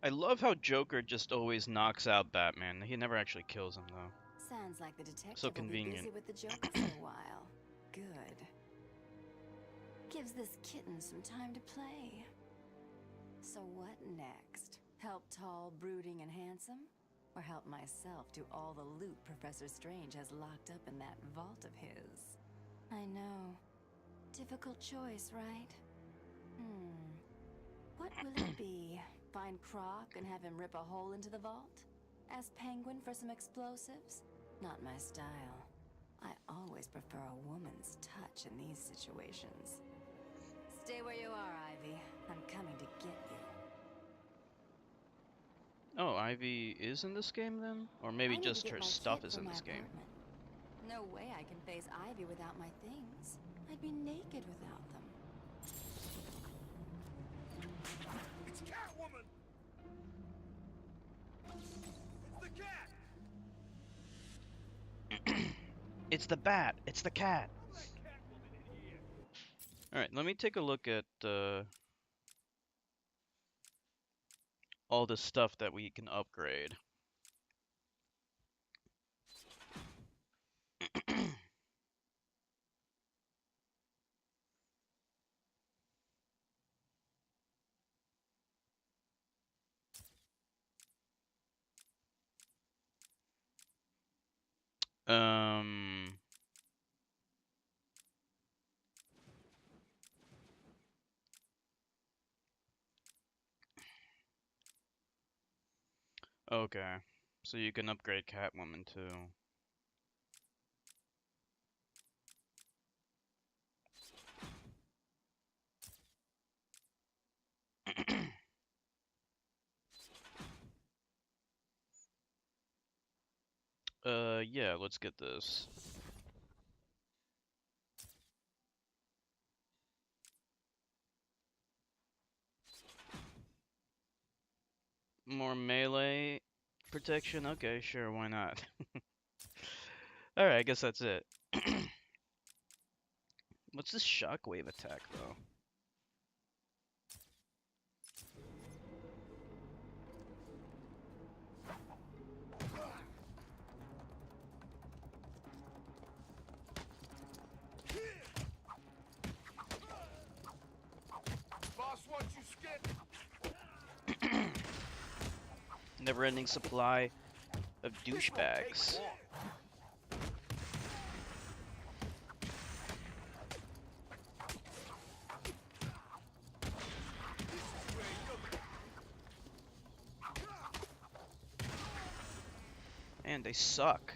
I love how Joker just always knocks out Batman. He never actually kills him, though. Sounds like the So detective will be busy convenient. with the Joker for a while. Good. Gives this kitten some time to play. So what next? Help tall, brooding, and handsome? Or help myself do all the loot Professor Strange has locked up in that vault of his? I know. Difficult choice, right? What will it be? Find Croc and have him rip a hole into the vault? Ask Penguin for some explosives? Not my style. I always prefer a woman's touch in these situations. Stay where you are, Ivy. I'm coming to get you. Oh, Ivy is in this game then? Or maybe I need to just get her my stuff kit is from in my this game. apartment. No way I can face Ivy without my things. I'd be naked without them. It's Catwoman! It's the cat! It's the bat! It's the cat! Don't let Catwoman in here! Alright, let me take a look at all the stuff that we can upgrade. Um... Okay. So you can upgrade Catwoman too. Yeah, let's get this. More melee protection? Okay, sure, why not? Alright, I guess that's it. What's this shockwave attack, though? Boss wants you skip! Never-ending supply of This won't take douchebags. long. This is where And they suck.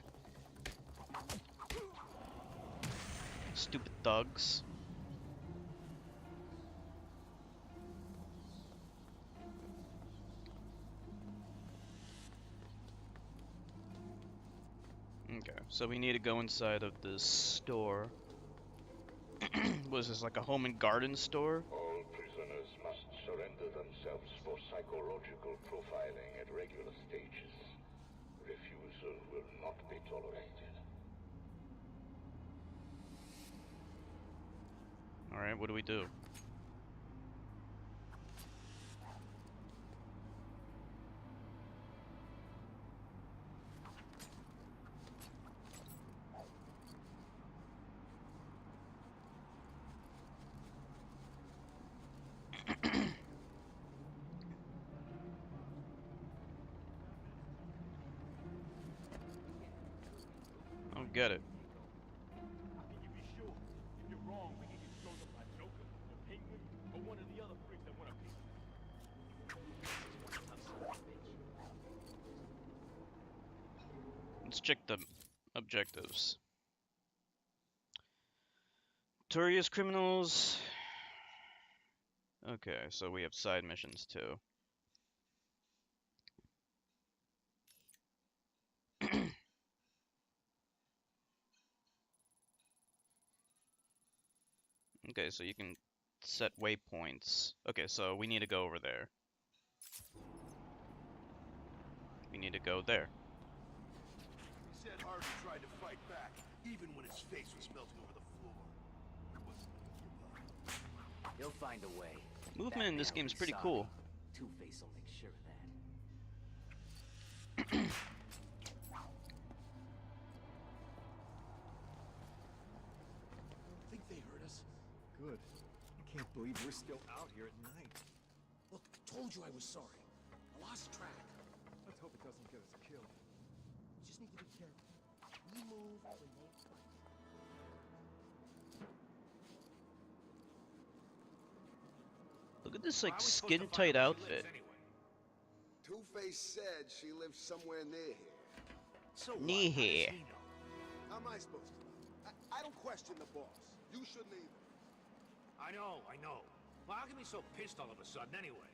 Stupid thugs. Okay, so we need to go inside of this store. Was this like a home and garden store? All prisoners must surrender themselves for psychological profiling at regular stages. Refusal will not be tolerated. Alright, what do we do? I don't get it. Can you be sure? If you're wrong, we can get thrown up by Joker, or Penguin, or one of the other freaks that want a piece. Let's check the objectives. Notorious criminals. Okay, so we have side missions too. Okay, so you can set waypoints. Okay, so we need to go over there. We need to go there. He said Hardy tried to fight back, even when his face was melting over the floor. He wasn't gonna give up. He'll find a way. Movement in this Batman game will is be pretty sorry. cool. Two-Face will make sure of that. Think they heard us? Good. I can't believe we're still out here at night. Look, I told you I was sorry. I lost track. Let's hope it doesn't get us killed. We just need to be careful. We move when they fight. Look at this like skin-tight outfit. Two-Face said she lives somewhere near here. So Near what? How does here. he know? How am I supposed to know? I don't question the boss. You shouldn't either. I know. Well, how can be so pissed all of a sudden anyway?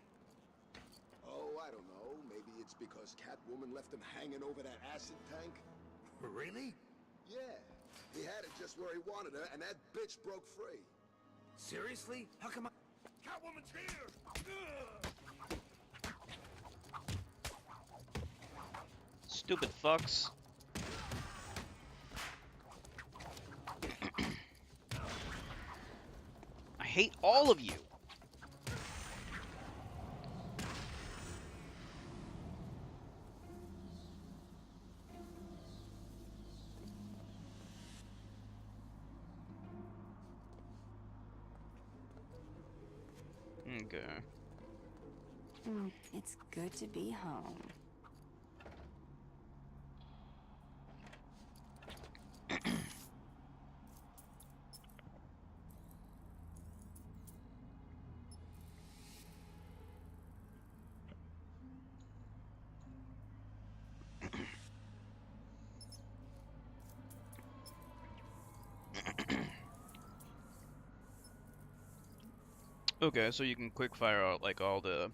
Oh, I don't know. Maybe it's because Catwoman left him hanging over that acid tank? Really? Yeah. He had it just where he wanted her, and that bitch broke free. Seriously? How come I... Catwoman's here! Ugh! Stupid fucks. I hate all of you. Okay. It's good to be home. Okay, so you can quick fire out like all the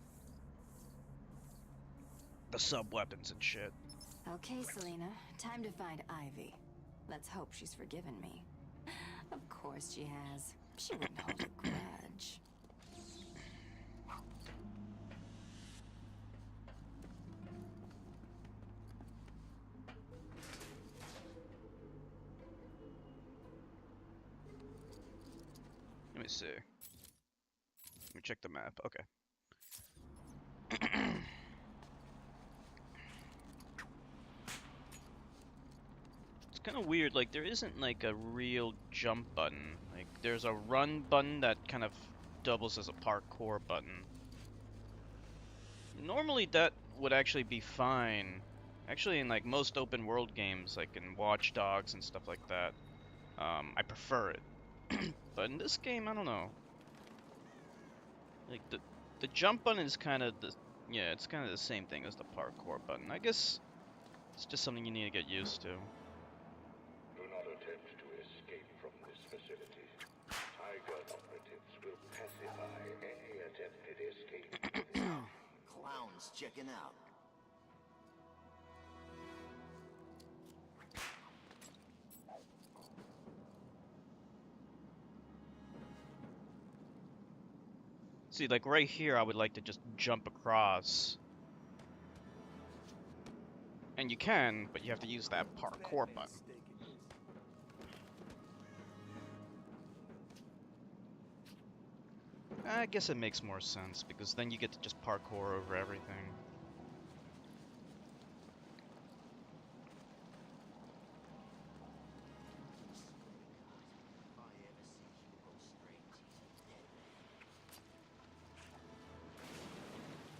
sub weapons and shit. Okay, Selena, time to find Ivy. Let's hope she's forgiven me. Of course she has. She wouldn't hold a grudge. Let me see. Let me check the map. Okay. It's kind of weird, like there isn't like a real jump button. Like there's a run button that kind of doubles as a parkour button. Normally that would actually be fine. Actually in like most open world games, like in Watch Dogs and stuff like that, I prefer it. But in this game, I don't know. Like the jump button is kind of yeah, it's kind of the same thing as the parkour button. I guess it's just something you need to get used to. Do not attempt to escape from this facility. Tiger operatives will pacify any attempted escape. Clowns checking out. See, like right here, I would like to just jump across. And you can, but you have to use that parkour button. I guess it makes more sense, because then you get to just parkour over everything.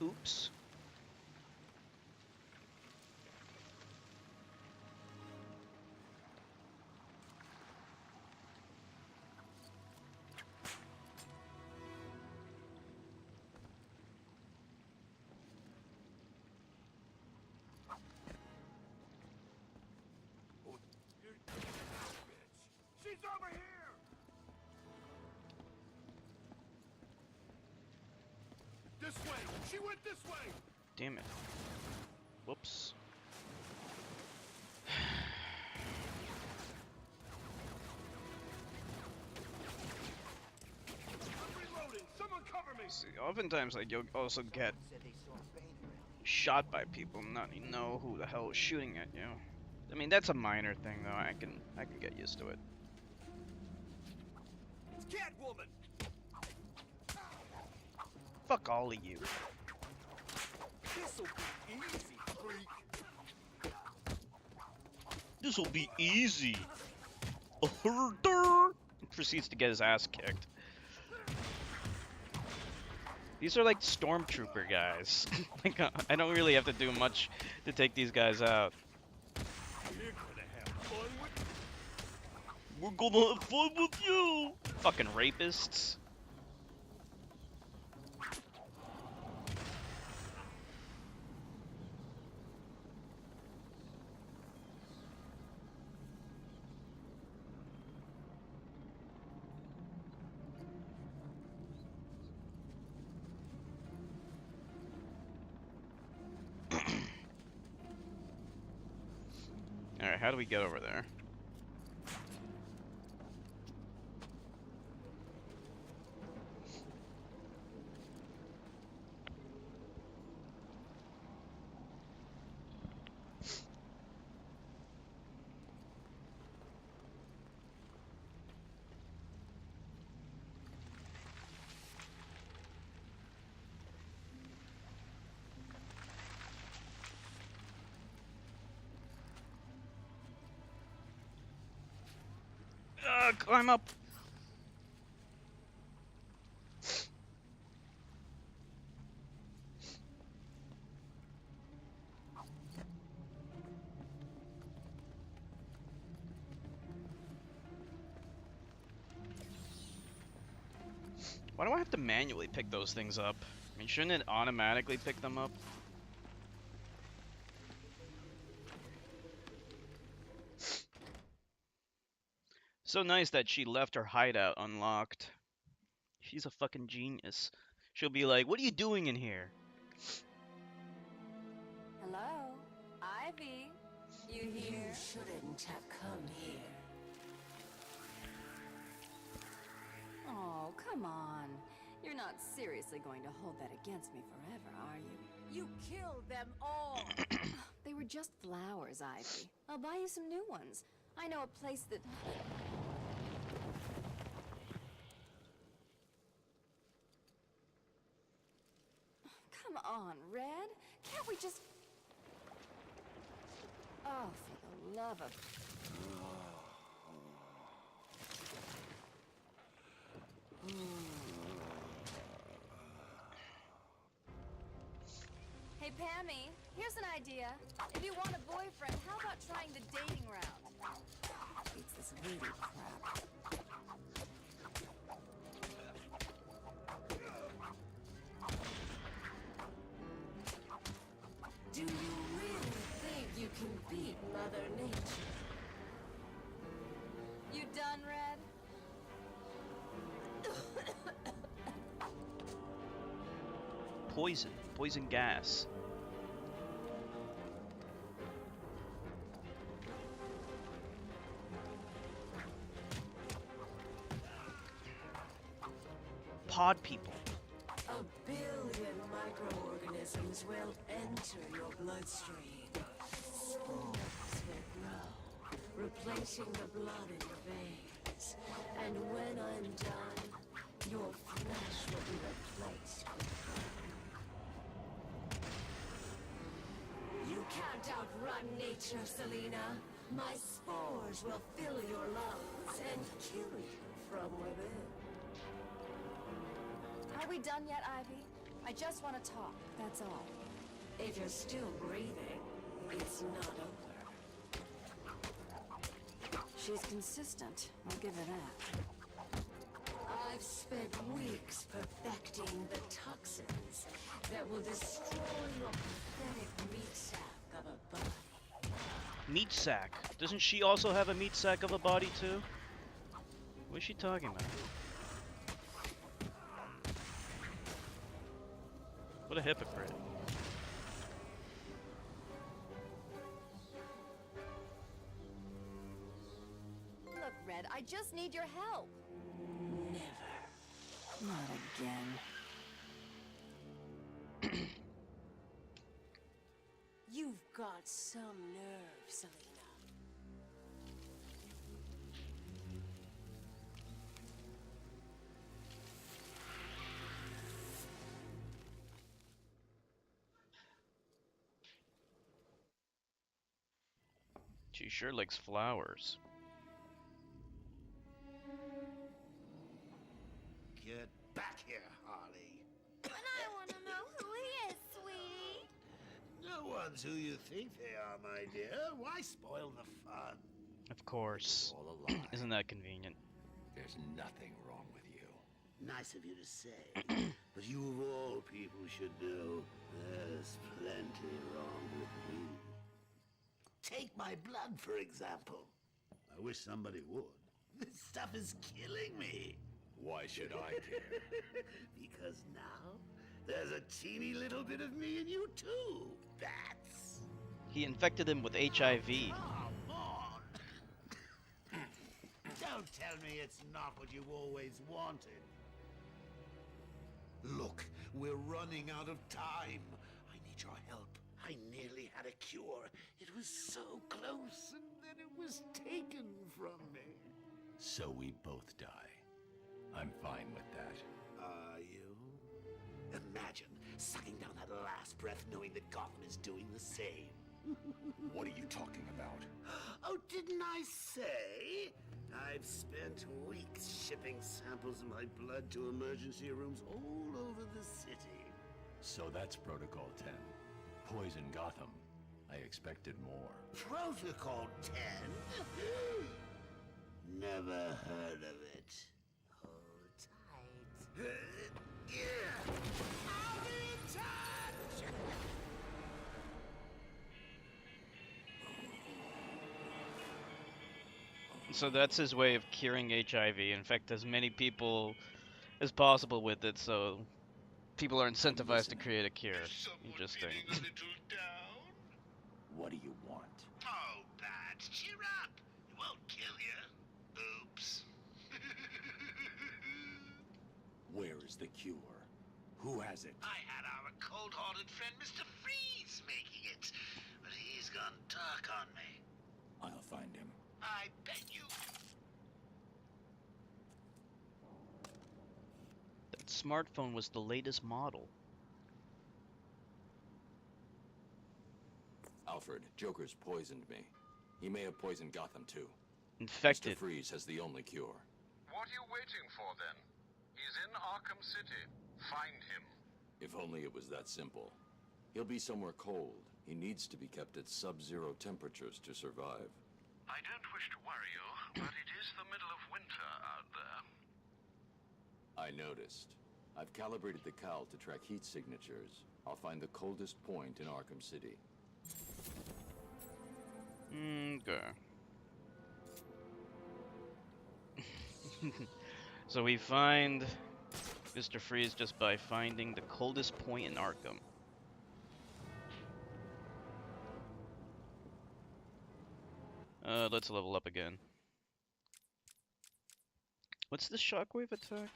Oops. She's over here! This way! She went this way! Damn it. Whoops. I'm reloading! Someone cover me! See, oftentimes, like, you'll also get shot by people and not even know who the hell is shooting at you. I mean, that's a minor thing, though. I can get used to it. It's Catwoman! Fuck all of you. This'll be easy, freak! This'll be easy. Proceeds to get his ass kicked. These are like stormtrooper guys. Like, I don't really have to do much to take these guys out. We're gonna have fun with you! Fucking rapists. Alright, how do we get over there? Climb up! Why do I have to manually pick those things up? I mean, shouldn't it automatically pick them up? So nice that she left her hideout unlocked. She's a fucking genius. She'll be like, what are you doing in here? Hello? Ivy? You here? You shouldn't have come here. Oh, come on. You're not seriously going to hold that against me forever, are you? You killed them all! They were just flowers, Ivy. I'll buy you some new ones. I know a place that... Come on, Red. Can't we just... Oh, for the love of... Hey, Pammy, here's an idea. If you want a boyfriend, how about trying the dating round? It's this weedy crap. Do you really think you can beat Mother Nature? You done, Red? Poison. Poison gas. Pod people. A billion microorganisms will enter your bloodstream. Spores will grow, replacing the blood in your veins. And when I'm done, your flesh will be replaced with bone. You can't outrun nature, Selena. My spores will fill your lungs and kill you from within. Are we done yet, Ivy? I just want to talk, that's all. If you're still breathing, it's not over. She's consistent, I'll give her that. I've spent weeks perfecting the toxins that will destroy your pathetic meat sack of a body. Meat sack. Doesn't she also have a meat sack of a body too? What is she talking about? What a hypocrite. Look, Red, I just need your help. Never. Not again. You've got some nerve, Selena. She sure likes flowers. Get back here, Harley. But I want to know who he is, sweetie. No one's who you think they are, my dear. Why spoil the fun? Of course. All a lie. Isn't that convenient? There's nothing wrong with you. Nice of you to say, but you of all people should know there's plenty wrong with me. Take my blood, for example. I wish somebody would. This stuff is killing me. Why should I care? Because now, there's a teeny little bit of me in you too. That's... He infected him with HIV. Come on! Don't tell me it's not what you always wanted. Look, we're running out of time. I need your help. I nearly had a cure. It was so close, and then it was taken from me. So we both die. I'm fine with that. Are you? Imagine sucking down that last breath knowing that Gotham is doing the same. What are you talking about? Oh, didn't I say? I've spent weeks shipping samples of my blood to emergency rooms all over the city. So that's Protocol 10. Poison Gotham. I expected more. Protocol 10? Never heard of it. Hold tight. I'll be in touch! So that's his way of curing HIV. Infect as many people as possible with it, so people are incentivized to create a cure. Interesting. What do you want? Oh, Bats, cheer up. It won't kill you. Oops. Where is the cure? Who has it? I had our cold-hearted friend Mr. Freeze making it, but he's gone dark on me. I'll find him. I bet you... That smartphone was the latest model. Alfred, Joker's poisoned me. He may have poisoned Gotham too. Infected. Mr. Freeze has the only cure. What are you waiting for then? He's in Arkham City. Find him. If only it was that simple. He'll be somewhere cold. He needs to be kept at sub-zero temperatures to survive. I don't wish to worry you, but it is the middle of winter out there. I noticed. I've calibrated the cowl to track heat signatures. I'll find the coldest point in Arkham City. Okay. So we find Mr. Freeze just by finding the coldest point in Arkham. Let's level up again. What's the shockwave attack?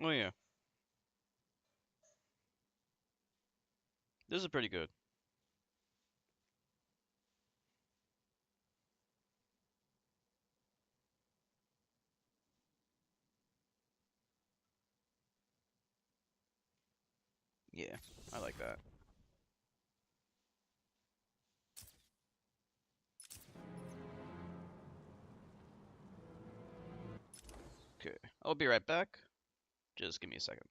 Oh yeah. This is pretty good. Yeah, I like that. Okay, I'll be right back. Just give me a second.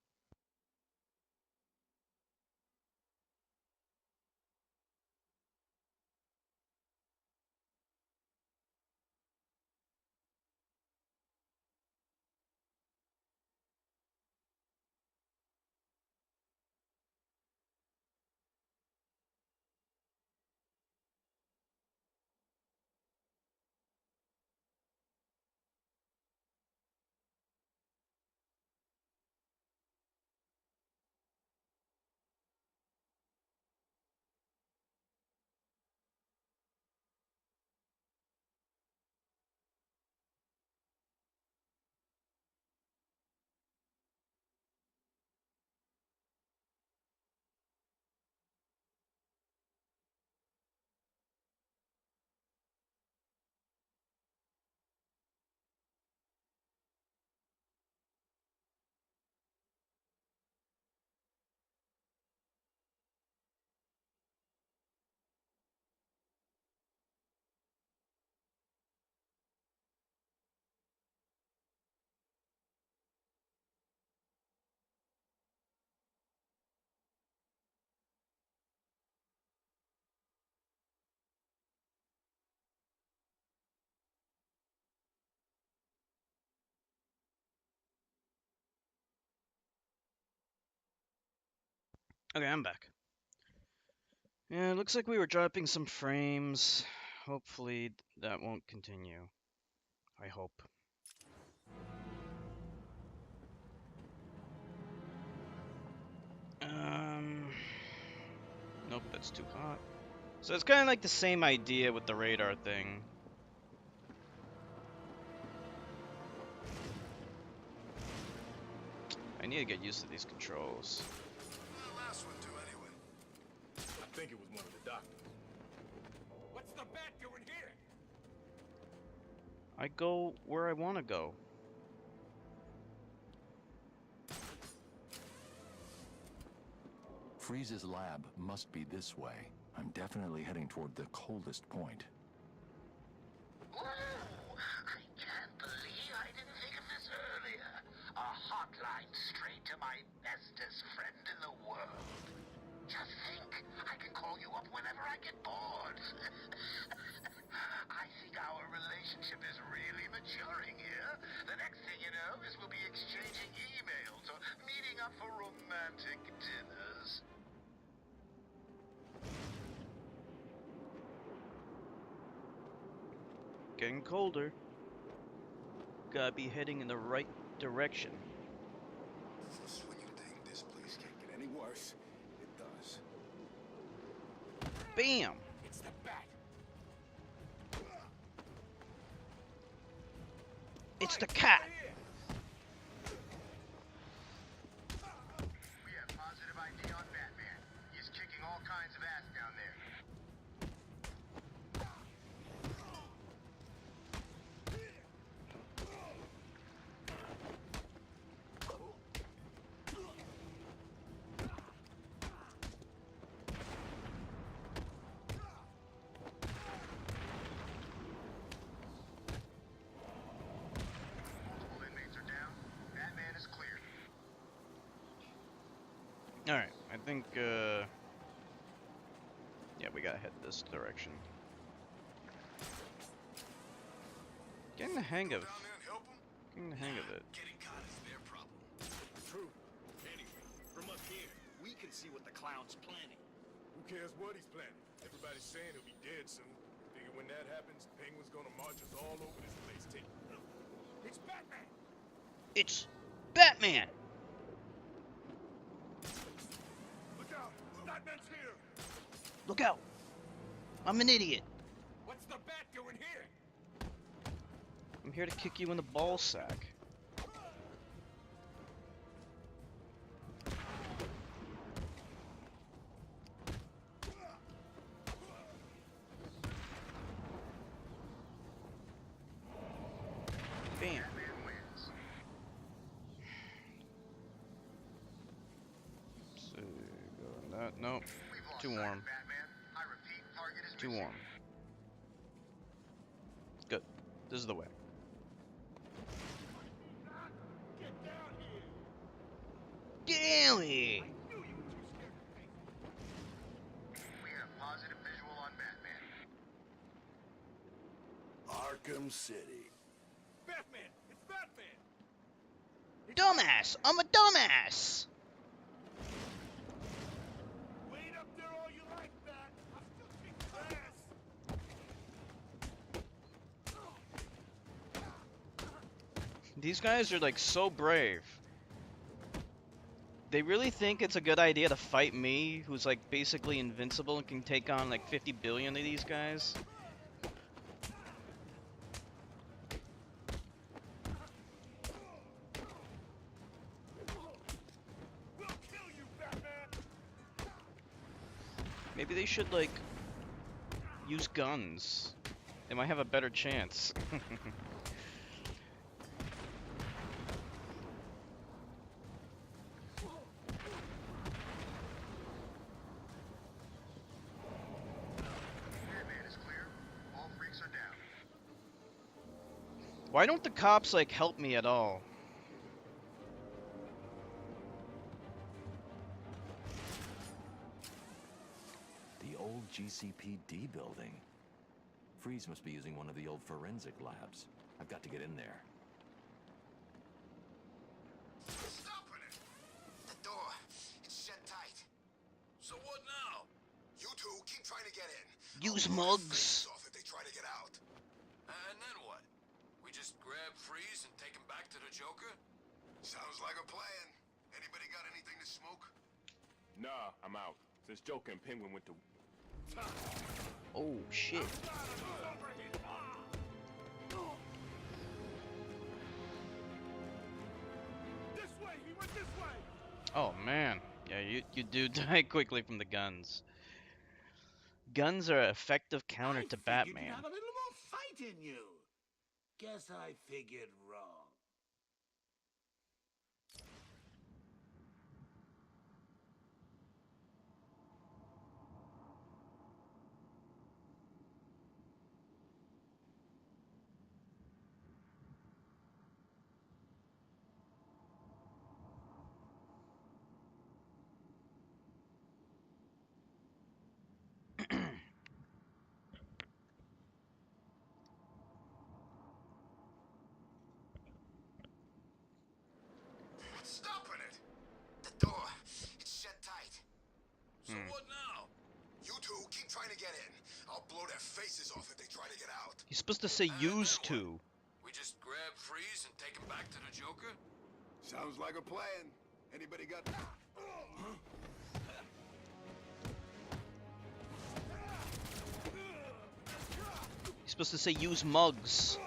Okay, I'm back. Yeah, it looks like we were dropping some frames. Hopefully that won't continue. I hope. Nope, that's too hot. So it's kind of like the same idea with the radar thing. I need to get used to these controls. The last one too, anyway. I think it was one of the doctors. What's the bat doing here? I go where I want to go. Freeze's lab must be this way. I'm definitely heading toward the coldest point. Ooh, I can't believe I didn't think of this earlier. A hotline straight to my bestest friend in the world. Just think, I can call you up whenever I get bored. I think our relationship is really maturing here. The next thing you know is we'll be exchanging emails or meeting up for romantic dinners. Getting colder. Gotta be heading in the right direction. Just when you think this place can't get any worse, it does. Bam! It's the bat. It's the cat! We have positive ID on Batman. He's kicking all kinds of ass down there. Multiple inmates are down. Batman is cleared. Alright, I think, yeah, we gotta head this direction. Getting the hang of... Down there and help him? Getting the hang of it. Getting caught is their problem. True. Anyway, from up here, we can see what the clown's planning. Who cares what he's planning? Everybody's saying he'll be dead soon. Figure when that happens, Penguin's gonna march us all over this place, too. It's Batman! It's Batman! Look out! Batman's here! Look out! I'm an idiot. What's the bat doing here? I'm here to kick you in the ball sack. Bam. Batman wins. So, go on that. Nope. We've lost Too sight of warm. Batman. I repeat, target is Too missing. warm. Good. This is the way. Get down here! Get out here! We have positive visual on Batman. Arkham City. Batman! It's Batman! Dumbass! I'm a dumbass! Wait up there all you like, Bat! I'll still kick your ass! These guys are like so brave. They really think it's a good idea to fight me, who's like basically invincible and can take on like 50 billion of these guys? We'll kill you, Batman! Maybe they should like use guns. They might have a better chance. Batman is clear. All freaks are down. Why don't the cops like help me at all? The old GCPD building. Freeze must be using one of the old forensic labs. I've got to get in there. Stop it! The door, it's shut tight. Use mugs. Off if they try to get out. And then what? We just grab Freeze and take him back to the Joker? Sounds like a plan. Anybody got anything to smoke? Nah, I'm out. Since Joker and Penguin went to... Oh shit. This way! He went this way! Oh man. Yeah, you do die quickly from the guns. Guns are an effective counter to Batman. You have a little more fight in you. Guess I figured wrong. What's stopping it? The door. It's shut tight. So what now? You two keep trying to get in. I'll blow their faces off if they try to get out. You're supposed to say used to. We just grab Freeze and take him back to the Joker? Sounds like a plan. Anybody got... You're supposed to say use mugs.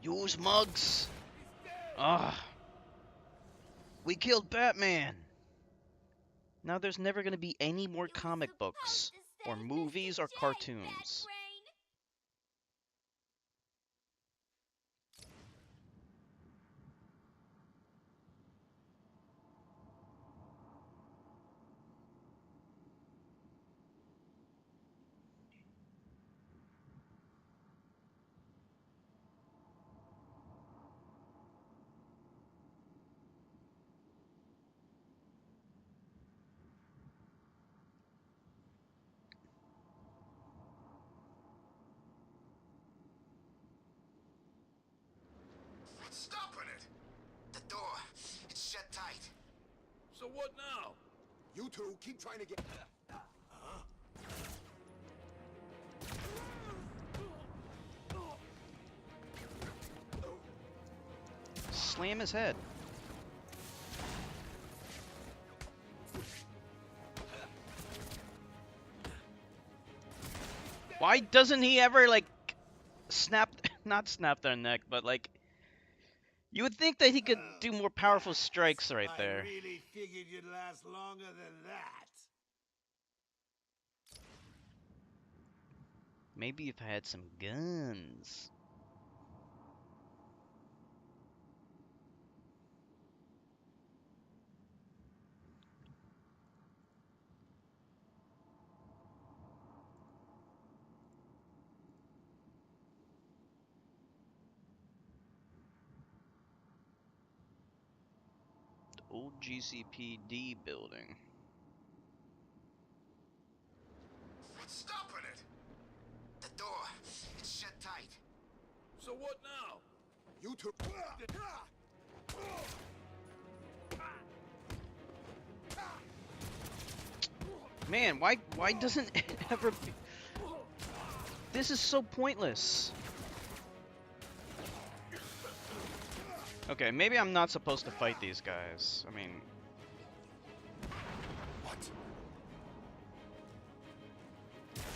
Use mugs. Ah. We killed Batman. Now there's never going to be any more comic books or movies or cartoons. What's stopping it? The door. It's shut tight. So what now? You two keep trying to get... Slam his head. Why doesn't he ever, like, not snap their neck, but, like, you would think that he could do more powerful strikes right there. I really figured you'd last longer than that. Maybe if I had some guns. Old GCPD building. What's stopping it? The door. It's shut tight. So what now? You two... Man, why doesn't it ever be... This is so pointless. Okay, maybe I'm not supposed to fight these guys. I mean... What?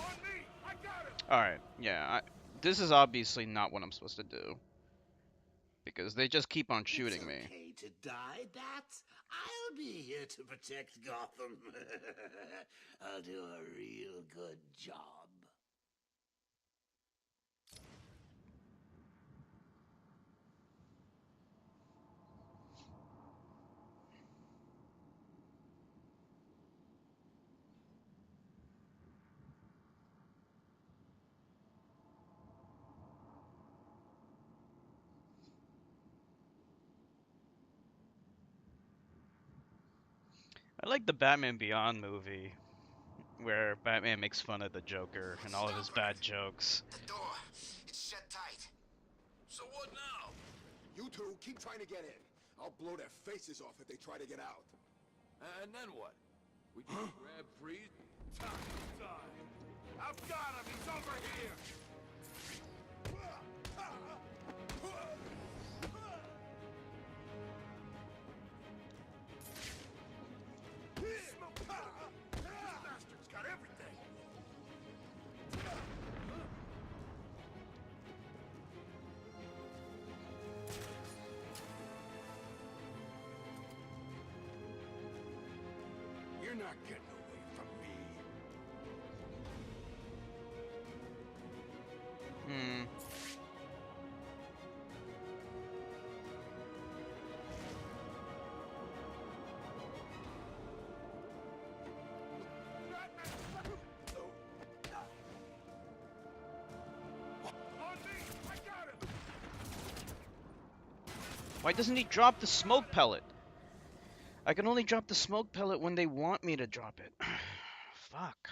On me! I got him! Alright, yeah, this is obviously not what I'm supposed to do. Because they just keep on shooting It's me. okay to die, Bats. I'll be here to protect Gotham. I'll do a real good job. I like the Batman Beyond movie, where Batman makes fun of the Joker and all of his bad jokes. The door. It's shut tight. So what now? You two keep trying to get in. I'll blow their faces off if they try to get out. And then what? We just grab Freeze? Time to die. I've got him! He's over here! This bastard's got everything! You're not getting away from me. Hmm. On me! I got him! Why doesn't he drop the smoke pellet? I can only drop the smoke pellet when they want me to drop it. Fuck.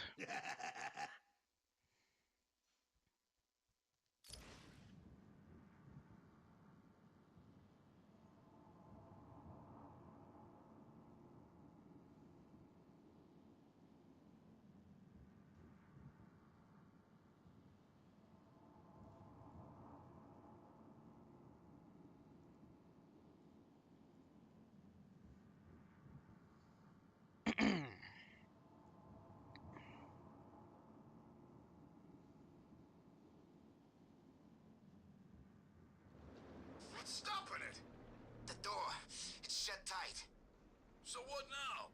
What's stopping it? The door. It's shut tight. So what now?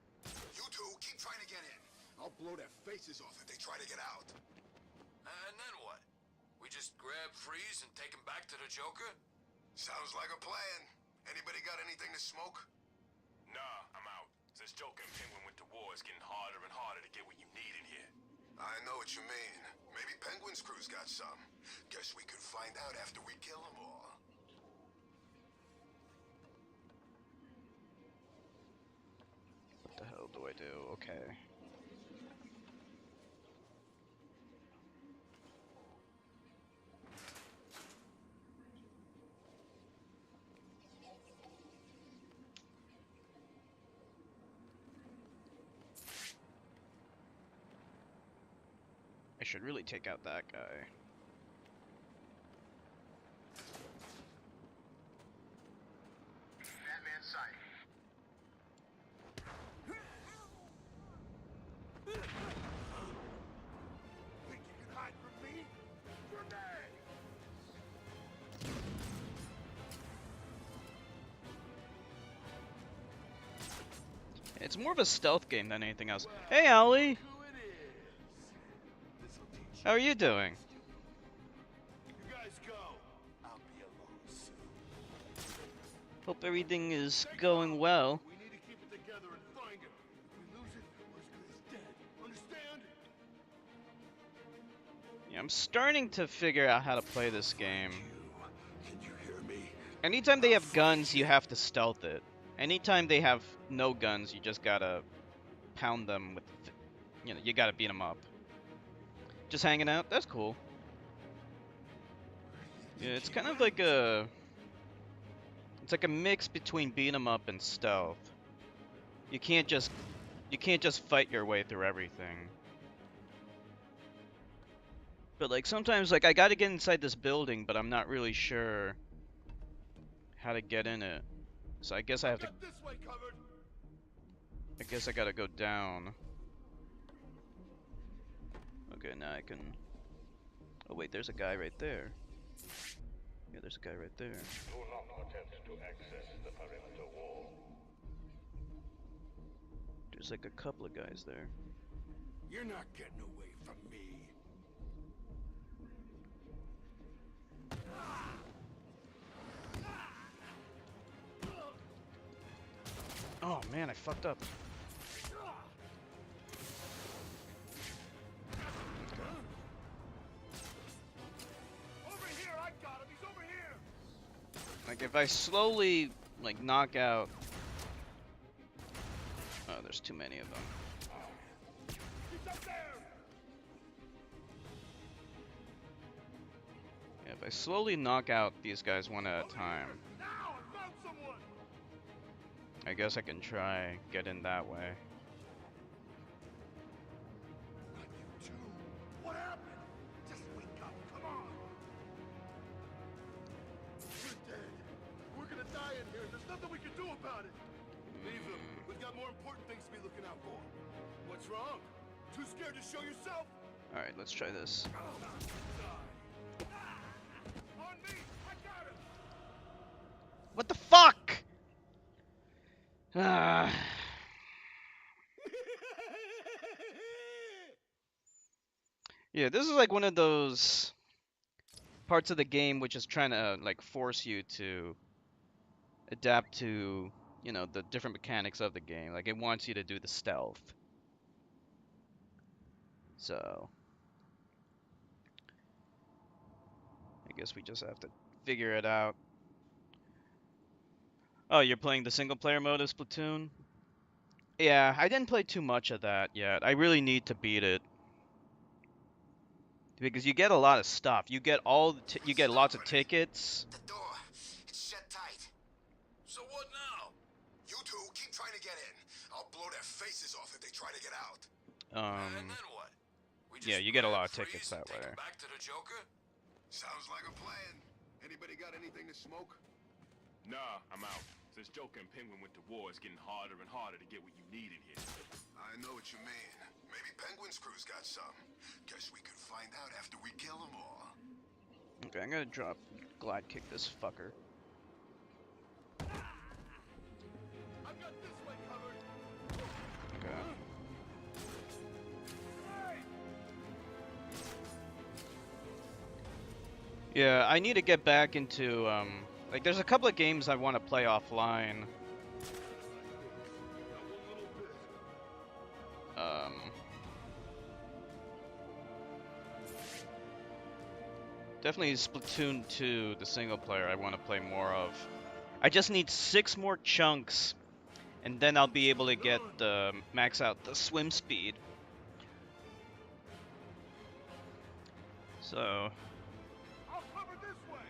You two keep trying to get in. I'll blow their faces off if they try to get out. And then what? We just grab Freeze and take him back to the Joker? Sounds like a plan. Anybody got anything to smoke? Nah, I'm out. Since Joker and Penguin went to war, it's getting harder and harder to get what you need in here. I know what you mean. Maybe Penguin's crew's got some. Guess we could find out after we kill them all. What the hell do I do? Okay. I should really take out that guy. Batman sight. Think you can hide from me? Grenade! It's more of a stealth game than anything else. Hey, Ollie! Who it is? This'll teach How are you doing? you guys go. I'll be along soon. Hope everything is going well. We need to keep it together and find him. If we lose it, we're as good as dead. Understand? Yeah, I'm starting to figure out how to play this game. Can you hear me? Anytime they have guns, you have to stealth it. Anytime they have no guns, you just gotta pound them with, you know, you gotta beat them up. Just hanging out, that's cool. Yeah, it's kind of like a, it's like a mix between beat 'em up and stealth. You can't just fight your way through everything. But like sometimes, like I gotta get inside this building, but I'm not really sure how to get in it. So I guess I have to. Got this way covered. I guess I gotta go down. Okay, now I can. Oh wait, there's a guy right there. Yeah, there's a guy right there. Do not attempt to access the perimeter wall. There's like a couple of guys there. You're not getting away from me. Oh man, I fucked up. Over here, I got him. He's over here. Like if I slowly like knock out. Oh, there's too many of them. He's up there. Yeah, if I slowly knock out these guys one at a time, Now I found someone. I guess I can try get in that way. Not you two. What happened? Leave them. We've got more important things to be looking out for. What's wrong? Too scared to show yourself? Alright, let's try this. On me! I got him! What the fuck? Ah. Yeah, this is like one of those parts of the game which is trying to like force you to adapt to, you know, the different mechanics of the game. Like it wants you to do the stealth. So I guess we just have to figure it out. Oh, you're playing the single player mode of Splatoon? Yeah, I didn't play too much of that yet. I really need to beat it. Because you get a lot of stuff. You get you get lots of tickets. The door, it's shut tight. So what now? You two keep trying to get in. I'll blow their faces off if they try to get out. And then what? We Yeah, just you get a grab lot of Freeze tickets and that take way. him back to the Joker? Sounds like a plan. Anybody got anything to smoke? Nah, I'm out. Since Joker and Penguin went to war, it's getting harder and harder to get what you need in here. I know what you mean. Maybe Penguin's crew's got some. Guess we could find out after we kill them all. Okay, I'm gonna drop glide kick this fucker. I've got this way covered! Okay. Yeah, I need to get back into like there's a couple of games I want to play offline. Definitely Splatoon 2, the single player I want to play more of. I just need 6 more chunks and then I'll be able to get max out the swim speed. So I'll cover this way!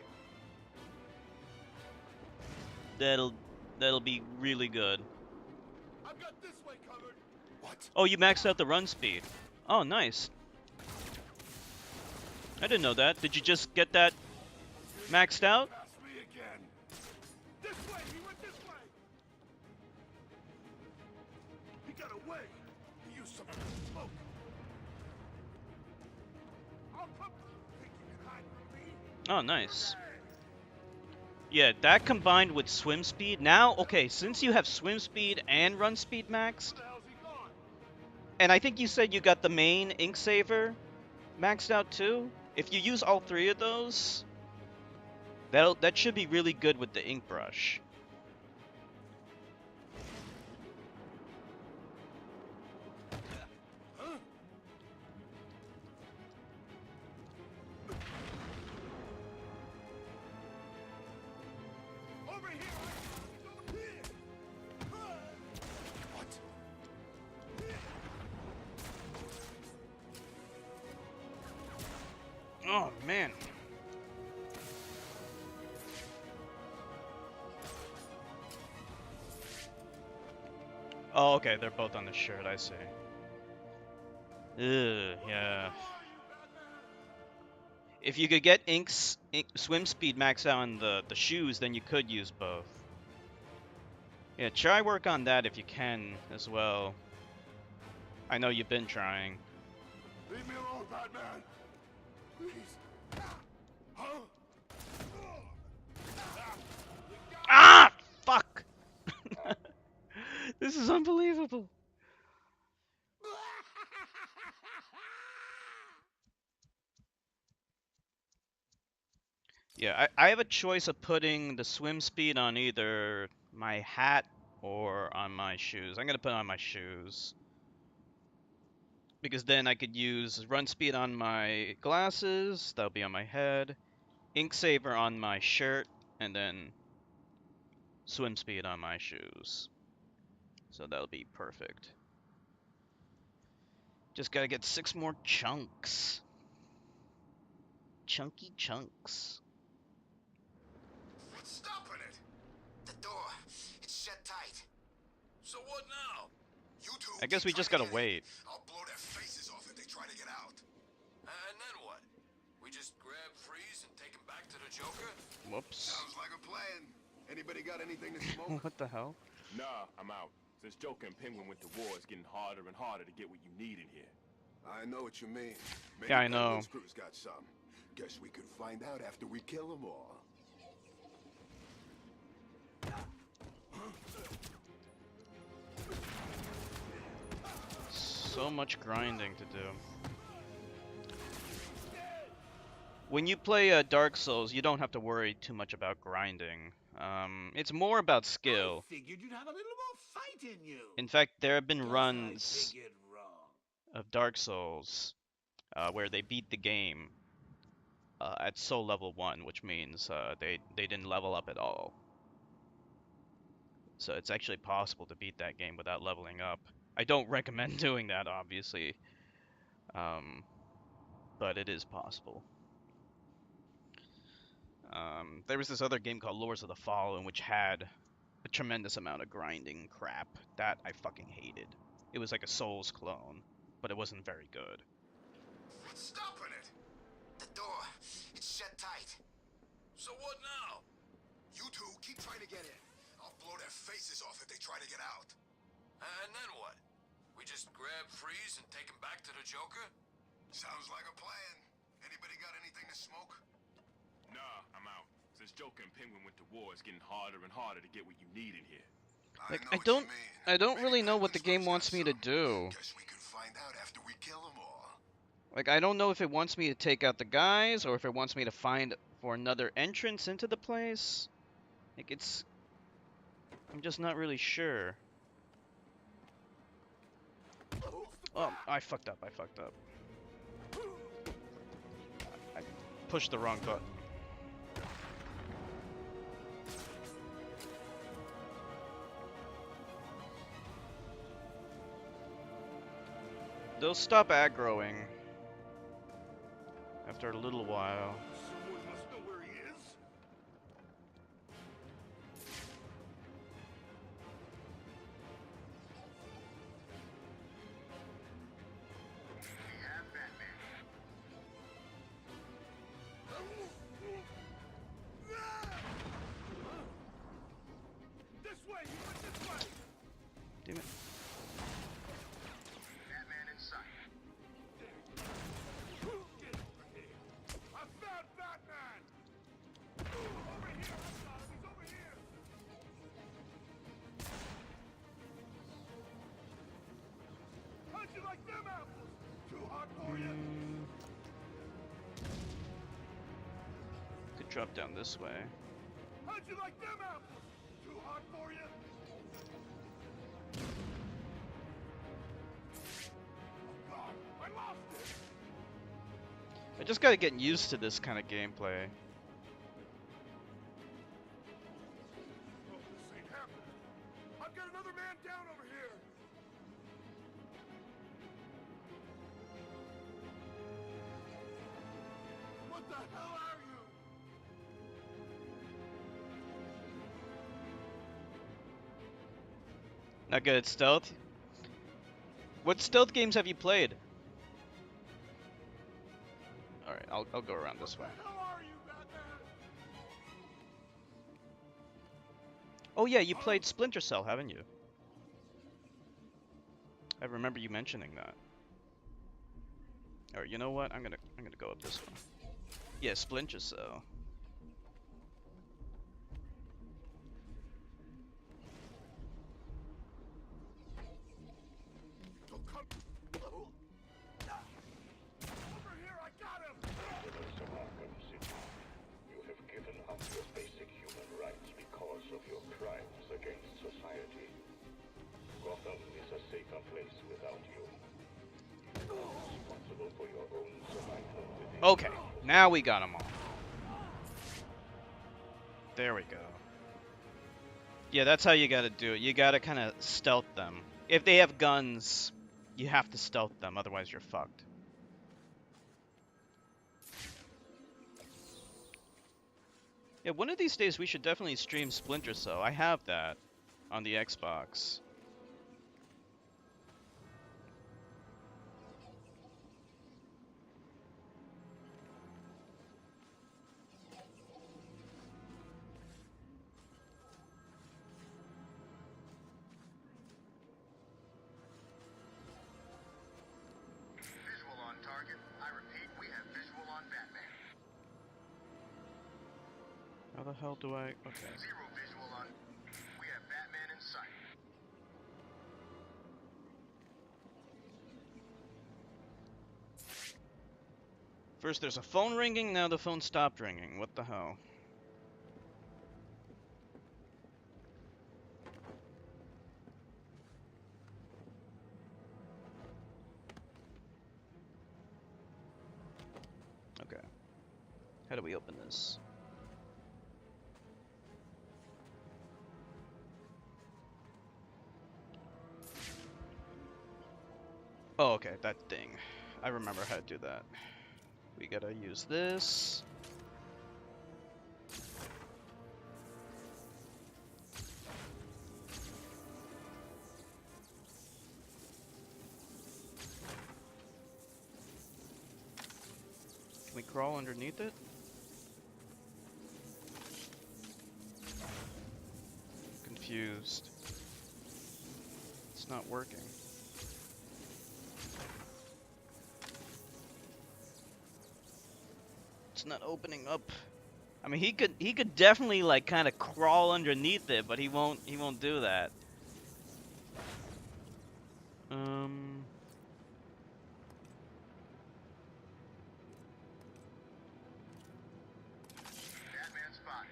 that'll be really good. I've got this way covered! What? Oh, you maxed out the run speed. Oh, nice. I didn't know that. Did you just get that maxed out? Pass me again! This way! He went this way! He got away! He used some of the smoke! I'll come! Think you can hide from me? Oh, nice. Yeah, that combined with swim speed. Now, okay, since you have swim speed and run speed maxed, Where the hell's he gone? and I think you said you got the main ink saver maxed out too. If you use all 3 of those, that should be really good with the ink brush. Over here! What? Oh man. Oh, okay, they're both on the shirt, I see. Ugh, yeah. If you could get swim speed max out on the shoes, then you could use both. Yeah, try work on that if you can as well. I know you've been trying. Leave me alone, Batman! Please! Huh? Ah! Fuck! This is unbelievable. Yeah, I have a choice of putting the swim speed on either my hat or on my shoes. I'm gonna put it on my shoes. Because then I could use run speed on my glasses, that'll be on my head, ink saver on my shirt, and then swim speed on my shoes. So that'll be perfect. Just gotta get 6 more chunks. Chunky chunks. What's stopping it? The door, it's shut tight. So what now? You two I guess keep we just trying gotta to get in. wait. I'll blow their faces off if they try to get out. And then what? We just grab Freeze and take him back to the Joker? Whoops. Sounds like a plan. Anybody got anything to smoke? What the hell? Nah, I'm out. Since Joker and Penguin went to war, it's getting harder and harder to get what you need in here. I know what you mean. Maybe Yeah, I know. Penguin's crew's got some. Guess we could find out after we kill them all. So much grinding to do. When you play Dark Souls, you don't have to worry too much about grinding. It's more about skill. I figured you'd have a little more fight in you. In fact, there have been Guess I runs figured wrong. of Dark Souls where they beat the game at Soul Level 1, which means they didn't level up at all. So it's actually possible to beat that game without leveling up. I don't recommend doing that, obviously, but it is possible. There was this other game called Lords of the Fallen, which had a tremendous amount of grinding crap that I fucking hated. It was like a Souls clone, but it wasn't very good. What's stopping it? The door. It's shut tight. So what now? You two keep trying to get in. I'll blow their faces off if they try to get out. And then what? We just grab Freeze and take him back to the Joker? Sounds like a plan. Anybody got anything to smoke? Nah, I'm out. Since Joker and Penguin went to war, it's getting harder and harder to get what you need in here. Like, know I what you don't mean. really Maybe know what the Penguin's game crew's wants got me to some. do. Guess we could find out after we kill them all. Like, I don't know if it wants me to take out the guys, or if it wants me to find for another entrance into the place. Like, I'm just not really sure. Oh, I fucked up. I pushed the wrong button. They'll stop aggroing after a little while. Someone must know where he is. This way! He went this way! Damn it. Batman in sight. I found Batman! Over here! I got him! He's over here! How'd you like them apples? Too hot for you? Could drop down this way. How'd you like them apples? Too hot for you? Oh God, I lost it! I just gotta get used to this kind of gameplay. Oh, this ain't happening. I've got another man down over here. What the hell are you? Not good at stealth? What stealth games have you played? Alright, I'll go around this way. What the hell are you, Batman? Oh yeah, you played Splinter Cell, haven't you? I remember you mentioning that. Alright, you know what? I'm gonna go up this way. Yeah, Splinter Cell. Don't come. Over here, I got him! Citizens of Arkham City, you have given up your basic human rights because of your crimes against society. Gotham is a safer place without you. You are responsible for your own survival within Okay, now we got them all. There we go. Yeah, that's how you gotta do it. You gotta kind of stealth them. If they have guns, you have to stealth them, otherwise you're fucked. Yeah, one of these days we should definitely stream Splinter Cell. I have that on the Xbox. the hell do I... Okay. Zero visual on. We have Batman in sight. First there's a phone ringing, now the phone stopped ringing. What the hell? Okay. How do we open this? Oh, okay, that thing. I remember how to do that. We gotta use this. Can we crawl underneath it? Confused. It's not working. It's not opening up. I mean, he could definitely like kind of crawl underneath it, but he won't do that. Batman spotted.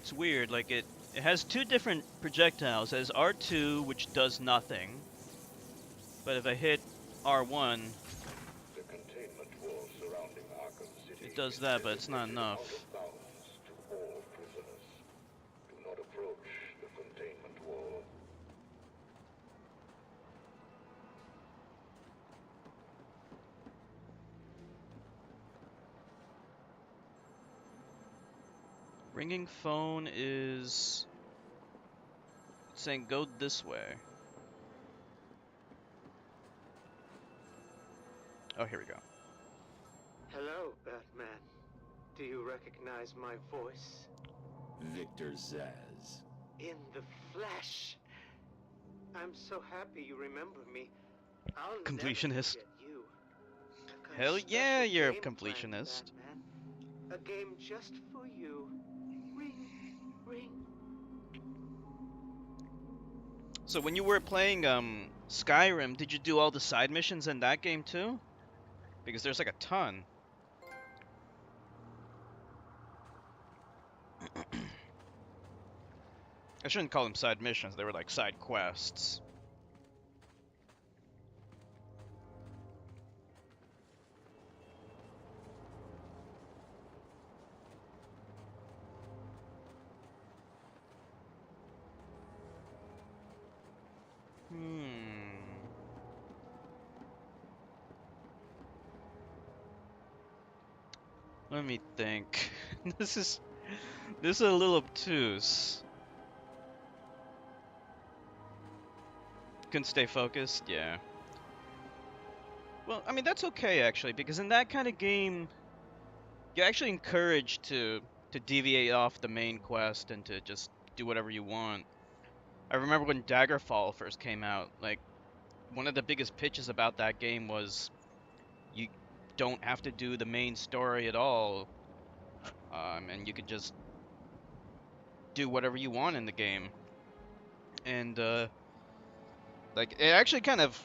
It's weird, like it has two different projectiles. It has R2, which does nothing. But if I hit R1, The containment wall surrounding Arkham City it does that, but it's not enough. out of bounds to all prisoners. Do not approach the containment wall. Ringing phone is saying go this way. Oh, here we go. Hello, Batman. Do you recognize my voice? Victor Zaz. In the flesh. I'm so happy you remember me. I'll never Completionist. forget you. I've got a Hell yeah, special you're a game planned, completionist. Batman. A game just for you. Ring, ring. So when you were playing Skyrim, did you do all the side missions in that game too? Because there's like a ton. I shouldn't call them side missions, they were like side quests. Let me think. This is a little obtuse. Couldn't stay focused? Yeah. Well, I mean that's okay actually, because in that kind of game you're actually encouraged to deviate off the main quest and to just do whatever you want. I remember when Daggerfall first came out, like one of the biggest pitches about that game was you don't have to do the main story at all, and you could just do whatever you want in the game. And like it actually kind of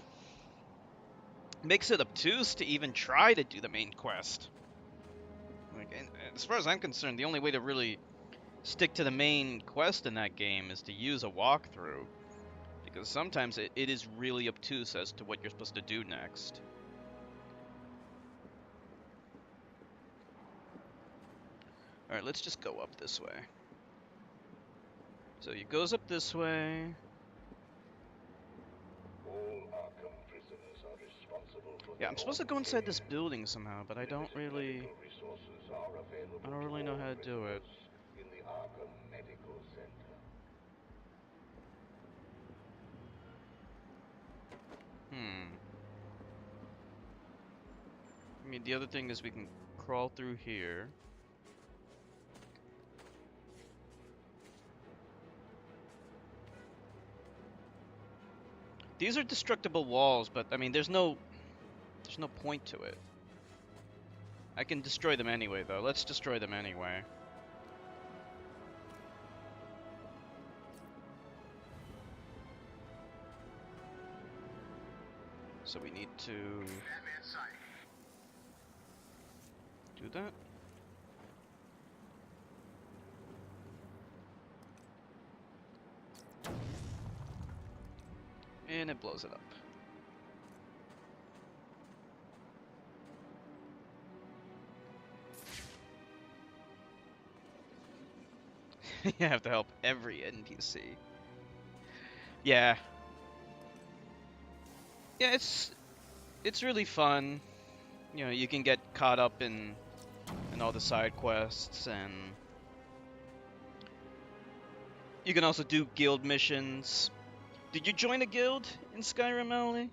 makes it obtuse to even try to do the main quest. Like, and as far as I'm concerned, the only way to really stick to the main quest in that game is to use a walkthrough, because sometimes it is really obtuse as to what you're supposed to do next. Alright, let's just go up this way. So it goes up this way. All Arkham prisoners are responsible for Yeah, I'm supposed to go inside this building somehow, but I don't really know how to do it. in the Arkham Medical Center. I mean, the other thing is we can crawl through here. These are destructible walls, but I mean, there's no point to it. I can destroy them anyway, though. Let's destroy them anyway. So we need to do that. And it blows it up. You have to help every NPC. Yeah. Yeah, it's really fun. You know, you can get caught up in all the side quests, and you can also do guild missions. Did you join a guild in Skyrim, Emily?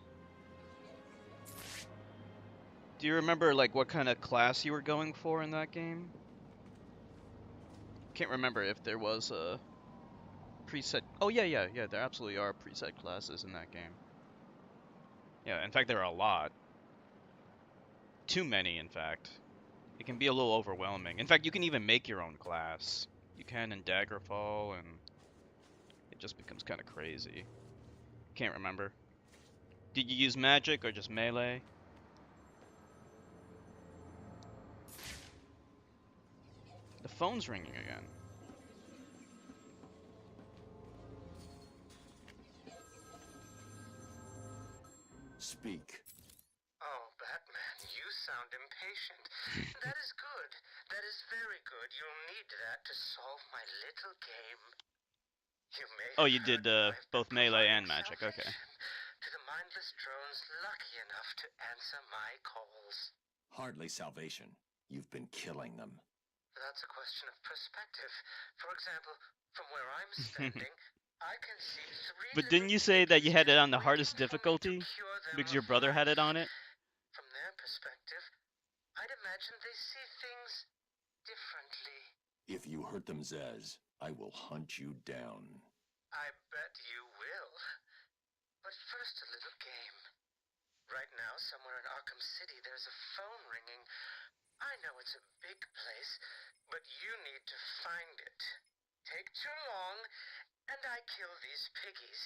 Do you remember like what kind of class you were going for in that game? Can't remember if there was a preset. Oh yeah, there absolutely are preset classes in that game. Yeah, in fact there are a lot. Too many, in fact. It can be a little overwhelming. In fact, you can even make your own class. You can in Daggerfall, and it just becomes kind of crazy. Can't remember. Did you use magic or just melee? The phone's ringing again. Speak. Oh, Batman, you sound impatient. That is good. That is very good. You'll need that to solve my little game. You may Oh, have you did heard I've both been melee providing and magic. Okay. salvation to the mindless drones lucky enough to answer my calls. Hardly salvation. You've been killing them. That's a question of perspective. For example, from where I'm standing, I can see 3 But didn't you say that you had it on the hardest difficulty? Because your brother had it on it? From their perspective, I'd imagine they see things differently. If you hurt them, Zez, I will hunt you down. I bet you will. But first, a little game. Right now, somewhere in Arkham City, there's a phone ringing. I know it's a big place, but you need to find it. Take too long, and I kill these piggies.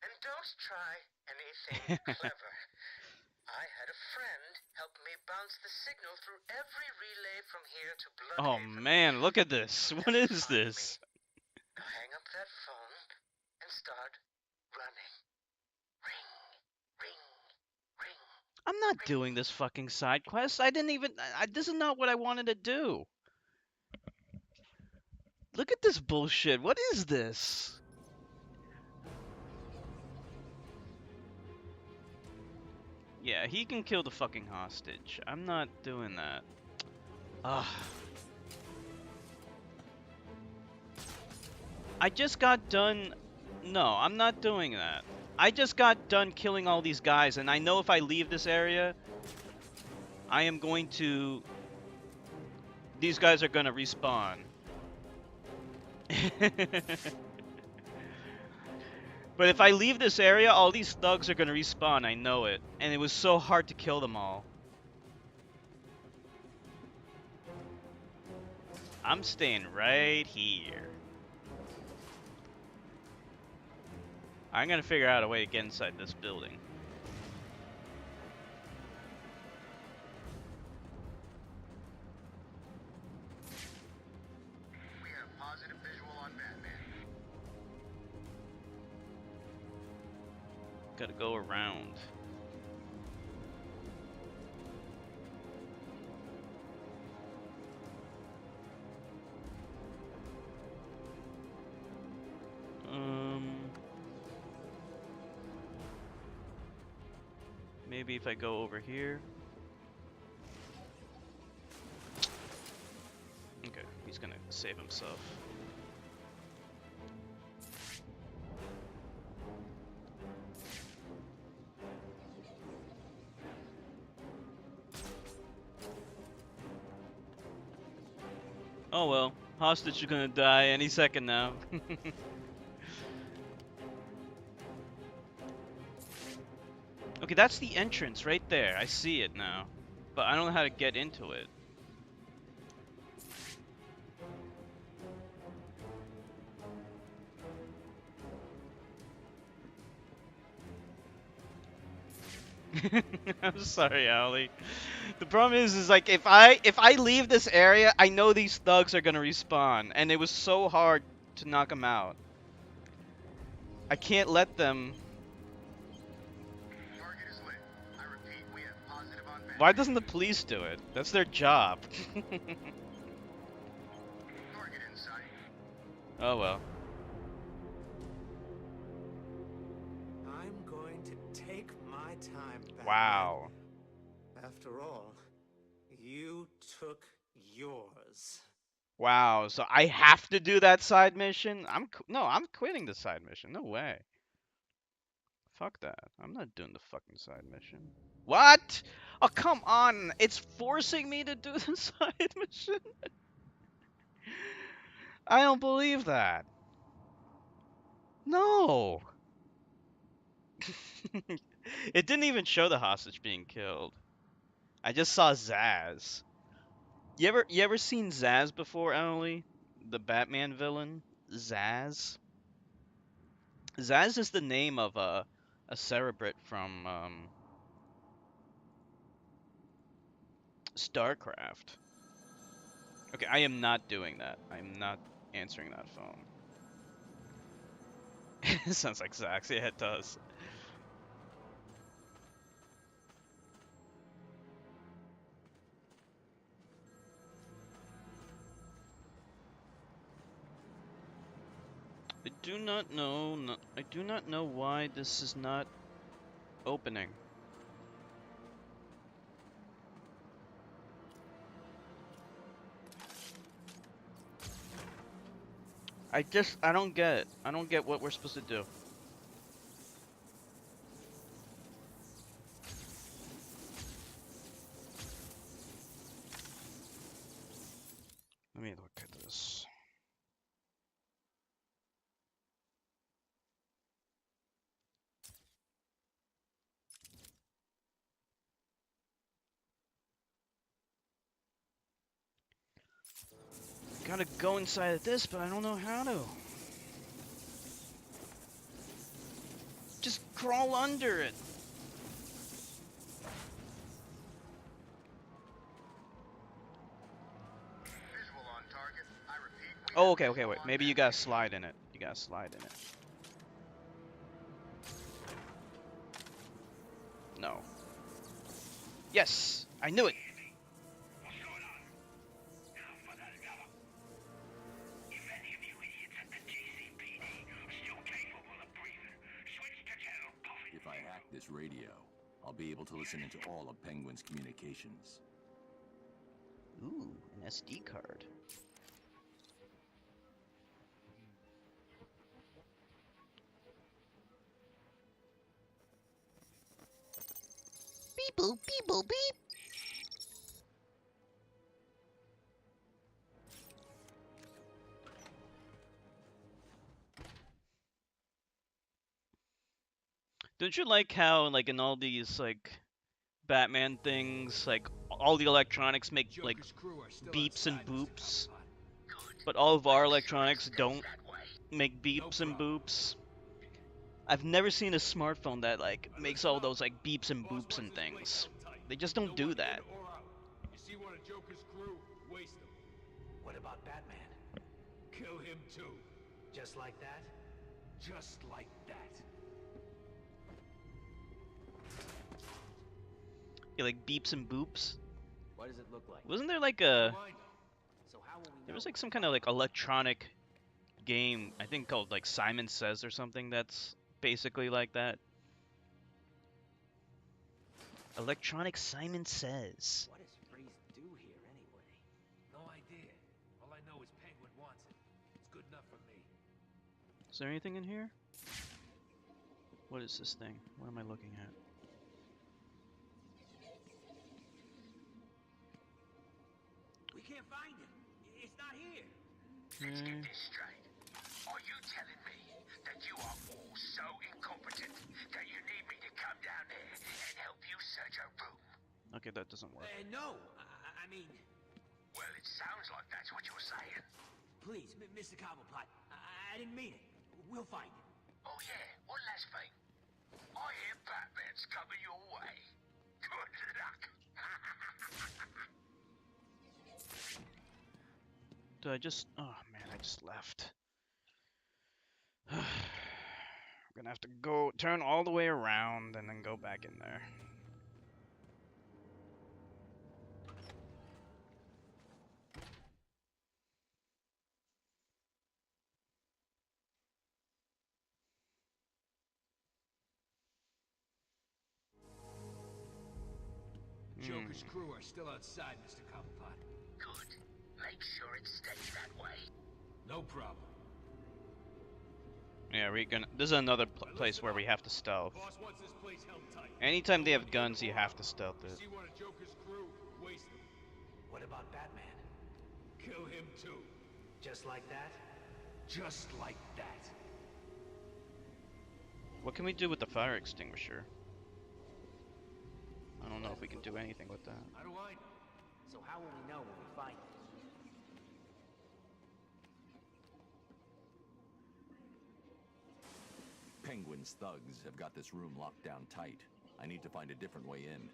And don't try anything clever. I had a friend help me bounce the signal through every relay from here to Bloodhaven. Oh man, look at this. What is this? Now hang up that phone and start running. Ring, ring, ring. I'm not doing this fucking side quest. I didn't even. This is not what I wanted to do. Look at this bullshit. What is this? Yeah, he can kill the fucking hostage. I'm not doing that. Ugh. I just got done. No, I'm not doing that. I just got done killing all these guys, and I know if I leave this area, I am going to... These guys are gonna respawn. But if I leave this area, all these thugs are gonna respawn, I know it. And it was so hard to kill them all. I'm staying right here. I'm gonna figure out a way to get inside this building. We have positive visual on Batman. Gotta go around. Maybe if I go over here. Okay, he's gonna save himself. Oh well, hostage is gonna die any second now. Okay, that's the entrance right there. I see it now. but I don't know how to get into it. I'm sorry, Owlie. The problem is like if I leave this area, I know these thugs are gonna respawn, and it was so hard to knock them out. I can't let them. Target is lit. I repeat, we have positive on Why doesn't the police do it? That's their job. target in sight. Oh well. I'm going to take my time back. Wow. After all, you took yours. Wow. So I have to do that side mission? No, I'm quitting the side mission. No way. Fuck that. I'm not doing the fucking side mission. What? Oh, come on. It's forcing me to do the side mission? I don't believe that. No. It didn't even show the hostage being killed. I just saw Zaz. You ever seen Zaz before, Emily? The Batman villain? Zaz? Zaz is the name of a Cerebrate from StarCraft. Okay, I am not doing that. I am not answering that phone. It sounds like Zax. Yeah, it does. I do not know. I do not know why this is not opening. I don't get it. I don't get what we're supposed to do. Let me look at this. Gotta go inside of this, but I don't know how to. Just crawl under it. Visual on target. I repeat. Oh, okay, wait. Maybe you gotta slide in it. You gotta slide in it. No. Yes! I knew it! If I hack this radio, I'll be able to listen into all of Penguin's communications. Ooh, an SD card. Beep boop, beep boop, beep! Don't you like how, like, in all these, like, Batman things, like, all the electronics make, like, beeps and boops? But all of our electronics don't make beeps and boops? I've never seen a smartphone that, like, makes all those, like, beeps and boops and things. They just don't do that. You see one of Joker's crew? Waste him. What about Batman? Kill him too. Just like that? Just like that. Yeah, like beeps and boops. What does it look like? Wasn't there like a... So how will we There know? was like some kind of like electronic game, I think called like Simon Says or something that's basically like that. Electronic Simon Says. What does Freeze do here anyway? No idea. All I know is Penguin wants it. It's good enough for me. Is there anything in here? What is this thing? What am I looking at? We can't find it. It's not here. Let's get this straight. Are you telling me that you are all so incompetent that you need me to come down there and help you search a room? Okay, that doesn't work. No, I mean... Well, it sounds like that's what you're saying. Please, Mr. Cobblepot, I didn't mean it. We'll find it. Oh, yeah, one last thing. I hear Batman's coming your way. Good luck. Did I just... Oh, man, I just left. I'm gonna have to go turn all the way around and then go back in there. Joker's crew are still outside, Mr. Cobblepot. Good. Make sure it stays that way. No problem. Yeah, this is another place where we have to stealth. Boss wants this place held tight. Anytime they have guns, you have to stealth it. See one of Joker's crew, waste them. What about Batman? Kill him too. Just like that? Just like that. What can we do with the fire extinguisher? I don't know if we can do anything with that. How do I know? So how will we know when we find it? Penguin's thugs have got this room locked down tight. I need to find a different way in.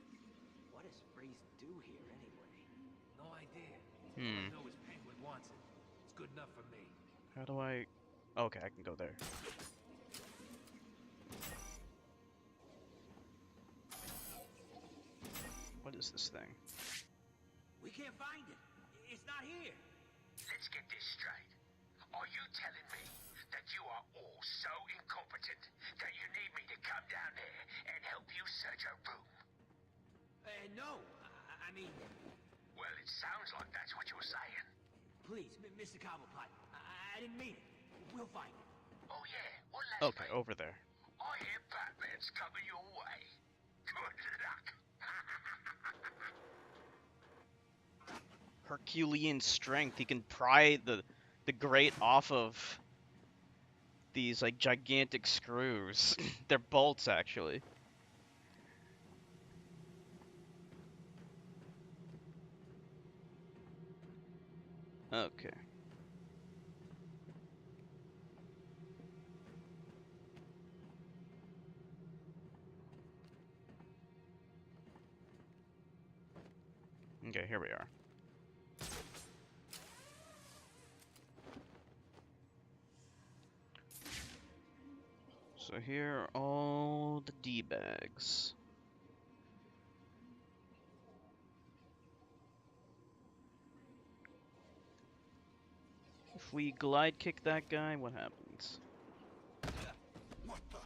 What does Freeze do here anyway? No idea. Hmm. All I know is Penguin wants it. It's good enough for me. How do I... Okay, I can go there. What is this thing? We can't find it. It's not here. Let's get this straight. Are you telling me that you are all so incompetent that you need me to come down there and help you search a room? No. I mean... Well, it sounds like that's what you're saying. Please, Mr. Cobblepot, I didn't mean it. We'll find it. Oh, yeah. One last Okay, thing. over there. I hear Batman's coming your way. Good luck. Herculean strength. He can pry the grate off of these like gigantic screws. They're bolts, actually. Okay. Okay, here we are. So here are all the D-bags. If we glide kick that guy, what happens? What the?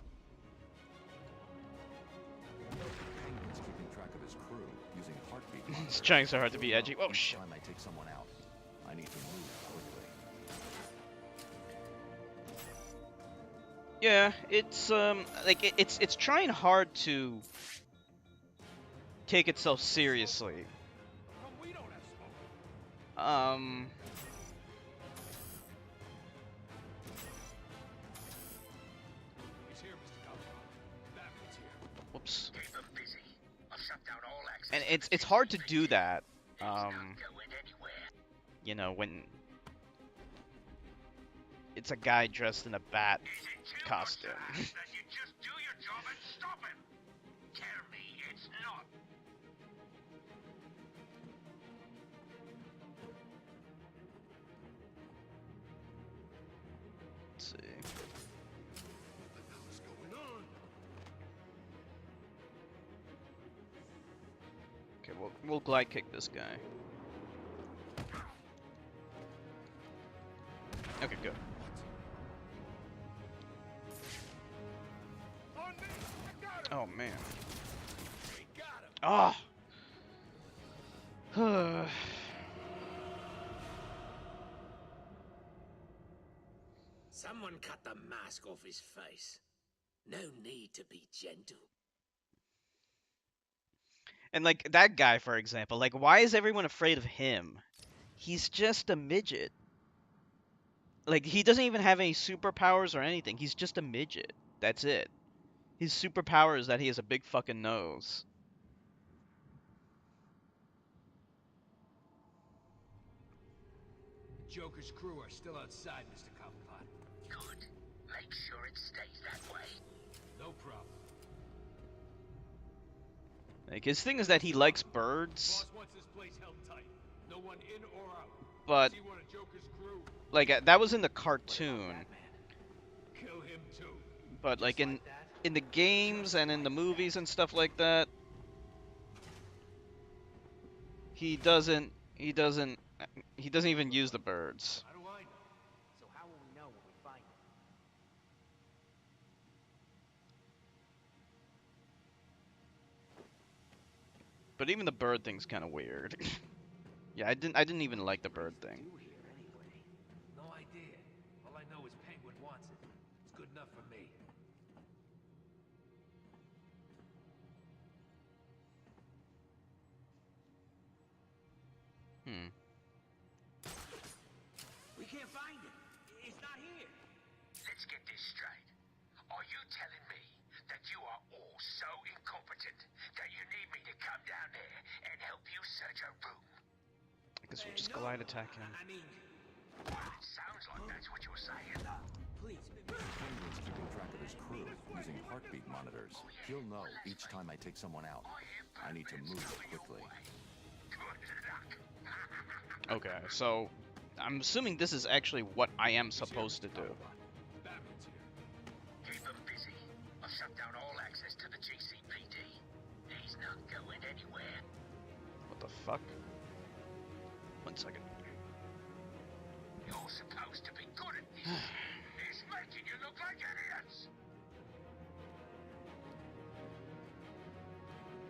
Penguin's keeping track of his crew using heartbeat He's monitors. trying so hard to be edgy. Oh Each shit. time I take someone out, I need to move quickly. Yeah, it's like it's trying hard to take itself seriously. We don't have smoke. He's here, Mr. Cobblepot. Batman's here. Whoops. Keep them busy. I've shut down all access. And it's hard to do that. It's not going anywhere. You know, when it's a guy dressed in a bat Is it too costume. much to ask that you just do your job and stop him? Tell me it's not. Let's see. What the hell is going on? Okay, we'll glide kick this guy. Okay, good. On me! I got him! Oh man. We got him! Ah. Someone cut the mask off his face. No need to be gentle. And like that guy, for example, like why is everyone afraid of him? He's just a midget. Like he doesn't even have any superpowers or anything. He's just a midget. That's it. His superpower is that he has a big fucking nose. Joker's crew are still outside, Mr. Cobblepot. Good. Make sure it stays that way. No problem. Like, his thing is that he likes birds, Boss wants this place held tight. No one in or out. but See one of Joker's crew. like that was in the cartoon. Kill him too. But like in the games and in the movies and stuff like that, he doesn't even use the birds. How do I know? So how will we know when we find it? But even the bird thing's kind of weird. Yeah, I didn't even like the bird thing. No idea. All I know is Penguin wants it. It's good enough for me. We can't find it. It's not here. Let's get this straight. Are you telling me that you are all so incompetent that you need me to come down there and help you search a room? I guess we'll just glide attack him. I mean, It sounds like that's what you're saying. please. Penguin's keeping track of his crew using heartbeat monitors. He'll know each time I take someone out. I need to move quickly. Okay, so I'm assuming this is actually what I am supposed to do. Batman's here. Keep him busy. I've shut down all access to the GCPD. He's not going anywhere. What the fuck? 1 second. You're supposed to be good at this. It's making you look like idiots.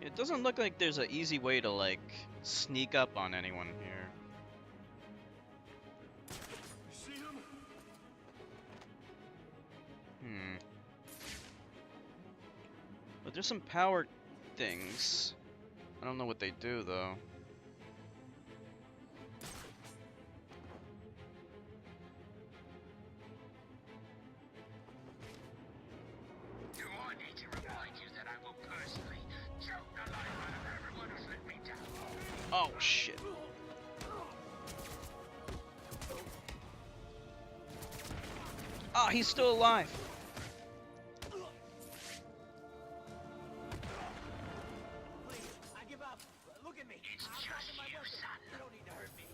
It doesn't look like there's an easy way to like sneak up on anyone here. You see him? But there's some power things. I don't know what they do though. Do I need to remind you that I will personally choke the life out of everyone who's let me down? Oh shit. Ah, he's still alive. Please, I give up. Look at me. It's I'm just talking my you, weapon. son. You don't need to hurt me.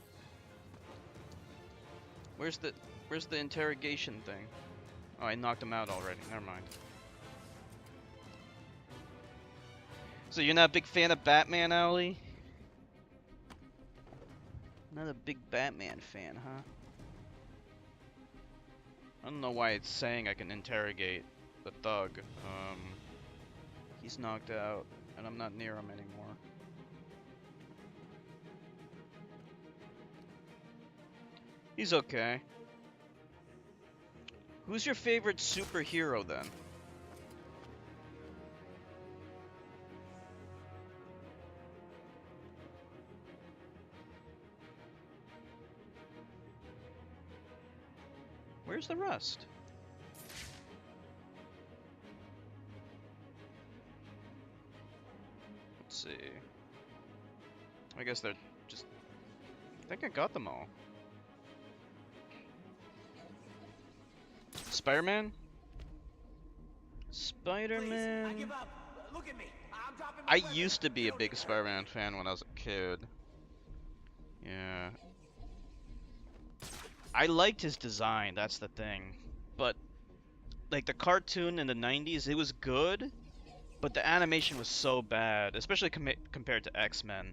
Where's the interrogation thing? Oh, I knocked him out already. Never mind. So you're not a big fan of Batman, Owly? Not a big Batman fan, huh? I don't know why it's saying I can interrogate the thug. He's knocked out, and I'm not near him anymore. He's okay. Who's your favorite superhero then? Where's the rest? Let's see. I guess they're just... I think I got them all. Spider-Man? Please, I Spider-Man... give up. Look at me. I'm dropping my I weapon. used to be You a don't big need to hurt me. Spider-Man fan when I was a kid. Yeah. I liked his design, that's the thing. But, like, the cartoon in the 90s, it was good, but the animation was so bad, especially compared to X-Men.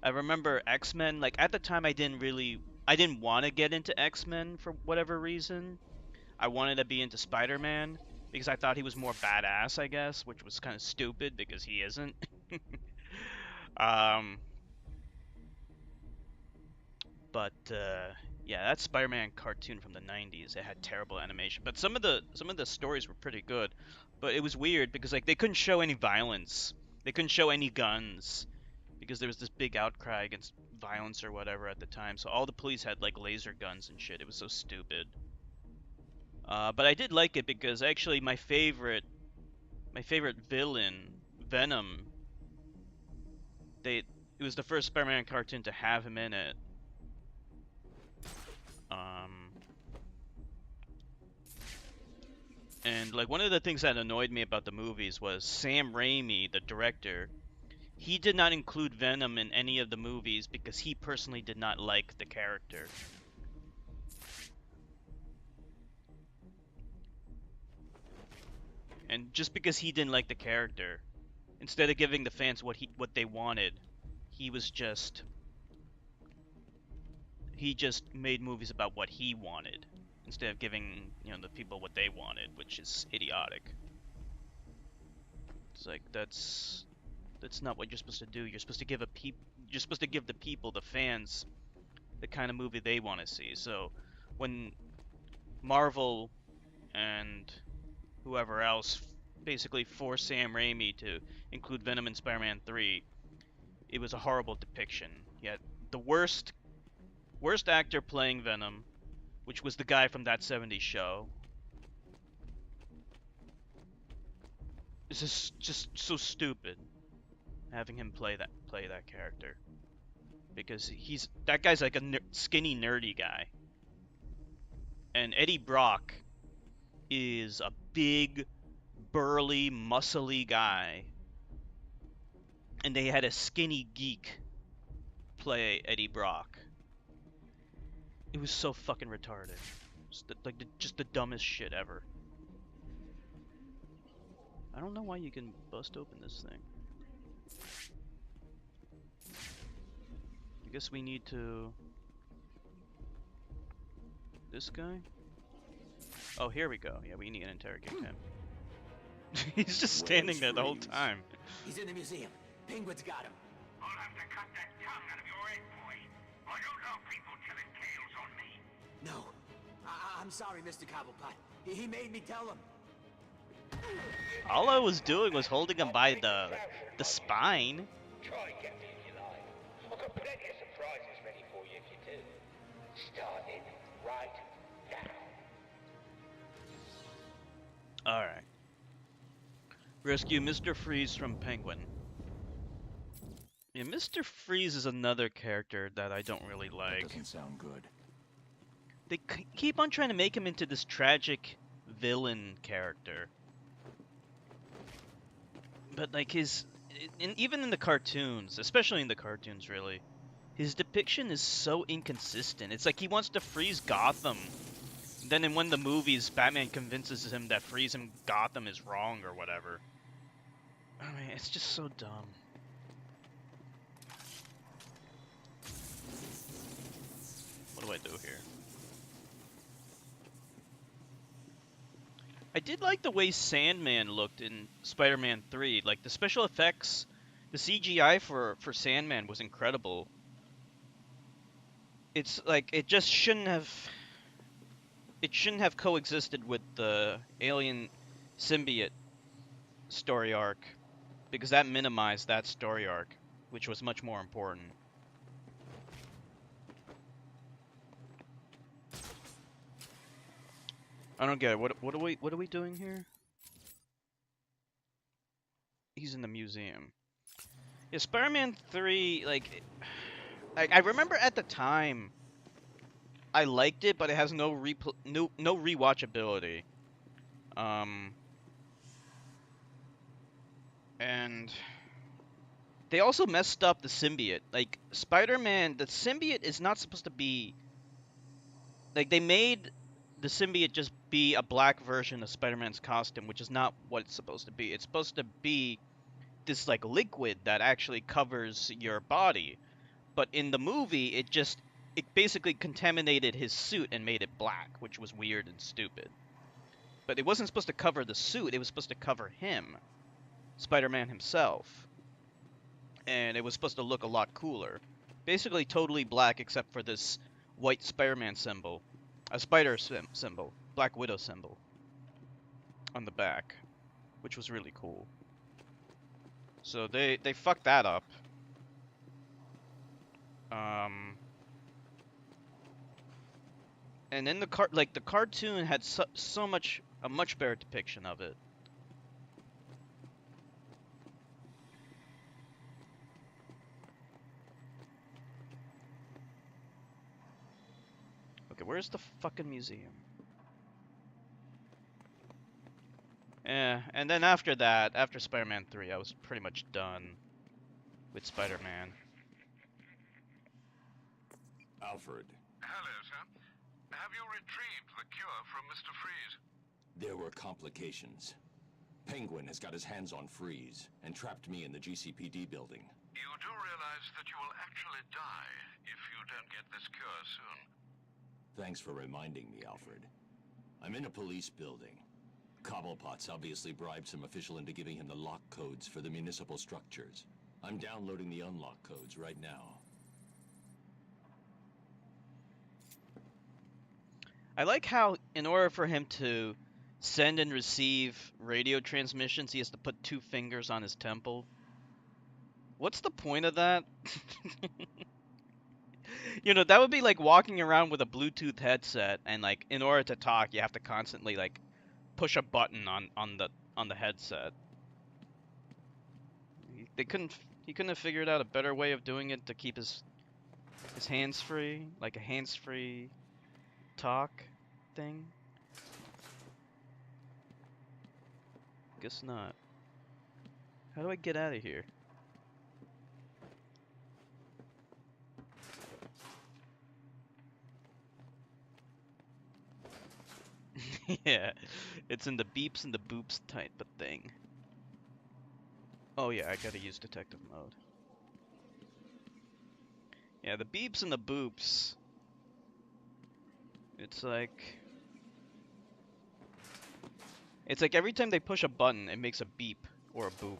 I remember X-Men, like, at the time I didn't want to get into X-Men for whatever reason. I wanted to be into Spider-Man, because I thought he was more badass, I guess, which was kind of stupid, because he isn't. But yeah, that Spider-Man cartoon from the 90s, it had terrible animation, but some of the stories were pretty good. But it was weird because like they couldn't show any violence. They couldn't show any guns because there was this big outcry against violence or whatever at the time. So all the police had like laser guns and shit. It was so stupid. But I did like it because actually my favorite villain, Venom, it was the first Spider-Man cartoon to have him in it. And like one of the things that annoyed me about the movies was Sam Raimi, the director, he did not include Venom in any of the movies because he personally did not like the character. And just because he didn't like the character, instead of giving the fans what they wanted, he just made movies about what he wanted instead of giving, you know, the people what they wanted, which is idiotic. It's like that's not what you're supposed to do. You're supposed to give the people, the fans, the kind of movie they want to see. So when Marvel and whoever else basically forced Sam Raimi to include Venom in Spider-Man 3, it was a horrible depiction. Yet the worst actor playing Venom, which was the guy from That 70s Show, is just so stupid having him play that character, because that guy's like a skinny nerdy guy, and Eddie Brock is a big burly muscly guy, and they had a skinny geek play Eddie Brock. It was so fucking retarded. Just the dumbest shit ever. I don't know why you can bust open this thing. I guess we need to... This guy? Oh, here we go. Yeah, we need to interrogate him. He's just standing there the whole time. He's in the museum. Penguin's got him. I'll have to cut that tongue out of your head, boy. I don't know people telling tales on me. No. I'm sorry, Mr. Cobblepot. He made me tell him. All I was doing was holding him by the spine. Try and get me if you like. I've got plenty of surprises ready for you if you do. Starting right now. Alright. Rescue Mr. Freeze from Penguin. Yeah, Mr. Freeze is another character that I don't really like. That doesn't sound good. They keep on trying to make him into this tragic villain character. But like even in the cartoons, especially in the cartoons really, his depiction is so inconsistent. It's like he wants to freeze Gotham. Then in one of the movies, Batman convinces him that freezing Gotham is wrong or whatever. I mean, it's just so dumb. What do I do here? I did like the way Sandman looked in Spider-Man 3. Like, the special effects, the CGI for Sandman was incredible. It's like, it just shouldn't have coexisted with the alien symbiote story arc, because that minimized that story arc, which was much more important. I don't get it. What are we doing here? He's in the museum. Yeah, Spider-Man 3, like I remember at the time I liked it, but it has no rewatchability. And they also messed up the symbiote. Like, Spider-Man, the symbiote is not supposed to be... Like, they made the symbiote just be a black version of Spider-Man's costume, which is not what it's supposed to be. It's supposed to be this, like, liquid that actually covers your body. But in the movie, it basically contaminated his suit and made it black, which was weird and stupid. But it wasn't supposed to cover the suit, it was supposed to cover him, Spider-Man himself. And it was supposed to look a lot cooler. Basically totally black except for this white Spider-Man symbol. A spider symbol. Black Widow symbol. On the back. Which was really cool. So they fucked that up. And then the cartoon had a much better depiction of it. Okay, where's the fucking museum? Yeah, and then after that, after Spider-Man 3, I was pretty much done with Spider-Man. Alfred, Hello, sir. Have you retrieved the cure from Mr. Freeze? there were complications. Penguin has got his hands on Freeze and trapped me in the GCPD building. You do realize that you will actually die if you don't get this cure soon. Thanks for reminding me, Alfred. I'm in a police building. Cobblepot's obviously bribed some official into giving him the lock codes for the municipal structures. I'm downloading the unlock codes right now. I like how, in order for him to send and receive radio transmissions, he has to put 2 fingers on his temple. What's the point of that? You know, that would be like walking around with a Bluetooth headset, and like, in order to talk, you have to constantly like push a button on the headset. He couldn't have figured out a better way of doing it to keep his hands free, like a hands-free talk thing. Guess not. How do I get out of here? Yeah, it's in the beeps and the boops type of thing. Oh yeah, I gotta use detective mode. Yeah, the beeps and the boops. It's like every time they push a button, it makes a beep or a boop.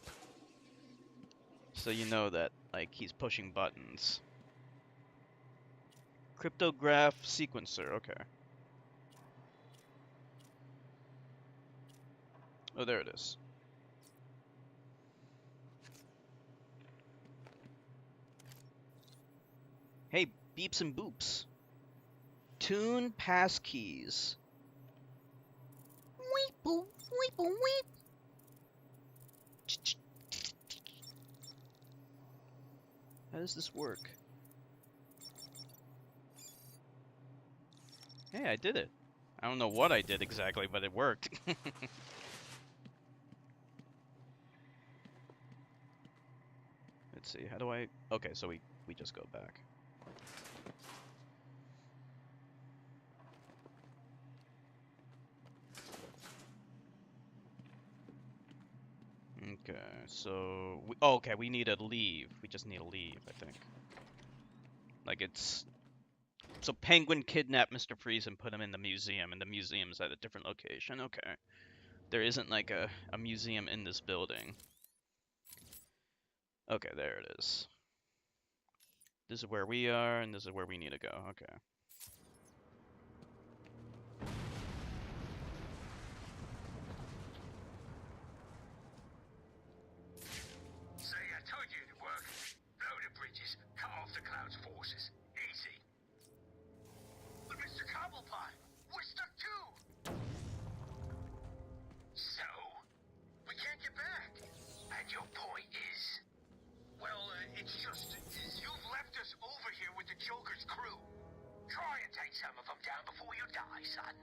So you know that like he's pushing buttons. Cryptograph sequencer, okay. Oh, there it is. Hey, beeps and boops. Tune passkeys. Weep boop, weep boop, weep. How does this work? Hey, I did it. I don't know what I did exactly, but it worked. Let's see, how do I... Okay, so we just go back. Okay, so... okay, we need to leave. We just need to leave, I think. Like, it's... So Penguin kidnapped Mr. Freeze and put him in the museum, and the museum's at a different location. Okay. There isn't, like, a museum in this building. Okay, there it is. This is where we are, and this is where we need to go. Okay. Say, I told you it'd work. Blow the bridges, cut off the Cloud's forces. Easy. But Mr. Cobblepot, we're stuck too. So, we can't get back. And your point is? Well, it's just, you've left us over here with the Joker's crew. Try and take some of them down before you die, son.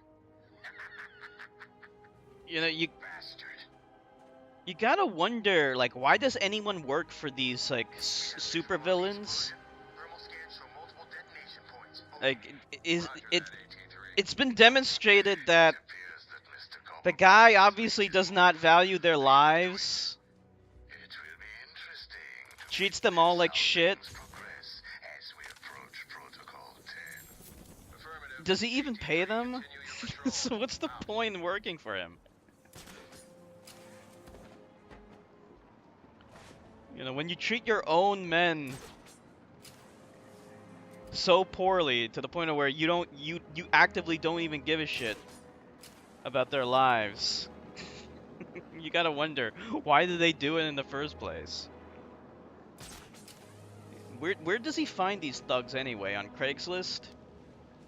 You know, Bastard. you gotta wonder, like, why does anyone work for these, like, supervillains? Like, it's been demonstrated that the guy obviously does not value their lives. Treats them all like shit. Does he even pay them? So what's the point in working for him? You know, when you treat your own men so poorly to the point of where you actively don't even give a shit about their lives. You gotta wonder, why did they do it in the first place? Where does he find these thugs anyway? On Craigslist?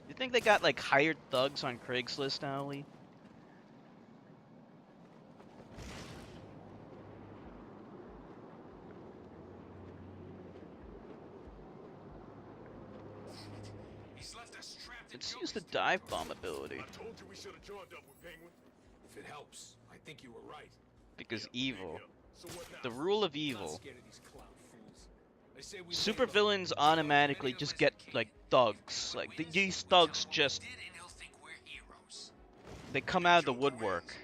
You think they got like hired thugs on Craigslist, Owly? Let's use the dive bomb ability. I told you we should have joined up with Penguin. If it helps, I think you were right. Because evil. So what now? The rule of I'm not evil. scared of these clown fools. They say we Super lay low. villains automatically just get like thugs. Like these thugs just they come out of the woodwork.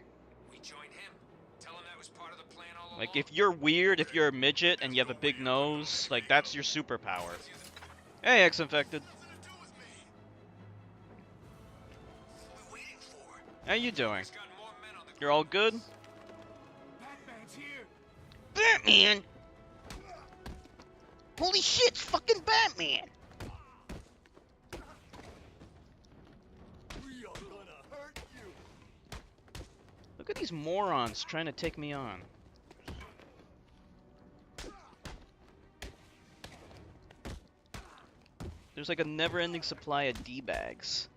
We join him. Tell him that was part of the plan all Like if you're weird, if you're a midget and you have a big nose, like that's your superpower. Hey, ex-infected. How you doing? You're all good? Batman's here. Batman! Holy shit, it's fucking Batman! We are gonna hurt you. Look at these morons trying to take me on. There's like a never-ending supply of D-bags.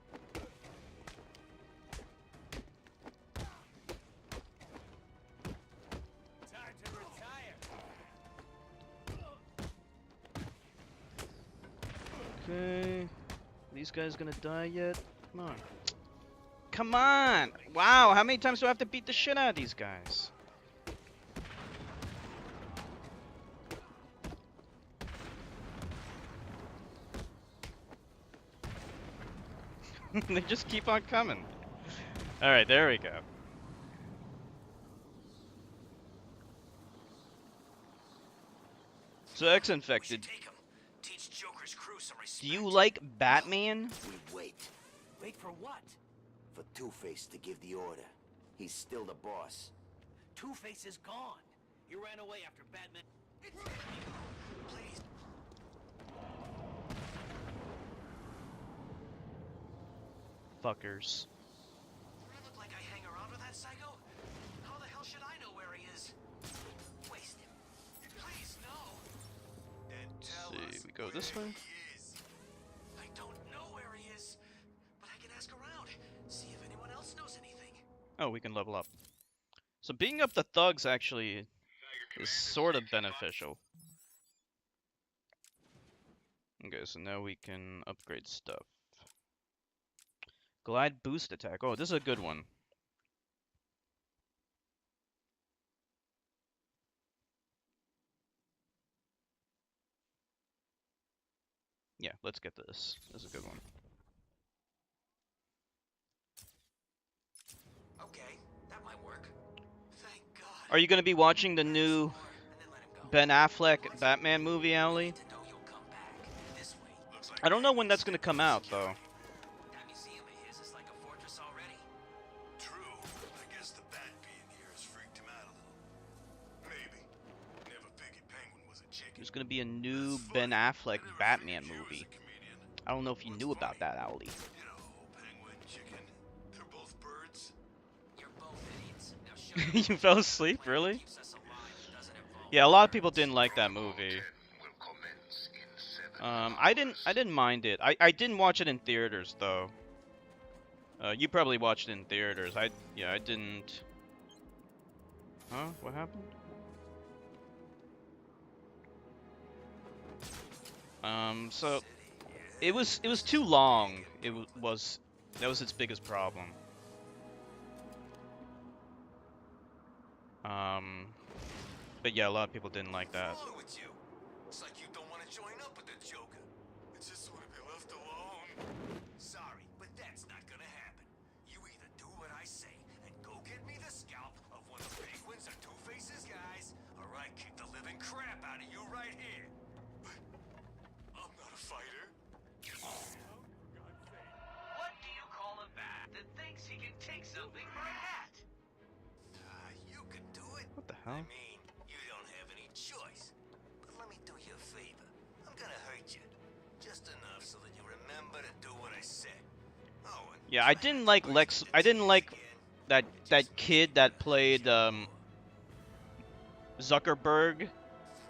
Okay. These guys gonna die yet? Come on. Come on! Wow, how many times do I have to beat the shit out of these guys? They just keep on coming. Alright, there we go. So, ex-infected, do you like Batman? We wait. Wait for what? For Two-Face to give the order. He's still the boss. Two-Face is gone. You ran away after Batman. Please. Fuckers. Do I look like I hang around with that psycho? How the hell should I know where he is? Waste him. Please, no. Then tell See, us we go this way. where he is. I don't know where he is, but I can ask around. See if anyone else knows anything. Oh, we can level up. So beating up the thugs actually is sort of beneficial. Okay, so now we can upgrade stuff. Glide boost attack. Oh, this is a good one. Yeah, let's get this. This is a good one. Okay, that might work. Thank God. Are you going to be watching the new Ben Affleck Batman movie, Owly? I don't know when that's going to come out, though. That museum of his is like a fortress already. True. I guess the bat being here has freaked him out a little. Maybe. Never figured Penguin was a chicken. There's going to be a new Ben Affleck Batman movie. I don't know if you knew about that, Owly. You know, penguin, chicken. They're both birds. You're both idiots. Now show You fell asleep, really? Yeah, a lot of people didn't like that movie. I didn't mind it. I didn't watch it in theaters though. You probably watched it in theaters. I didn't. Huh? What happened? So it was too long. That was its biggest problem. But yeah, a lot of people didn't like that. With you. It's like you don't want to join up with the Joker. I just want to be left alone. Sorry, but that's not gonna happen. You either do what I say and go get me the scalp of one of Penguin's or Two-Face's guys, or I kick the living crap out of you right here. I'm not a fighter. What do you call a bat that thinks he can take something for a hat? You can do it. What the hell? I mean, you don't have any choice. But let me do you a favor. I'm gonna hurt you. Just enough so that you remember to do what I said. Oh, and Yeah, I didn't like I didn't like that kid that played Zuckerberg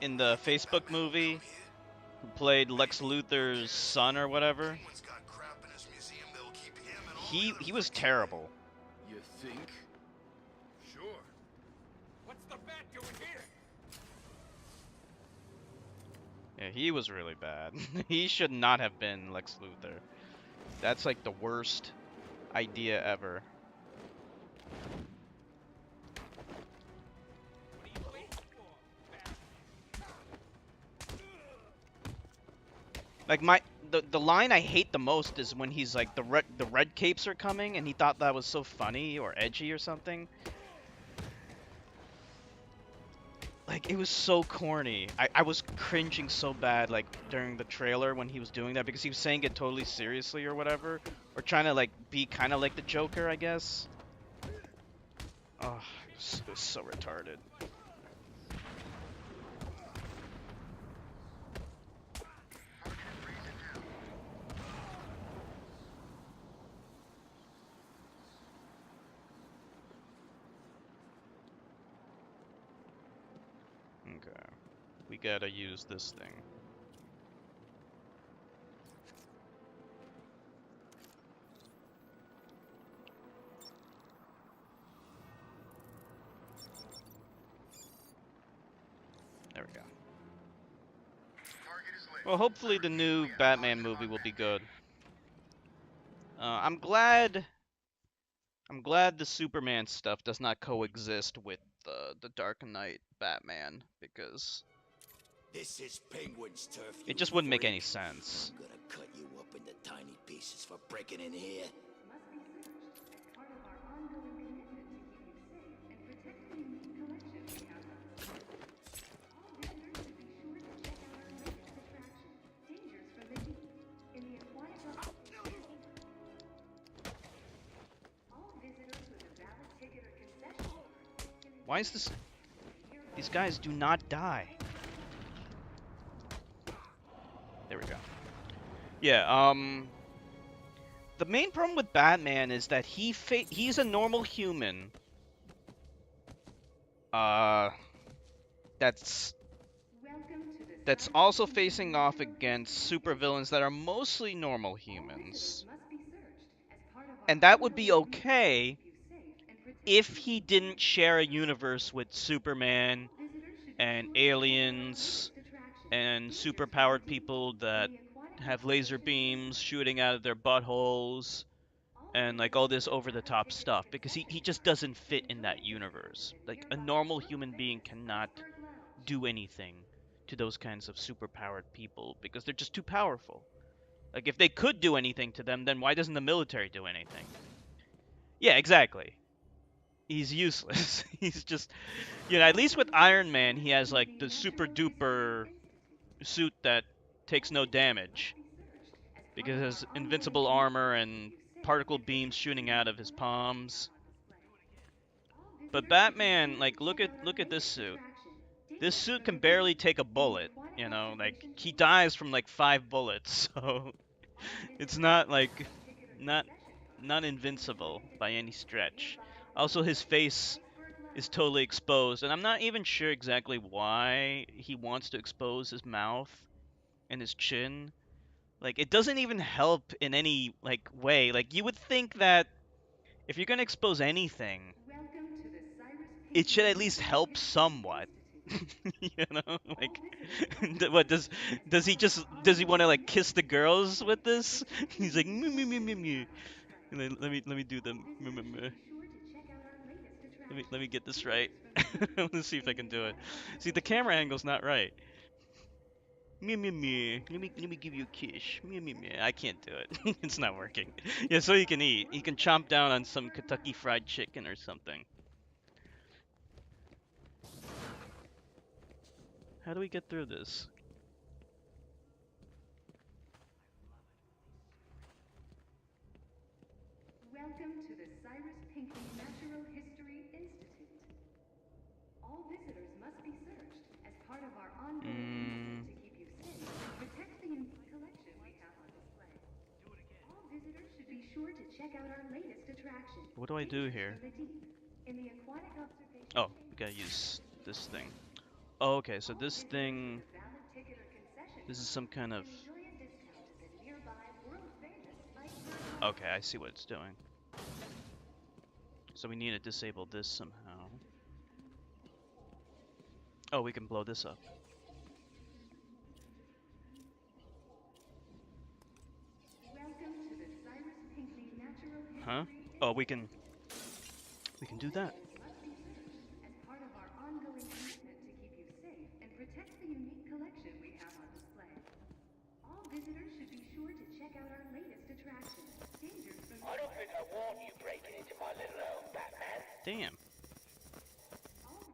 in the Facebook movie, who played Lex Luthor's son or whatever. Penguin's got crap in his museum that'll keep him and all He was terrible. You think? Sure. What's the bat doing here? Yeah, he was really bad. He should not have been Lex Luthor. That's like the worst idea ever. Like the line I hate the most is when he's like the red capes are coming and he thought that was so funny or edgy or something. Like, it was so corny. I was cringing so bad, like, during the trailer when he was doing that, because he was saying it totally seriously or whatever. Or trying to, like, be kind of like the Joker, I guess. Oh, it was so retarded. Okay. We gotta use this thing. There we go. Well, hopefully the new Batman movie will be good. I'm glad the Superman stuff does not coexist with the Dark Knight Batman, because This is Penguin's turf, you it just wouldn't make any freak. sense. I'm gonna cut you up into tiny pieces for breaking in here. Why is this? These guys do not die. There we go. Yeah, the main problem with Batman is that he's a normal human. That's also facing off against supervillains that are mostly normal humans. And that would be okay if he didn't share a universe with Superman and aliens and superpowered people that have laser beams shooting out of their buttholes and like all this over the top stuff, because he just doesn't fit in that universe. Like, a normal human being cannot do anything to those kinds of superpowered people because they're just too powerful. Like, if they could do anything to them, then why doesn't the military do anything? Yeah, exactly. He's useless. He's just, at least with Iron Man, he has like the super duper suit that takes no damage because it has invincible armor and particle beams shooting out of his palms. But Batman, like, look at this suit. This suit can barely take a bullet, like he dies from like 5 bullets, so it's not like not not invincible by any stretch. Also, his face is totally exposed, and I'm not even sure exactly why he wants to expose his mouth and his chin. Like, it doesn't even help in any like way. Like, you would think that if you're gonna expose anything, it should at least help somewhat. Like, what does he want to like kiss the girls with this? He's like, me me me me me. And then let me do the meh, meh, meh. Let me get this right. Let's see if I can do it. See, the camera angle's not right. Me me me. Let me give you a kiss. Me me me. I can't do it. It's not working. Yeah, so he can eat. He can chomp down on some Kentucky Fried Chicken or something. How do we get through this? Welcome to the Cyrus Pinckney Natural History Institute. All visitors must be searched as part of our ongoing commitment to keep you safe and protect the collection we have on display. All visitors should be sure to check out our latest attraction. What do I do here? In the aquatic observation Oh, we gotta use this thing. Oh, okay, so this thing... This is some kind of... Okay, I see what it's doing. So we need to disable this somehow. Oh, we can blow this up. Welcome to the we can do that. Must be searched as part of our ongoing commitment to keep you safe and protect the unique collection we have on display. All visitors should be sure to check out our latest attraction, Dangers from I don't think I want you breaking into my little home, Batman. Damn.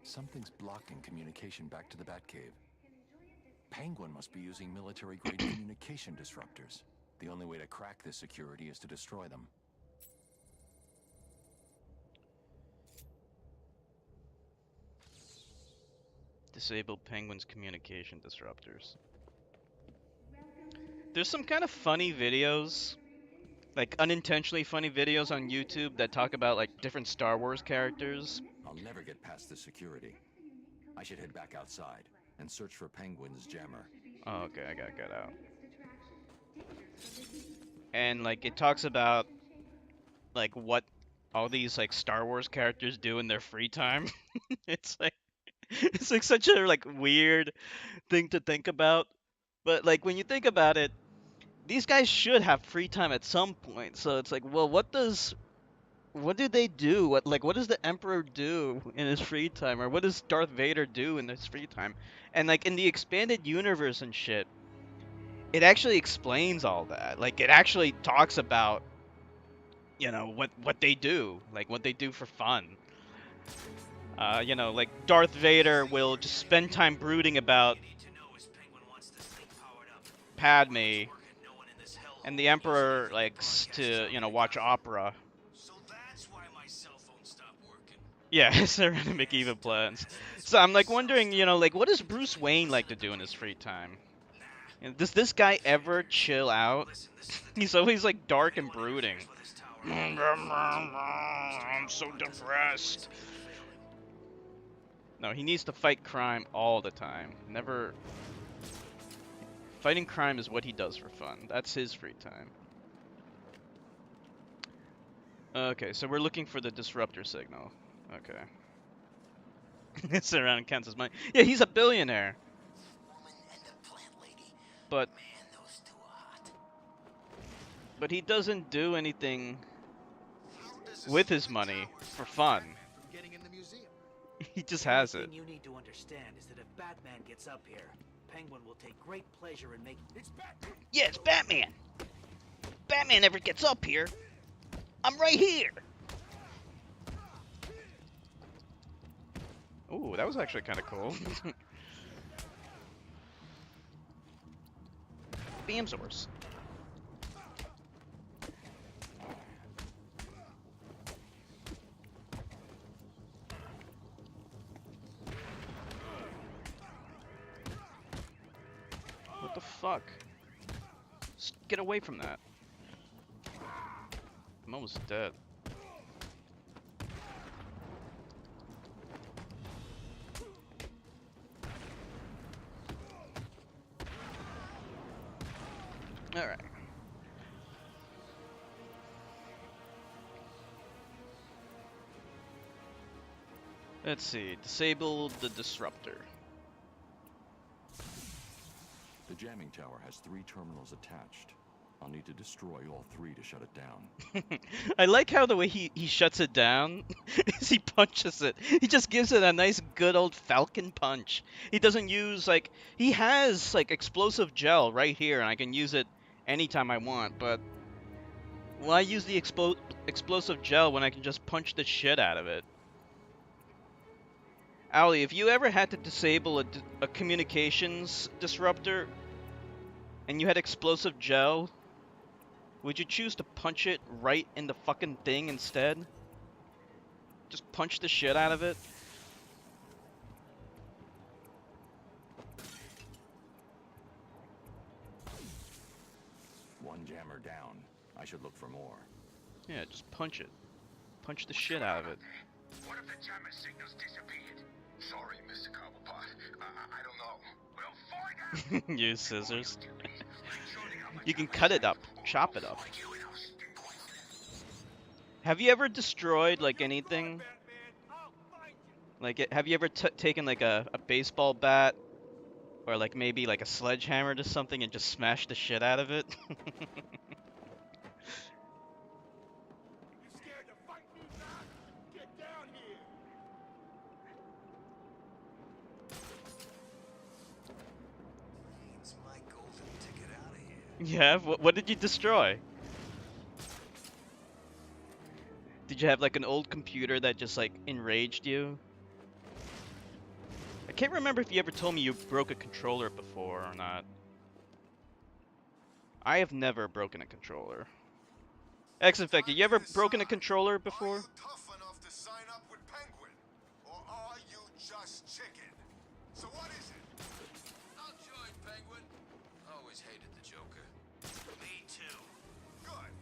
Something's blocking communication back to the Batcave. Penguin must be using military-grade communication disruptors. The only way to crack this security is to destroy them. Disable Penguin's communication disruptors. There's some kind of funny videos, like unintentionally funny videos on YouTube that talk about like different Star Wars characters. I'll never get past this security. I should head back outside and search for Penguin's jammer. Oh, okay, I gotta get out. And like it talks about like what all these like Star Wars characters do in their free time. It's like such a like weird thing to think about. But like when you think about it, these guys should have free time at some point. So it's like, well, what do they do? What does the Emperor do in his free time, or what does Darth Vader do in his free time? And like in the expanded universe and shit, it actually explains all that. Like it actually talks about, you know, what they do, like what they do for fun. You know, like Darth Vader will just spend time brooding about Padme, and the Emperor likes to, you know, watch opera. Yeah, ceramic even plans. So I'm like wondering, you know, like what does Bruce Wayne like to do in his free time? You know, does this guy ever chill out? He's always like dark and brooding. I'm so depressed. No, he needs to fight crime all the time. Never. Fighting crime is what he does for fun. That's his free time. Okay, so we're looking for the disruptor signal. Okay. It's around Kansas money. Yeah, he's a billionaire. But he doesn't do anything with his money for fun. He just has it. The thing you need to understand is that if Batman gets up here, Penguin will take great pleasure in making. It's Batman. Yeah, it's Batman. Batman never gets up here. I'm right here. Ooh, that was actually kind of cool. Bamsors. What the fuck? Just get away from that. I'm almost dead. Alright. Let's see. Disable the disruptor. The jamming tower has 3 terminals attached. I'll need to destroy all 3 to shut it down. I like how the way he shuts it down is he punches it. He just gives it a nice good old falcon punch. He doesn't use like he has like explosive gel right here and I can use it anytime I want, but why use the explosive gel when I can just punch the shit out of it? Allie, if you ever had to disable a communications disruptor and you had explosive gel, would you choose to punch it right in the fucking thing instead? Just punch the shit out of it? One jammer down. I should look for more. Yeah, just punch it. Punch the shit out of it. What if the jammer signals disappeared? Sorry, Mr. Cobblepot. I don't know. We'll find out. Use scissors. You can cut it up, chop it up. Have you ever destroyed like anything? Like, have you ever taken like a baseball bat or like maybe like a sledgehammer to something and just smashed the shit out of it? Yeah, what did you destroy? Did you have like an old computer that just like enraged you? I can't remember if you ever told me you broke a controller before or not. I have never broken a controller. X-Infected, you ever broken a controller before? Tough enough to sign up with Penguin? Or are you just chicken? So what is it? I'll join Penguin. Always hated the Joker. Me too. Good.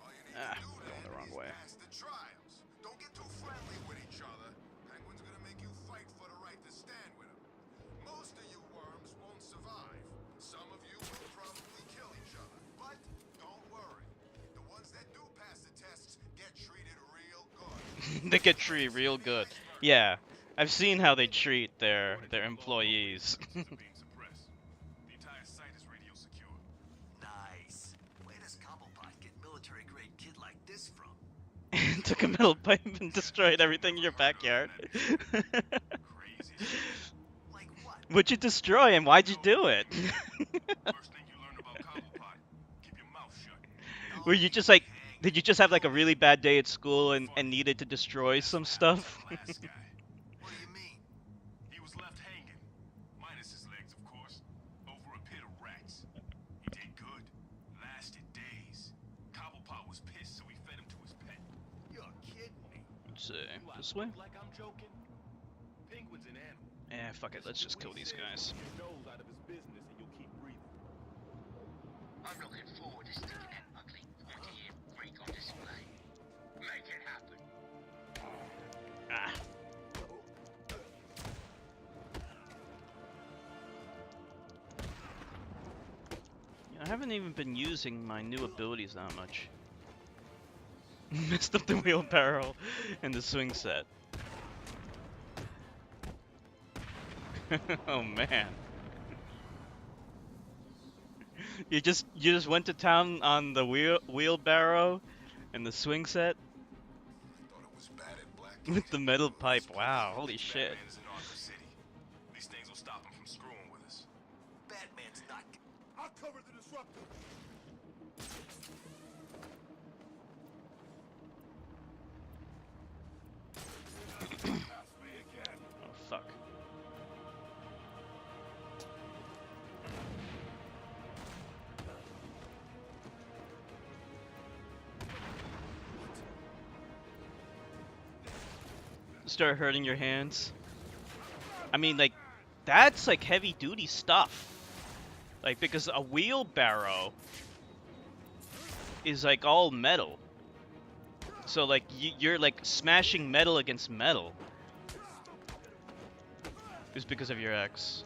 All you need Ah, to do going then the wrong is way. pass the trials. Don't get too friendly with each other. Penguin's gonna make you fight for the right to stand with him. Most of you worms won't survive. Some of you will probably kill each other. But don't worry. The ones that do pass the tests get treated real good. They get treated real good. Yeah, I've seen how they treat their employees. The entire site is radio secure. Nice. Where does Cobblepot get military-grade kid like this from? Took a metal pipe and destroyed everything in your backyard. What'd you destroy and why'd you do it? Were you just like, did you just have like a really bad day at school and needed to destroy some stuff? What do you mean? He was left hanging, minus his legs, of course, over a pit of rats. He did good. Lasted days. Cobblepot was pissed, so he fed him to his pet. You're kidding me. Let's see. This way? Like I'm joking? Penguin's an animal. Eh, fuck it. Let's just kill these guys. Your nose out of his business and you'll keep breathing. I'm looking forward to sticking that ugly, pointy-eared freak on display. Make it happen. Ah. I haven't even been using my new abilities that much. Messed up the wheelbarrow and the swing set. Oh man. You just went to town on the wheelbarrow and the swing set with the metal pipe. Wow, holy shit. Batman is in Arkham City. These things will stop him from screwing with us. Batman's not. I'll cover the disruptor. Oh fuck. Start hurting your hands. I mean, like, that's like heavy duty stuff. Like, because a wheelbarrow is like all metal. So like you're like smashing metal against metal. It's because of your ex.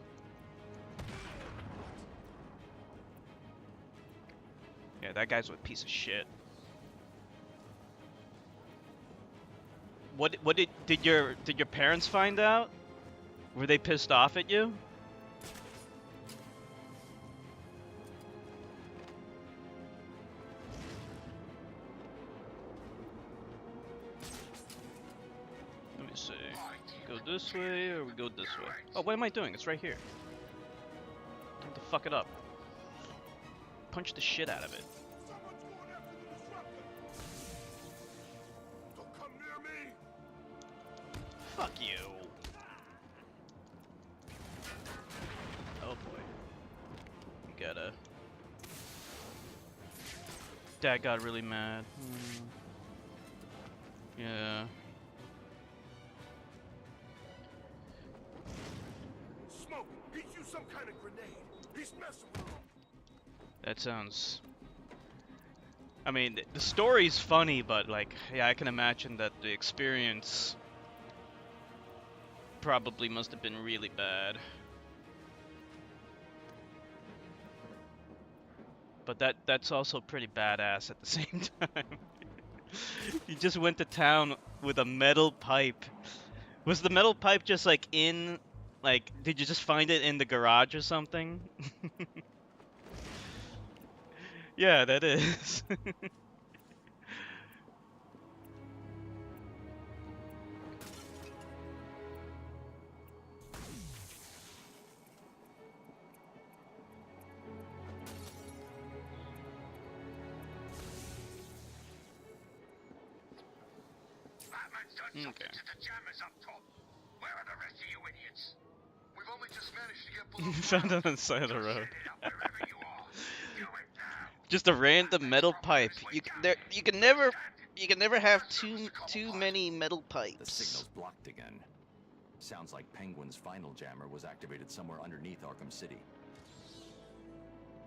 Yeah, that guy's a piece of shit. What did your parents find out? Were they pissed off at you? Let me see. Go this way or we go this way? Oh, what am I doing? It's right here. Time to fuck it up. Punch the shit out of it. Don't come near me. Fuck you. Oh boy. You gotta. Dad got really mad. Yeah. Smoke. He's used some kind of grenade. He's messing with him. That sounds. I mean, the story's funny, but like, yeah, I can imagine that the experience probably must have been really bad. But that's also pretty badass at the same time. You just went to town with a metal pipe. Was the metal pipe just like in, like, did you just find it in the garage or something? Yeah, that is. Okay. something to the jammers up top. Where are the rest of you idiots? We've only just managed to get below Found ground. it on the side of the road. Set it up wherever you are. Do it now. Just a random metal pipe. You can never have too many metal The pipes. signal's blocked again. Sounds like Penguin's final jammer was activated somewhere underneath Arkham City.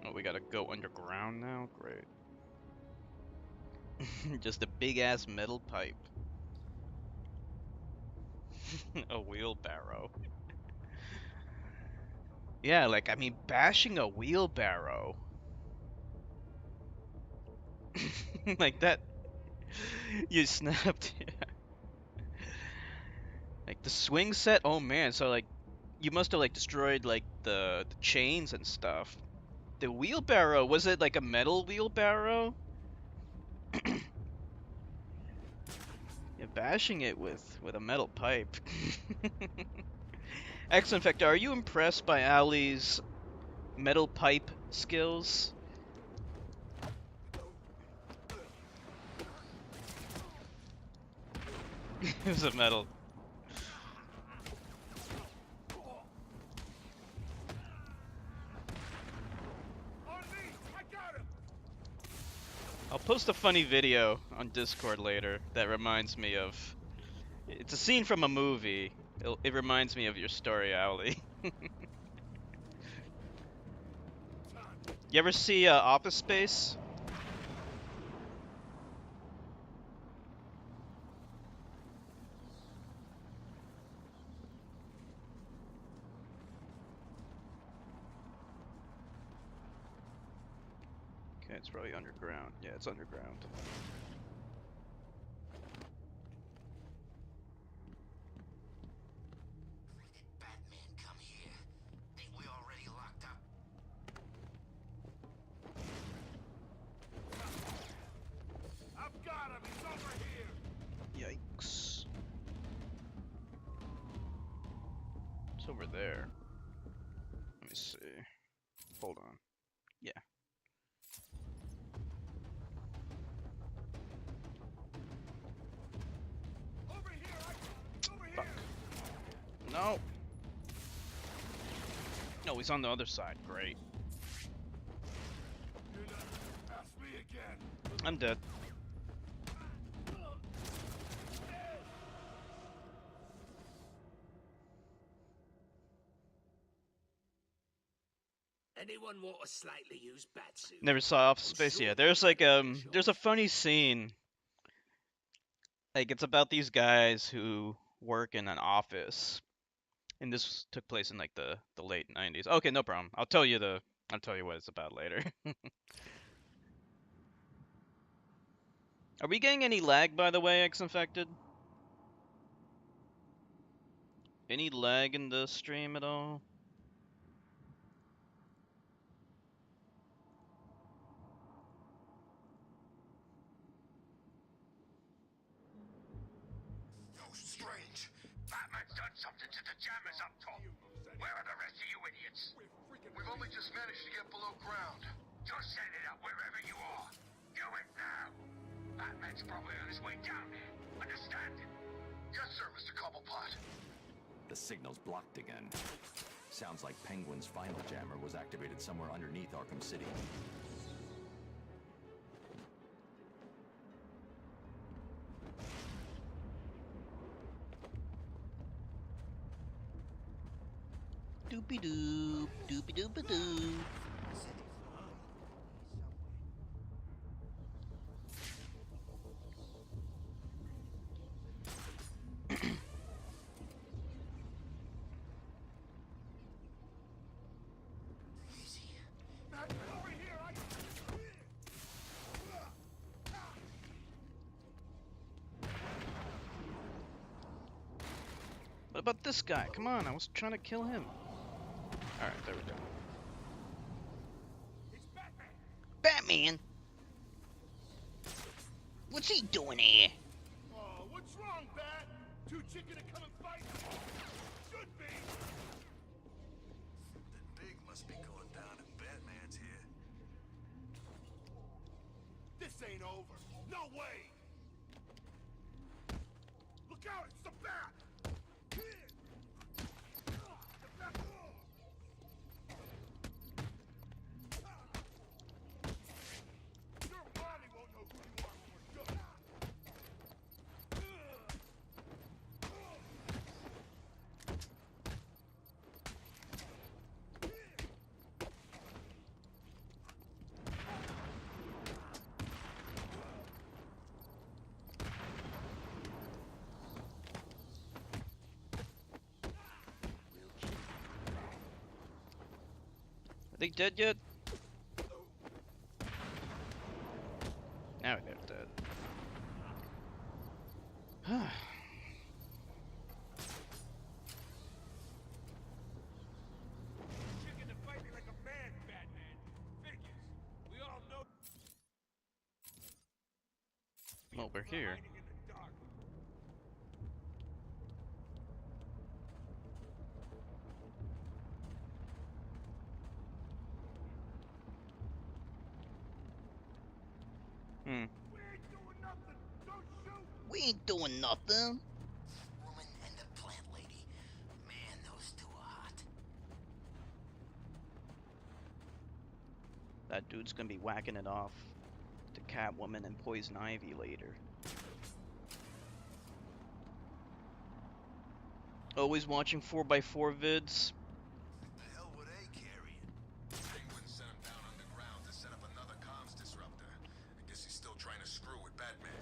Oh, we gotta go underground now? Great. Just a big ass metal pipe. A wheelbarrow. Yeah, like, I mean, bashing a wheelbarrow. Like that. You snapped. Yeah. Like the swing set. Oh man, so like, you must have like destroyed like the chains and stuff. The wheelbarrow, was it like a metal wheelbarrow? Yeah, bashing it with a metal pipe. Excellent, Vector. Are you impressed by Ali's metal pipe skills? It was a metal. I'll post a funny video on Discord later that reminds me of... It's a scene from a movie. It reminds me of your story, Ali. You ever see Office Space? Okay, it's probably underground. Yeah, it's underground. Batman, come here. Think we already locked up? I've got him. He's over here. Yikes. It's over there. Let me see. Hold on. Yeah. Over here. Over Fuck. No. No, he's on the other side. Great. You're not gonna pass me again. I'm dead. Anyone want a slightly used batsuit? Never saw Office Space yet. There's like there's a funny scene. Like it's about these guys who work in an office, and this took place in like the late 90s. Okay, no problem. I'll tell you what it's about later. Are we getting any lag, by the way, X-Infected? Any lag in the stream at all? Strange. Batman's done something to the jammers up top. Where are the rest of you idiots? We've only just managed to get below ground. Just set it up wherever you are. Do it now. Batman's probably on his way down there. Understand? Yes, sir, Mr. Cobblepot. The signal's blocked again. Sounds like Penguin's final jammer was activated somewhere underneath Arkham City. Doopy doop, doopy doopy doo. What about this guy? Come on, I was trying to kill him. Alright, there we go. Batman? What's he doing here? Oh, what's wrong, Bat? Too chicken to come and fight? Should be. Something big must be going down if Batman's here. This ain't over. No way. Look out! It's the bat! Your mommy won't know who you are when we're done. Are they dead yet? Now they're dead. Chicken to fight me like a man, Batman. Figures. We all know. Well, we're here. Hiding in the dark. Hmm. We ain't doing nothing! Don't shoot! We ain't doing nothing. Woman and the plant lady. Man, those two are hot. That dude's gonna be whacking it off to Catwoman and Poison Ivy later. Always watching 4x4 vids. The hell were they carrying? Penguin sent him down underground to set up another comms disruptor. I guess he's still trying to screw with Batman.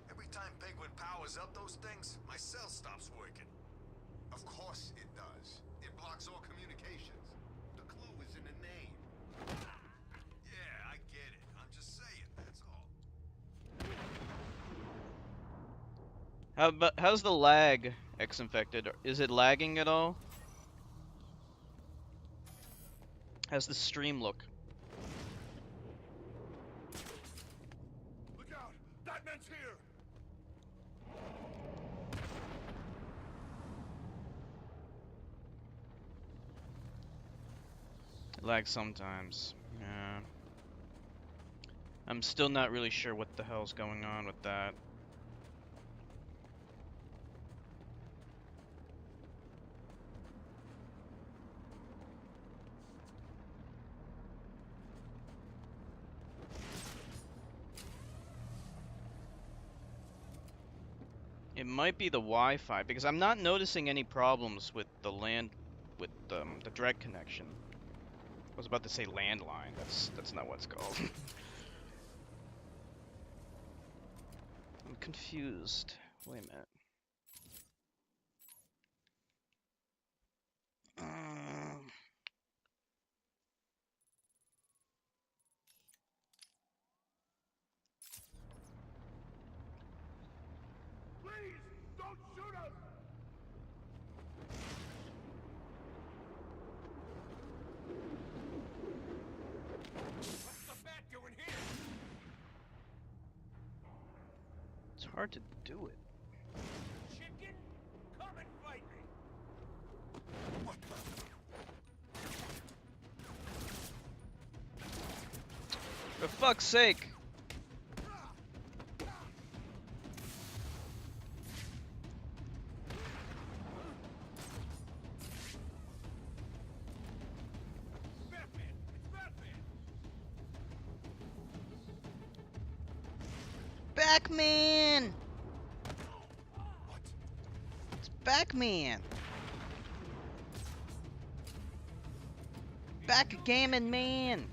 Every time Penguin powers up those things, my cell stops working. Of course it does. It blocks all communications. The clue is in the name. Yeah, I get it. I'm just saying, that's all. How's the lag, X-Infected? Is it lagging at all? How's the stream look? Look out! Batman's here! It lags sometimes. Yeah. I'm still not really sure what the hell's going on with that. It might be the Wi-Fi, because I'm not noticing any problems with the the direct connection. I was about to say landline. That's not what it's called. I'm confused. Wait a minute. Please! Don't shoot us! What's the bat doing here? It's hard to do it. Chicken? Come and fight me! What For fuck's sake! Batman! It's Batman! Backman! It's Backman! Backgammon man!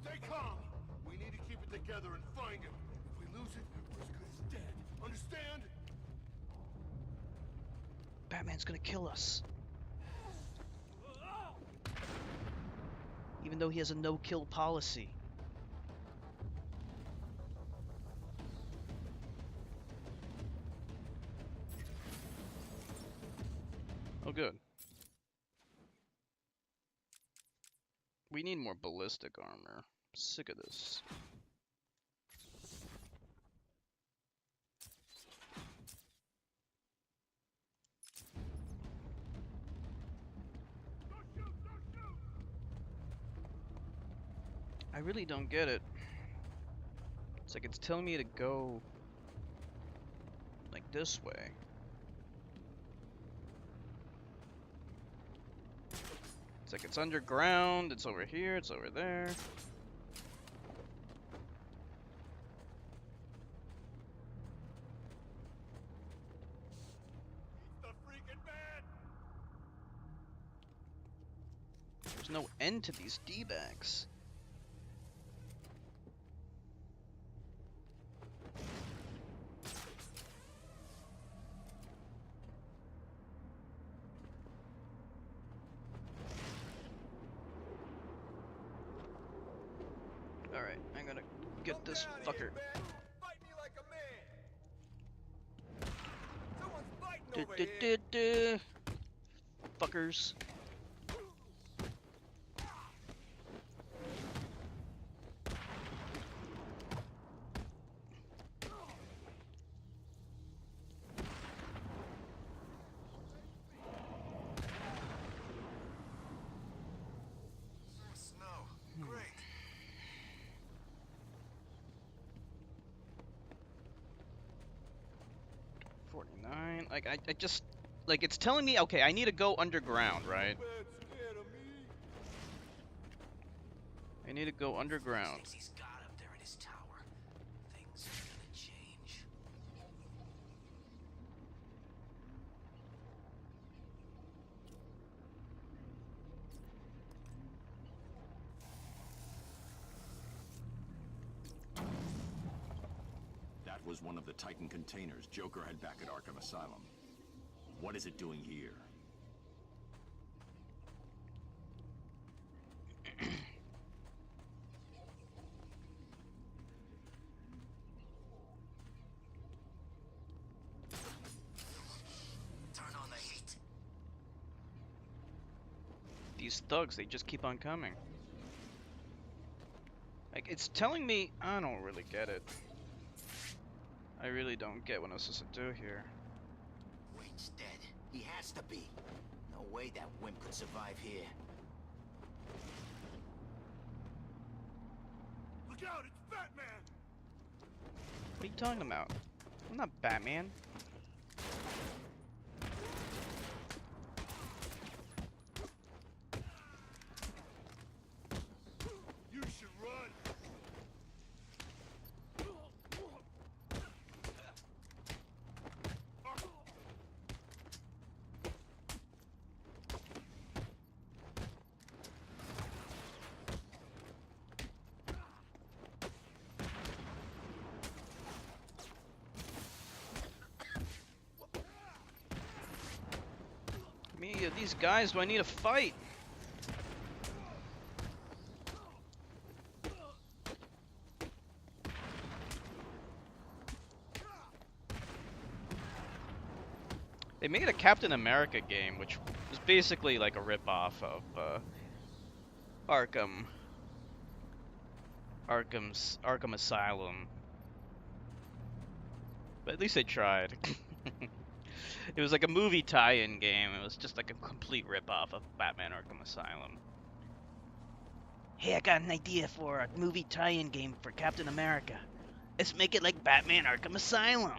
Stay calm! We need to keep it together and find him. If we lose it, we're as good as dead. Understand? Batman's gonna kill us. Even though he has a no-kill policy. Oh, good. We need more ballistic armor. Sick of this. I really don't get it. like it's telling me to go like this way. It's like it's underground, it's over here, it's over there. There's no end to these D-bags. Alright, I'm gonna get this fucker. Fuckers. Snow. Great. 49. Like I just like it's telling me okay, I need to go underground, right? I need to go underground. He's got up there in his tower. Things are gonna change. That was one of the Titan containers Joker had back at Arkham Asylum. What is it doing here? Turn on the heat. These thugs, they just keep on coming. Like it's telling me I don't really get it. I really don't get what I'm supposed to do here. Wade's dead. He has to be. No way that wimp could survive here. Look out, it's Batman! What are you talking about? I'm not Batman. You should run! Me, these guys, do I need to fight? They made a Captain America game, which was basically like a ripoff of Arkham Asylum. But at least they tried. It was like a movie tie-in game. It was just like a complete ripoff of Batman Arkham Asylum. Hey, I got an idea for a movie tie-in game for Captain America. Let's make it like Batman Arkham Asylum.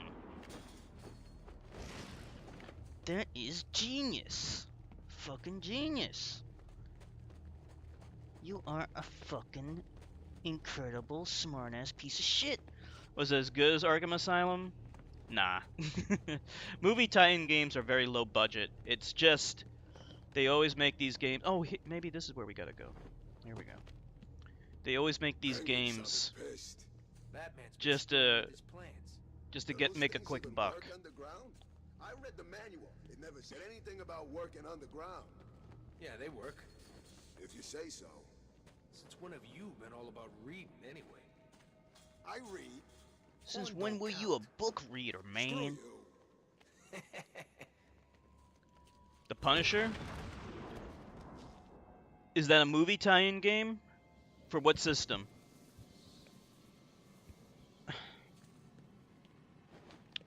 That is genius. Fucking genius. You are a fucking incredible smart-ass piece of shit. Was it as good as Arkham Asylum? Nah. Movie tie-in games are very low budget. It's just, they always make these games. Oh, maybe this is where we gotta go. Here we go. They always make these games just to make a quick buck. I read the manual. It never said anything about working underground. Yeah, they work. If you say so. Since when have you been all about reading anyway? I read. Since when were you a book reader, man? The Punisher? Is that a movie tie-in game? For what system?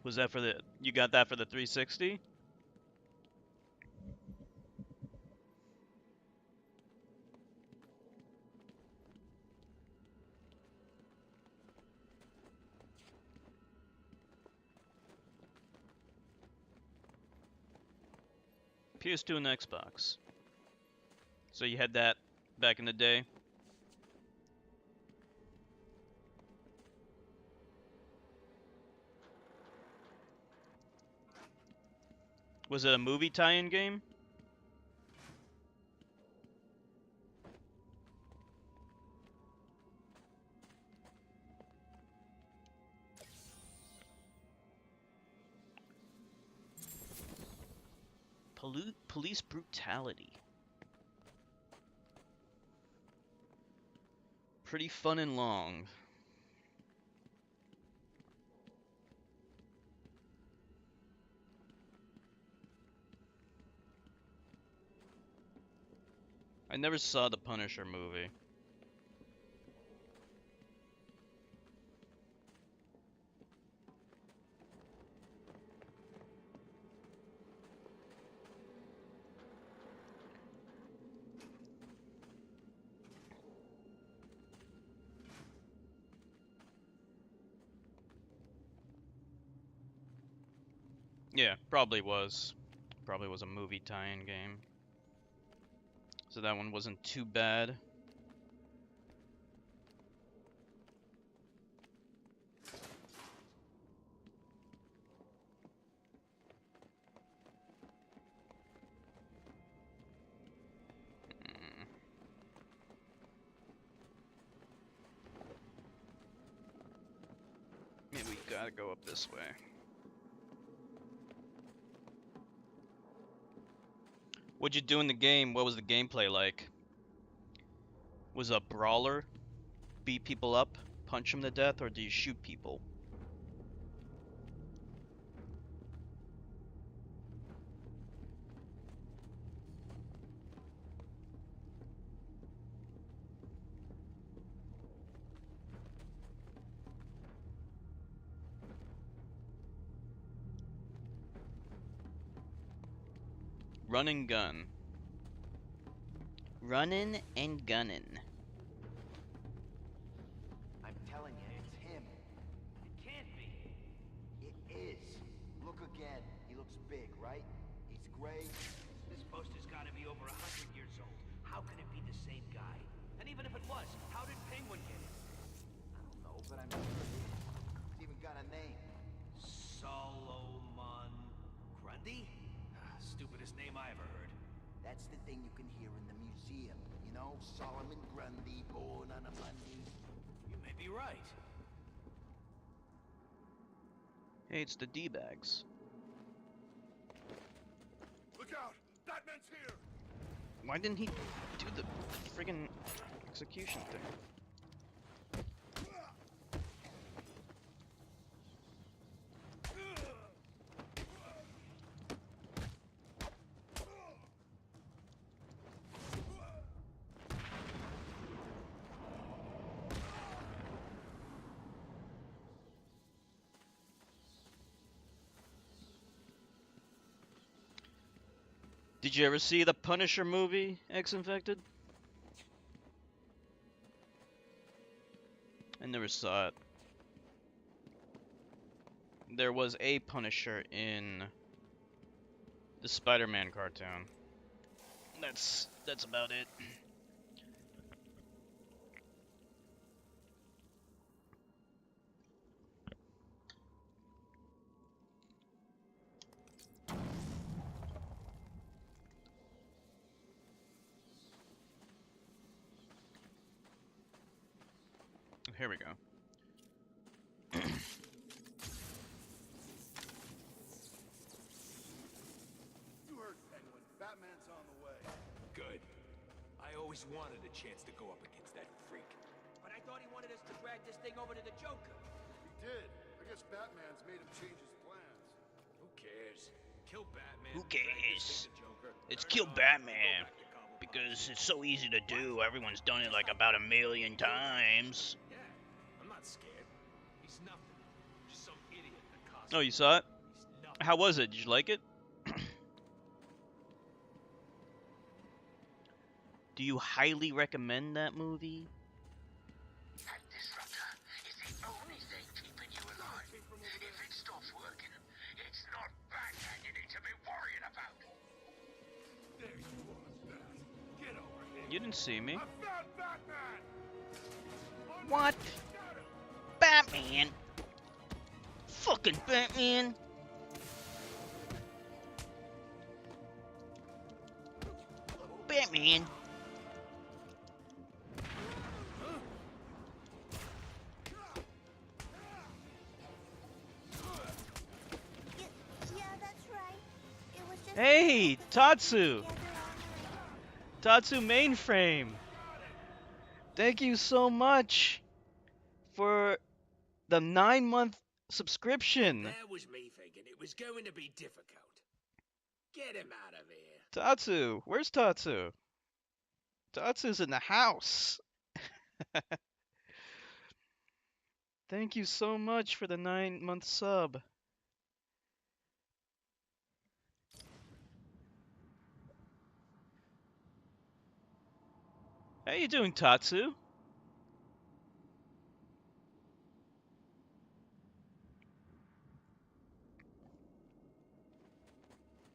Was that for the... You got that for the 360? PS2 and Xbox. So you had that back in the day? Was it a movie tie-in game? Police brutality. Pretty fun and long. I never saw the Punisher movie. Yeah, probably was. Probably was a movie tie-in game. So that one wasn't too bad. Maybe we gotta go up this way. What'd you do in the game? What was the gameplay like? Was it a brawler? Beat people up? Punch them to death? Or do you shoot people? Run and gun. Runnin' and gunnin'. I'm telling you, it's him. It can't be. It is. Look again. He looks big, right? He's gray. This poster's gotta be over 100 years old. How can it be the same guy? And even if it was, how did Penguin get it? I don't know, but I'm sure he is. He's even got a name. Solomon Grundy? Stupidest name I ever heard. That's the thing you can hear in the museum. You know, Solomon Grundy, born on a Monday. You may be right. Hey, it's the D-bags. Look out! Batman's here! Why didn't he do the friggin' execution thing? Did you ever see the Punisher movie, X-Infected? I never saw it. There was a Punisher in the Spider-Man cartoon. That's about it. Here we go. You heard Penguin. Batman's on the way. Good. I always wanted a chance to go up against that freak. But I thought he wanted us to drag this thing over to the Joker. He did. I guess Batman's made him change his plans. Who cares? Kill Batman. Who drag this cares? thing to Joker, It's turn kill it on, Batman. and go back to Cobblepot. Because it's so easy to do. Everyone's done it like about 1,000,000 times. Yeah, I'm not scared. He's nothing. Just some idiot in a costume. Oh, you saw it? He's nothing. How was it? Did you like it? Do you highly recommend that movie? That disruptor is the only thing keeping you alive. If it stops working, it's not Batman you need to be worrying about. You didn't see me. I found Batman! What? Batman? Fucking Batman! Batman! Yeah, that's right. It was just Hey, Tatsu! Tatsu Mainframe! Thank you so much for the 9-month subscription. That was me thinking it was going to be difficult. Get him out of here. Tatsu, where's Tatsu? Tatsu's in the house. Thank you so much for the 9-month sub. How you doing, Tatsu?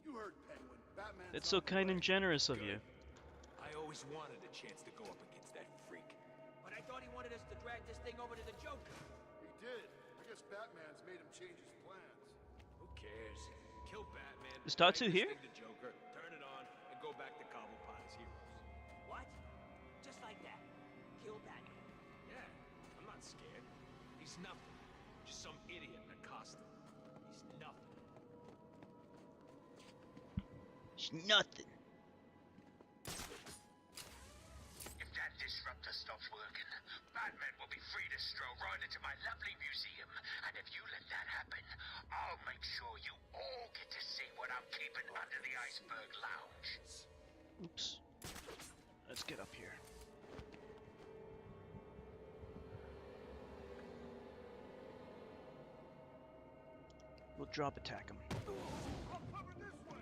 You heard Penguin. Batman's It's so kind and generous of you. I always wanted a chance to go up against that freak. But I thought he wanted us to drag this thing over to the Joker. He did. I guess Batman's made him change his plans. Who cares? Kill Batman. Is Tatsu drag this here? thing to Joker, turn it on, and go back to Cobblepot as heroes. What? Just like that. Kill Batman. Yeah, I'm not scared. He's nothing. Just some idiot in a costume. He's nothing. It's nothing. If that disruptor stops working, Batman will be free to stroll right into my lovely museum. And if you let that happen, I'll make sure you all get to see what I'm keeping under the Iceberg Lounge. Oops. Let's get up here. We'll drop attack him. I'll cover this way!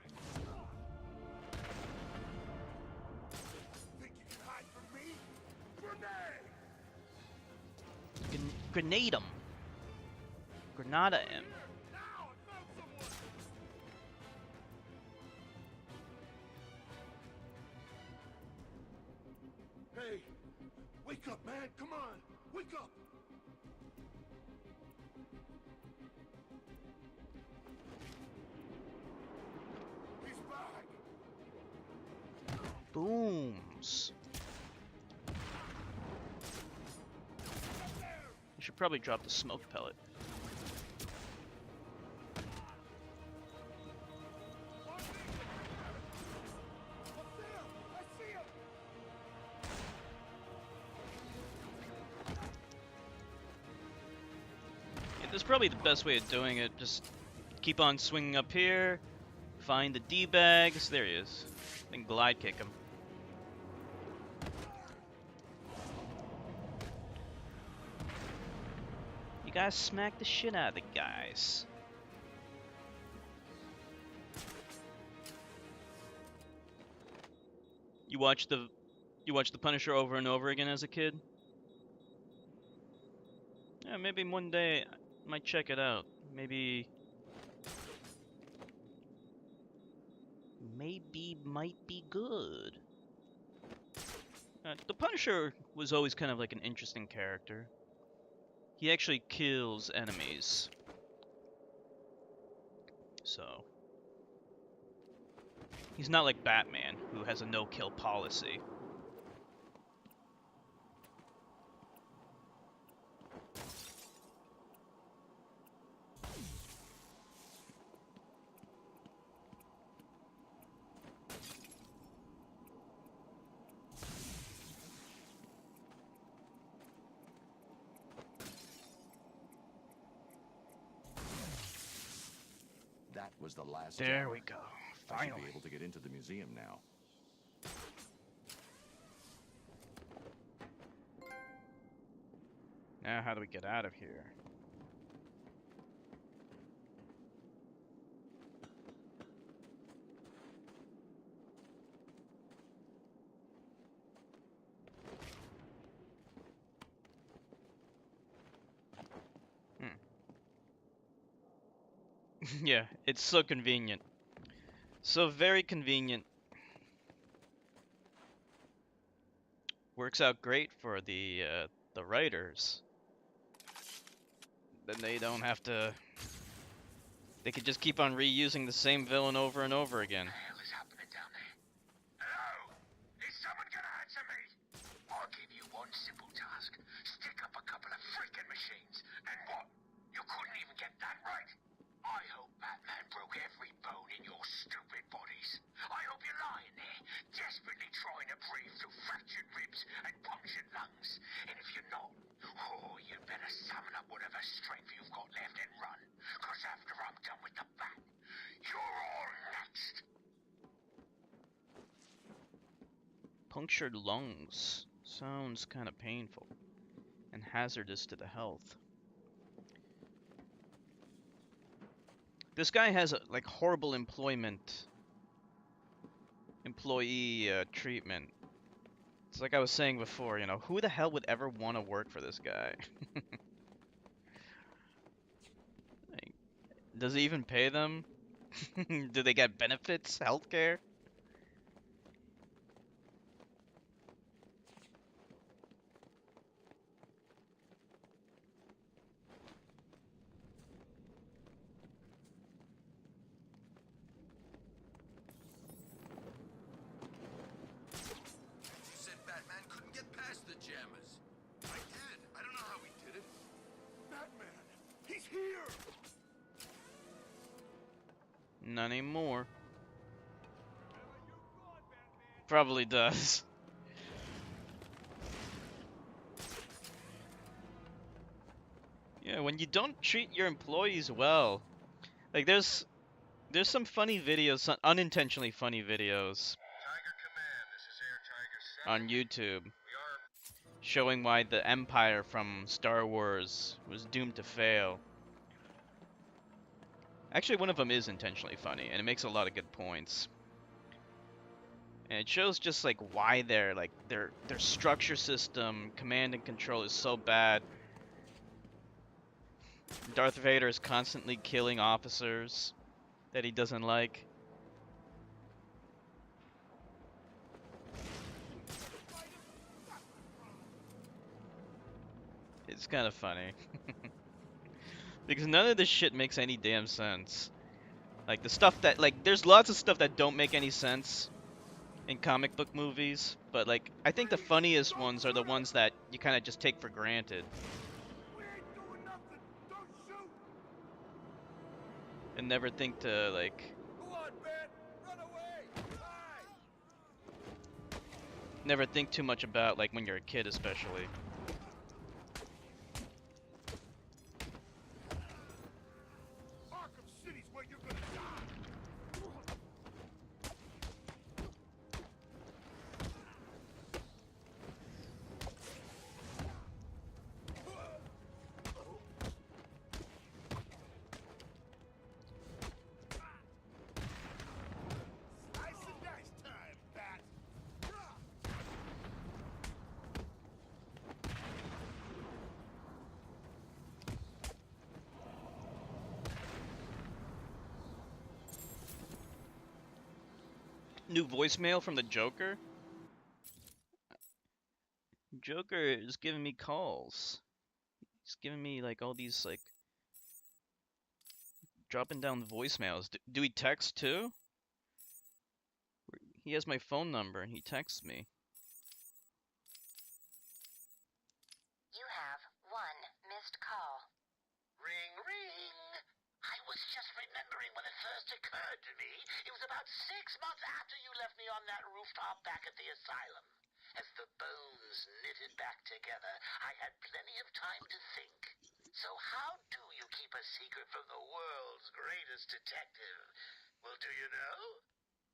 Think you can hide from me? Grenade! Grenade him. Granada him. Now, I found someone! Hey! Wake up, man! Come on! Wake up! He's back! Booms. You should probably drop the smoke pellet. Yeah, this is probably the best way of doing it. Just keep on swinging up here, find the D-bags. There he is. Then glide kick him. You guys smack the shit out of the guys. You watched the Punisher over and over again as a kid? Yeah, maybe one day I might check it out. Maybe might be good. The Punisher was always kind of like an interesting character. He actually kills enemies. So he's not like Batman, who has a no-kill policy. That was the last. There hour. we go. I should Finally. be able to get into the museum now. Now how do we get out of here? Yeah, it's so convenient. So very convenient. Works out great for the writers. Then they don't have to. They could just keep on reusing the same villain over and over again. What the hell is happening down there? Hello? Is someone gonna answer me? I'll give you one simple task. Stick up a couple of freaking machines. And what? You couldn't even get that right? I hope Batman broke every bone in your stupid bodies. I hope you're lying there, desperately trying to breathe through fractured ribs and punctured lungs. And if you're not, oh, you better summon up whatever strength you've got left and run. Cause after I'm done with the bat, you're all next. Punctured lungs. Sounds kind of painful. And hazardous to the health. This guy has like horrible employee treatment. It's like I was saying before, you know, who the hell would ever want to work for this guy? Like, does he even pay them? Do they get benefits, healthcare? You said Batman couldn't get past the jammers. I did. I don't know how he did it. Batman! He's here! Not anymore. Probably does. Yeah, when you don't treat your employees well, like there's some funny videos, some unintentionally funny videos on YouTube showing why the Empire from Star Wars was doomed to fail. Actually, one of them is intentionally funny, and it makes a lot of good points. And it shows just like why their structure system, command and control is so bad. Darth Vader is constantly killing officers that he doesn't like. It's kind of funny. Because none of this shit makes any damn sense. Like the stuff that, like, there's lots of stuff that don't make any sense in comic book movies, but like, I think the funniest ones are the ones that you kind of just take for granted. And never think to, like, never think too much about, like, when you're a kid especially. Arkham City's where you're gonna die! Slice and dice time, Bat! New voicemail from the Joker? Joker is giving me calls. He's giving me like all these like dropping down voicemails. Do he text too? He has my phone number and he texts me. You have one missed call. Ring, ring. I was just remembering when it first occurred to me. It was about 6 months after you left me on that rooftop back at the asylum. As the bones knitted back together, I had plenty of time to think. So how do you keep a secret from the world's greatest detective? Well, do you know?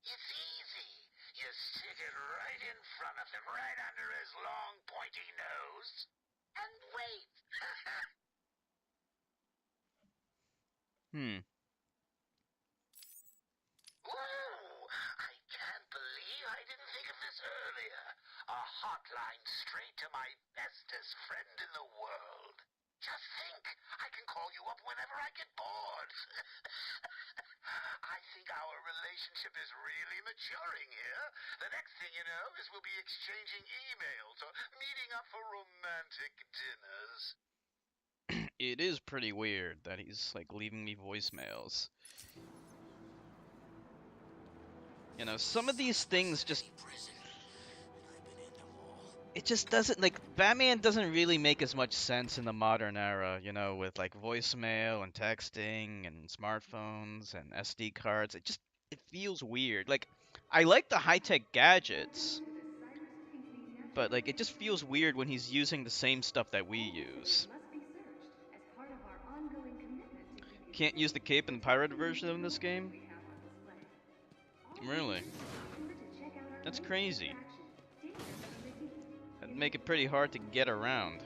It's easy. You stick it right in front of him, right under his long, pointy nose, and wait. Whoa! I can't believe I didn't think of this earlier. A hotline straight to my bestest friend in the world. Just think, I can call you up whenever I get bored. I think our relationship relationship is really maturing here. The next thing you know is we'll be exchanging emails or meeting up for romantic dinners. It is pretty weird that he's like leaving me voicemails. You know, some of these things just... It just doesn't, like, Batman doesn't really make as much sense in the modern era, you know, with like voicemail and texting and smartphones and SD cards. It feels weird. Like, I like the high-tech gadgets, but like, it just feels weird when he's using the same stuff that we use. Must be searched as part of our ongoing commitment to keep you Can't use the cape in the pirated version of this game? we have on display. Really? Sure to check out our That's latest crazy. attraction, Dangerous from the Deep. That'd make it pretty hard to get around.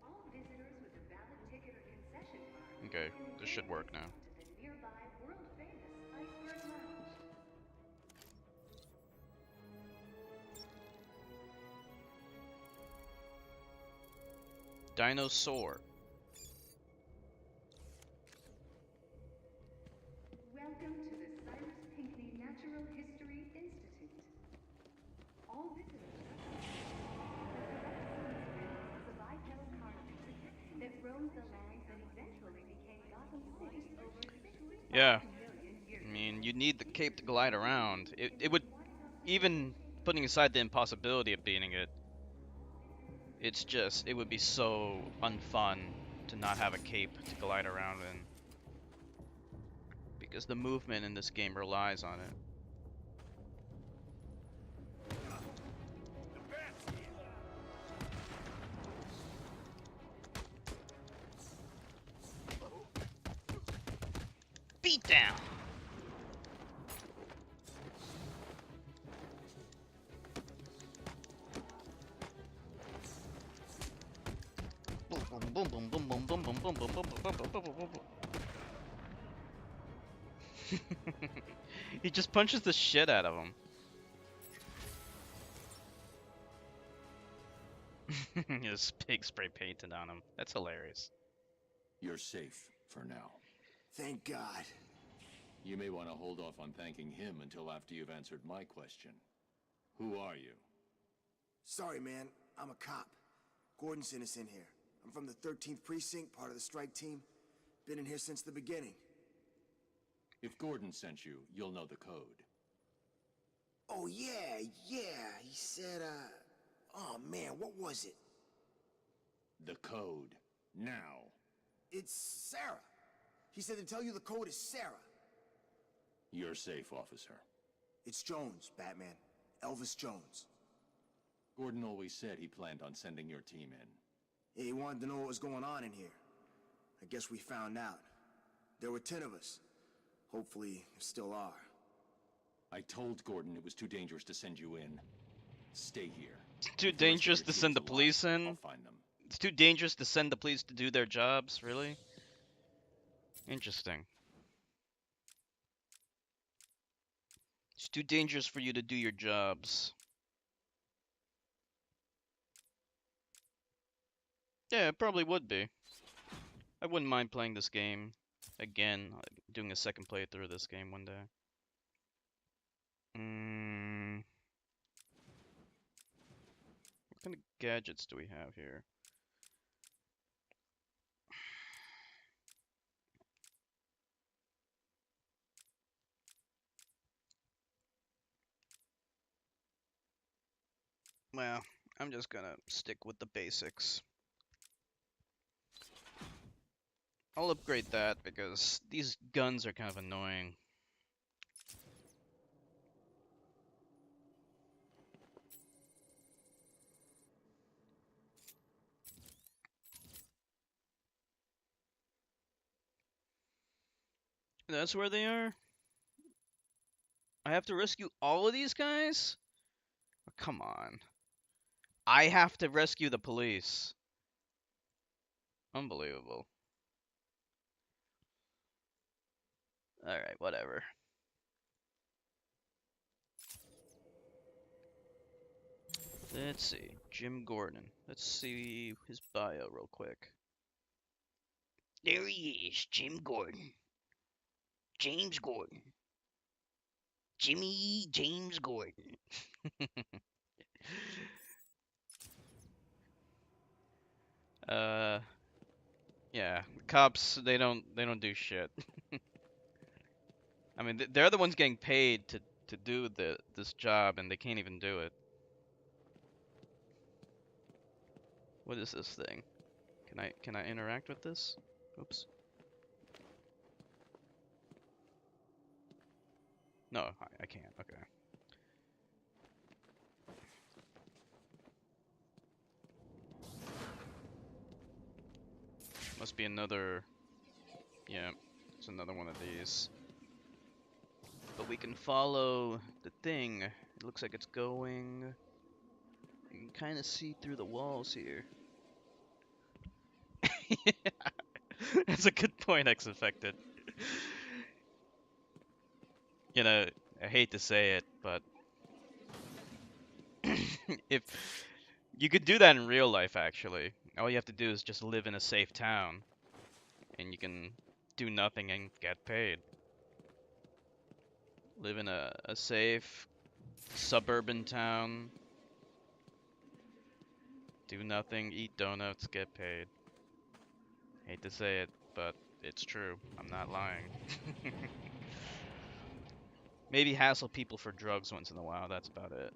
All visitors with a valid ticket or concession card Okay, this should work now. to the nearby world-famous Iceberg Lounge. Dinosaur. Welcome to the Cyrus Pinckney Natural History Institute. All visitors is a bipedal carnivore that roamed the lands that eventually became Gotham City over 65 Yeah. million years I mean, you need the cape to glide around. It would, even putting aside the impossibility of beating it, it's just, it would be so unfun to not have a cape to glide around in. Because the movement in this game relies on it. Beat down! He just punches the shit out of him. His pig spray painted on him. That's hilarious. You're safe for now. Thank God. You may want to hold off on thanking him until after you've answered my question. Who are you? Sorry, man. I'm a cop. Gordon sent us in here. I'm from the 13th Precinct, part of the strike team. Been in here since the beginning. If Gordon sent you, you'll know the code. Oh, yeah. He said, oh, man, what was it? The code. Now. It's Sarah. He said to tell you the code is Sarah. You're safe, officer. It's Jones, Batman. Elvis Jones. Gordon always said he planned on sending your team in. He wanted to know what was going on in here. I guess we found out. There were 10 of us. Hopefully, there still are. I told Gordon it was too dangerous to send you in. Stay here. It's too dangerous to send the police in? I'll find them. It's too dangerous to send the police to do their jobs, really? Interesting. It's too dangerous for you to do your jobs. Yeah, it probably would be. I wouldn't mind playing this game again, doing a second playthrough of this game one day. What kind of gadgets do we have here? Well, I'm just gonna stick with the basics. I'll upgrade that because these guns are kind of annoying. That's where they are? I have to rescue all of these guys? Oh, come on. I have to rescue the police. Unbelievable. Alright, whatever. Let's see. Jim Gordon. Let's see his bio real quick. There he is, Jim Gordon. James Gordon. Jimmy James Gordon. uh, yeah, cops they don't do shit. I mean, they're the ones getting paid to do this job, and they can't even do it. What is this thing? Can I interact with this? Oops. No, I can't. Okay. Must be another. Yeah, it's another one of these. But we can follow the thing. It looks like it's going. You can kind of see through the walls here. That's a good point, X Affected. You know, I hate to say it, but if you could do that in real life, actually, all you have to do is just live in a safe town, and you can do nothing and get paid. Live in a safe suburban town, do nothing, eat donuts, get paid. Hate to say it, but it's true. I'm not lying. Maybe hassle people for drugs once in a while, that's about it.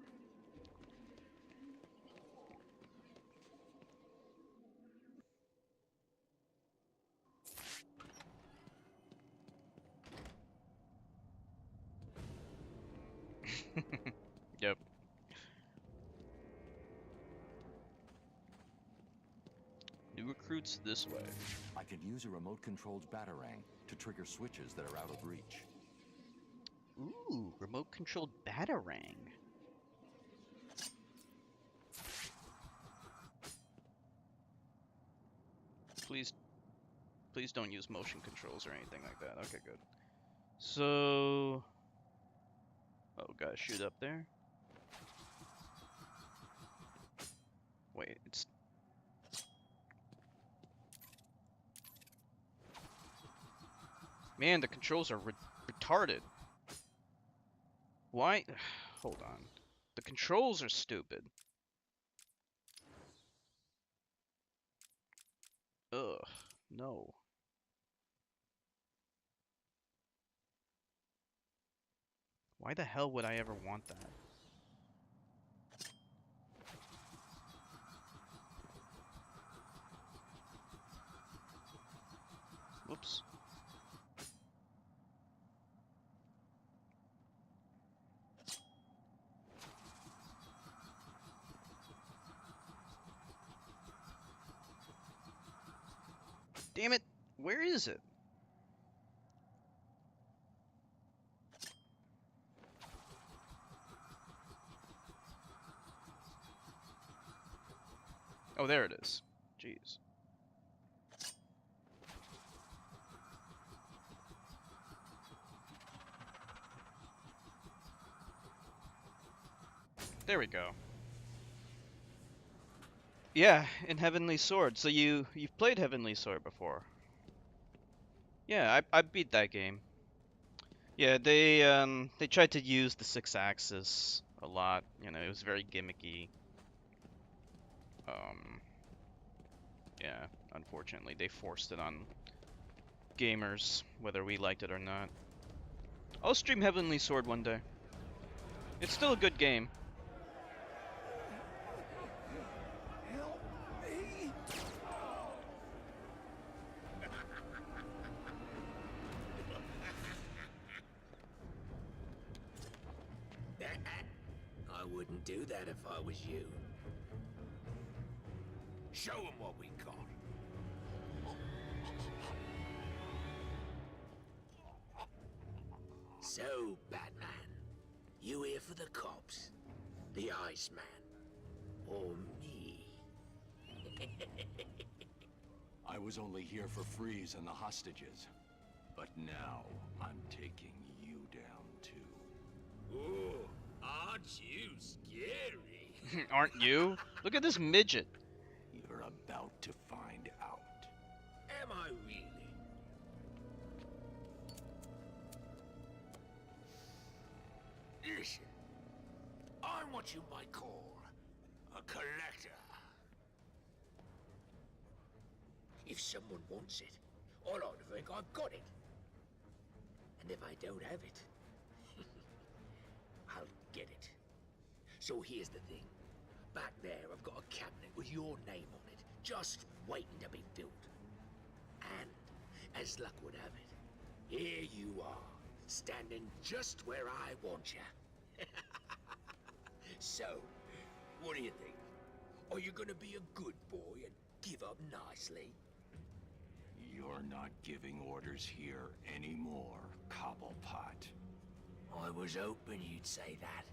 Yep. New recruits this way. I could use a remote-controlled batarang to trigger switches that are out of reach. Ooh, remote-controlled batarang. Please don't use motion controls or anything like that. Okay, good. So, oh, gotta shoot up there. Wait, it's. Man, the controls are retarded. Why? Hold on. The controls are stupid. Ugh, no. Why the hell would I ever want that? Whoops. Damn it! Where is it? Oh, there it is. Jeez. There we go. Yeah, in Heavenly Sword. So you've played Heavenly Sword before? Yeah, I beat that game. Yeah, they tried to use the 6-axis a lot. You know, it was very gimmicky. Yeah, unfortunately, they forced it on gamers, whether we liked it or not. I'll stream Heavenly Sword one day. It's still a good game. Help me! I wouldn't do that if I was you. Show him what we got. So, Batman, you here for the cops, the Iceman, or me? I was only here for Freeze and the hostages. But now, I'm taking you down too. Ooh, aren't you scary? Aren't you? Look at this midget. You're about to find out. Am I really? what you might call a collector. If someone wants it, I like to think I've got it. And if I don't have it, I'll get it. So here's the thing. Back there, I've got a cabinet with your name on it, just waiting to be filled. And, as luck would have it, here you are, standing just where I want you. So, what do you think? Are you gonna be a good boy and give up nicely? You're not giving orders here anymore, Cobblepot. I was hoping you'd say that.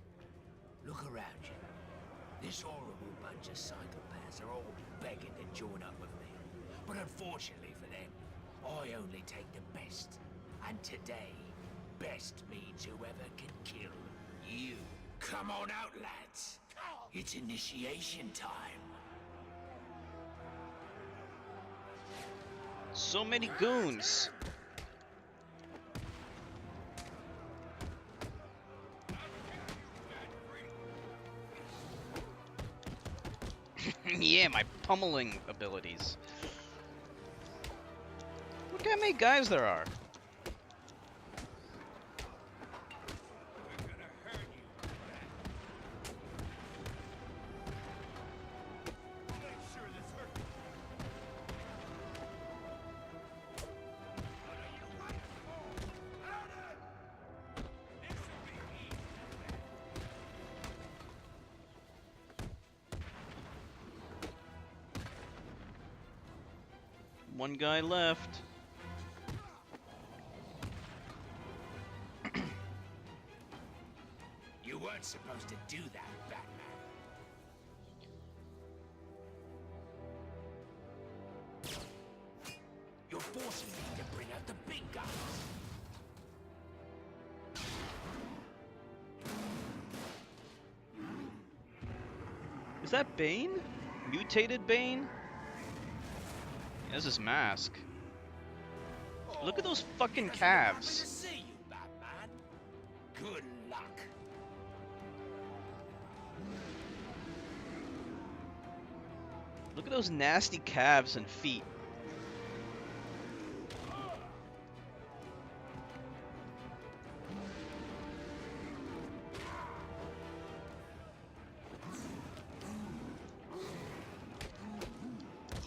Look around you. This horrible bunch of psychopaths are all begging to join up with me. But unfortunately for them, I only take the best. And today, best means whoever can kill you. Come on out, lads. It's initiation time. So many goons. Yeah, my pummeling abilities. Look how many guys there are. One guy left. You weren't supposed to do that, Batman. You're forcing me to bring out the big guns. Is that Bane? Mutated Bane? This is Mask. Look at those fucking calves. See you, Batman. Good luck. Look at those nasty calves and feet.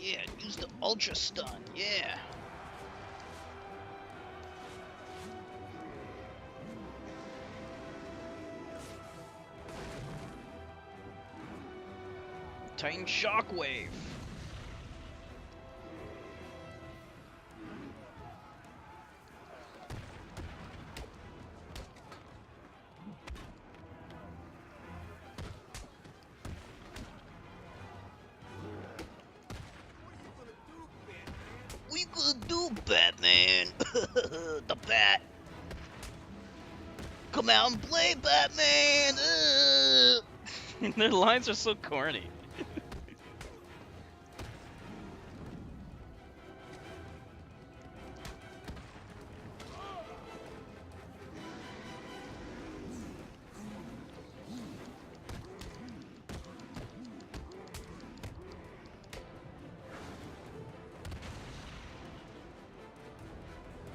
Yeah, use the ultra stun. Yeah. Titan Shockwave. What you gonna do, Batman? The Bat. Come out and play, Batman. Their lines are so corny.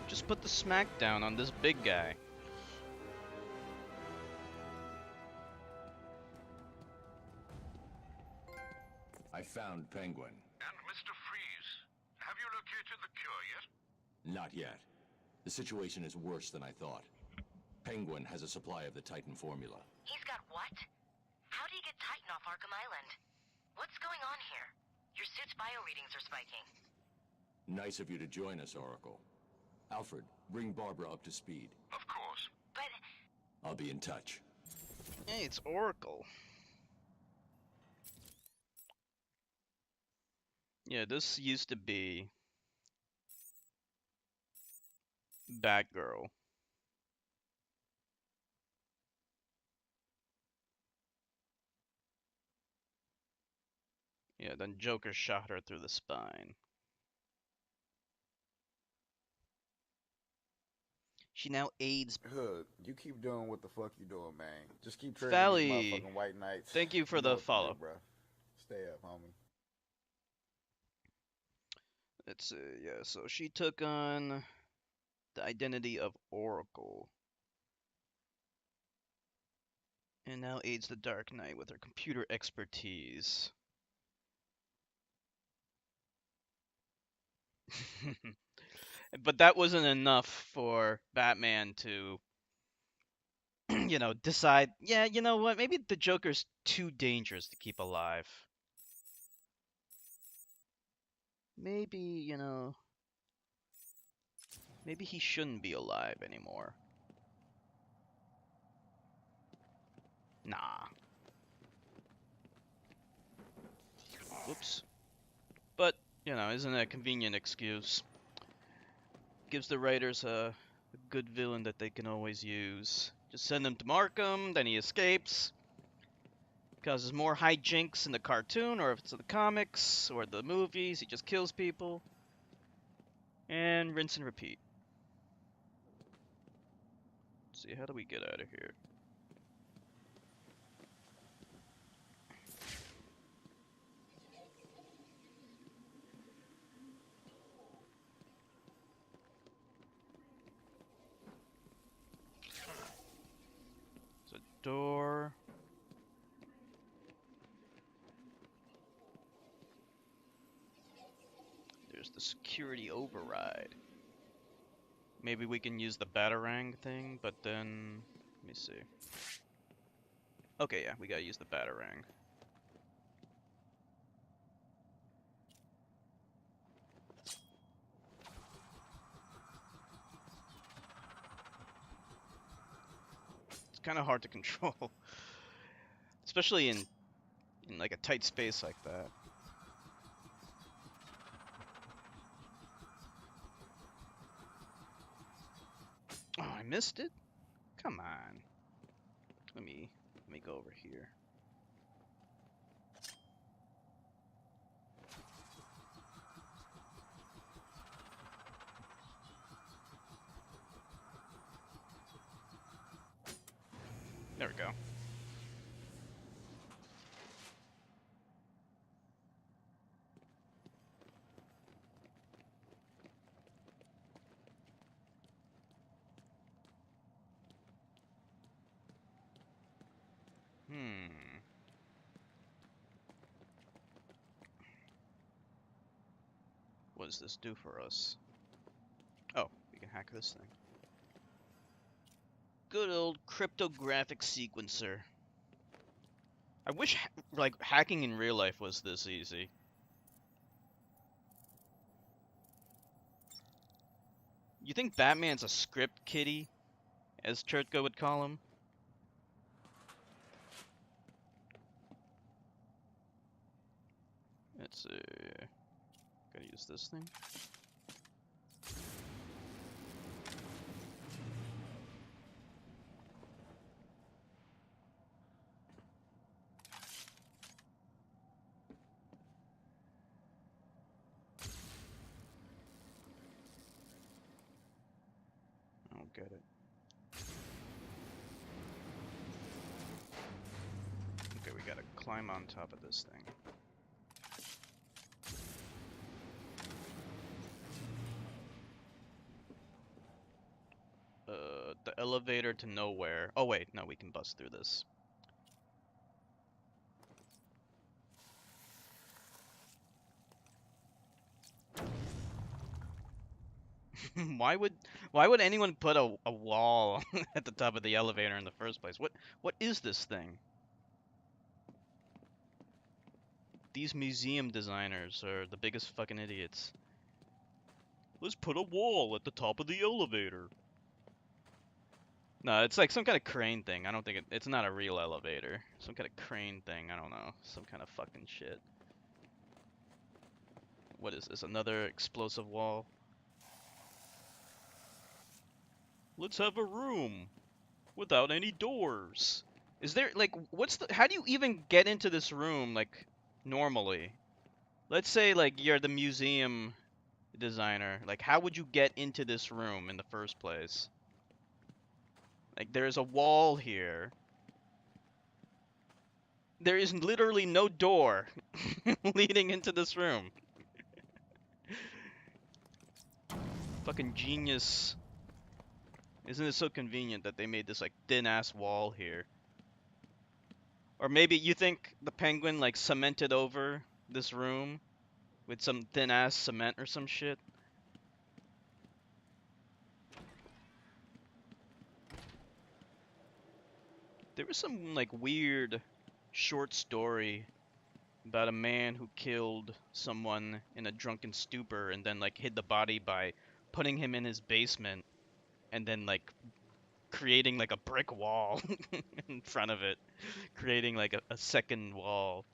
Just put the smackdown on this big guy. I found Penguin. And Mr. Freeze, have you located the cure yet? Not yet. The situation is worse than I thought. Penguin has a supply of the Titan formula. He's got what? How do you get Titan off Arkham Island? What's going on here? Your suit's bioreadings are spiking. Nice of you to join us, Oracle. Alfred, bring Barbara up to speed. Of course. But... I'll be in touch. Hey, it's Oracle. Yeah, this used to be Batgirl. Yeah, then Joker shot her through the spine. She now aids Hood, you keep doing what the fuck you doing, man. Just keep triggering Valley. these motherfucking white knights. Thank you for know the what to do, follow. bruh. Stay up, homie. Let's see. Yeah, so she took on the identity of Oracle. And now aids the Dark Knight with her computer expertise. But that wasn't enough for Batman to, you know, decide, yeah, you know what, maybe the Joker's too dangerous to keep alive. Maybe, you know, maybe he shouldn't be alive anymore. Nah. Whoops. But, you know, isn't it a convenient excuse? Gives the writers a good villain that they can always use. Just send him to Arkham, then he escapes. Causes more hijinks in the cartoon, or if it's in the comics, or the movies, he just kills people. And rinse and repeat. Let's see, how do we get out of here? There's a door. There's the security override. Maybe we can use the Batarang thing, but then... Let me see. Okay, yeah, we gotta use the Batarang. It's kind of hard to control. Especially in like a tight space like that. Oh, I missed it? Come on. Let me go over here. There we go. What does this do for us? Oh, we can hack this thing. Good old cryptographic sequencer. I wish, like, hacking in real life was this easy. You think Batman's a script kiddie, as Chertko would call him? Let's see. Gotta use this thing. I don't get it. Okay, we gotta climb on top of this thing. The elevator to nowhere. Oh wait, no, we can bust through this. Why would anyone put a wall at the top of the elevator in the first place? What is this thing? These museum designers are the biggest fucking idiots. Let's put a wall at the top of the elevator. No, it's like some kind of crane thing. I don't think it's not a real elevator. Some kind of crane thing. I don't know. Some kind of fucking shit. What is this? Another explosive wall? Let's have a room without any doors. Is there, like, how do you even get into this room, like, normally? Let's say, like, you're the museum designer. Like, how would you get into this room in the first place? Like, there's a wall here. There is literally no door leading into this room. Fucking genius. Isn't it so convenient that they made this, like, thin-ass wall here? Or maybe you think the Penguin, like, cemented over this room with some thin-ass cement or some shit? There was some, like, weird short story about a man who killed someone in a drunken stupor and then, like, hid the body by putting him in his basement and then, like, creating, like, a brick wall in front of it. Creating, like, a second wall.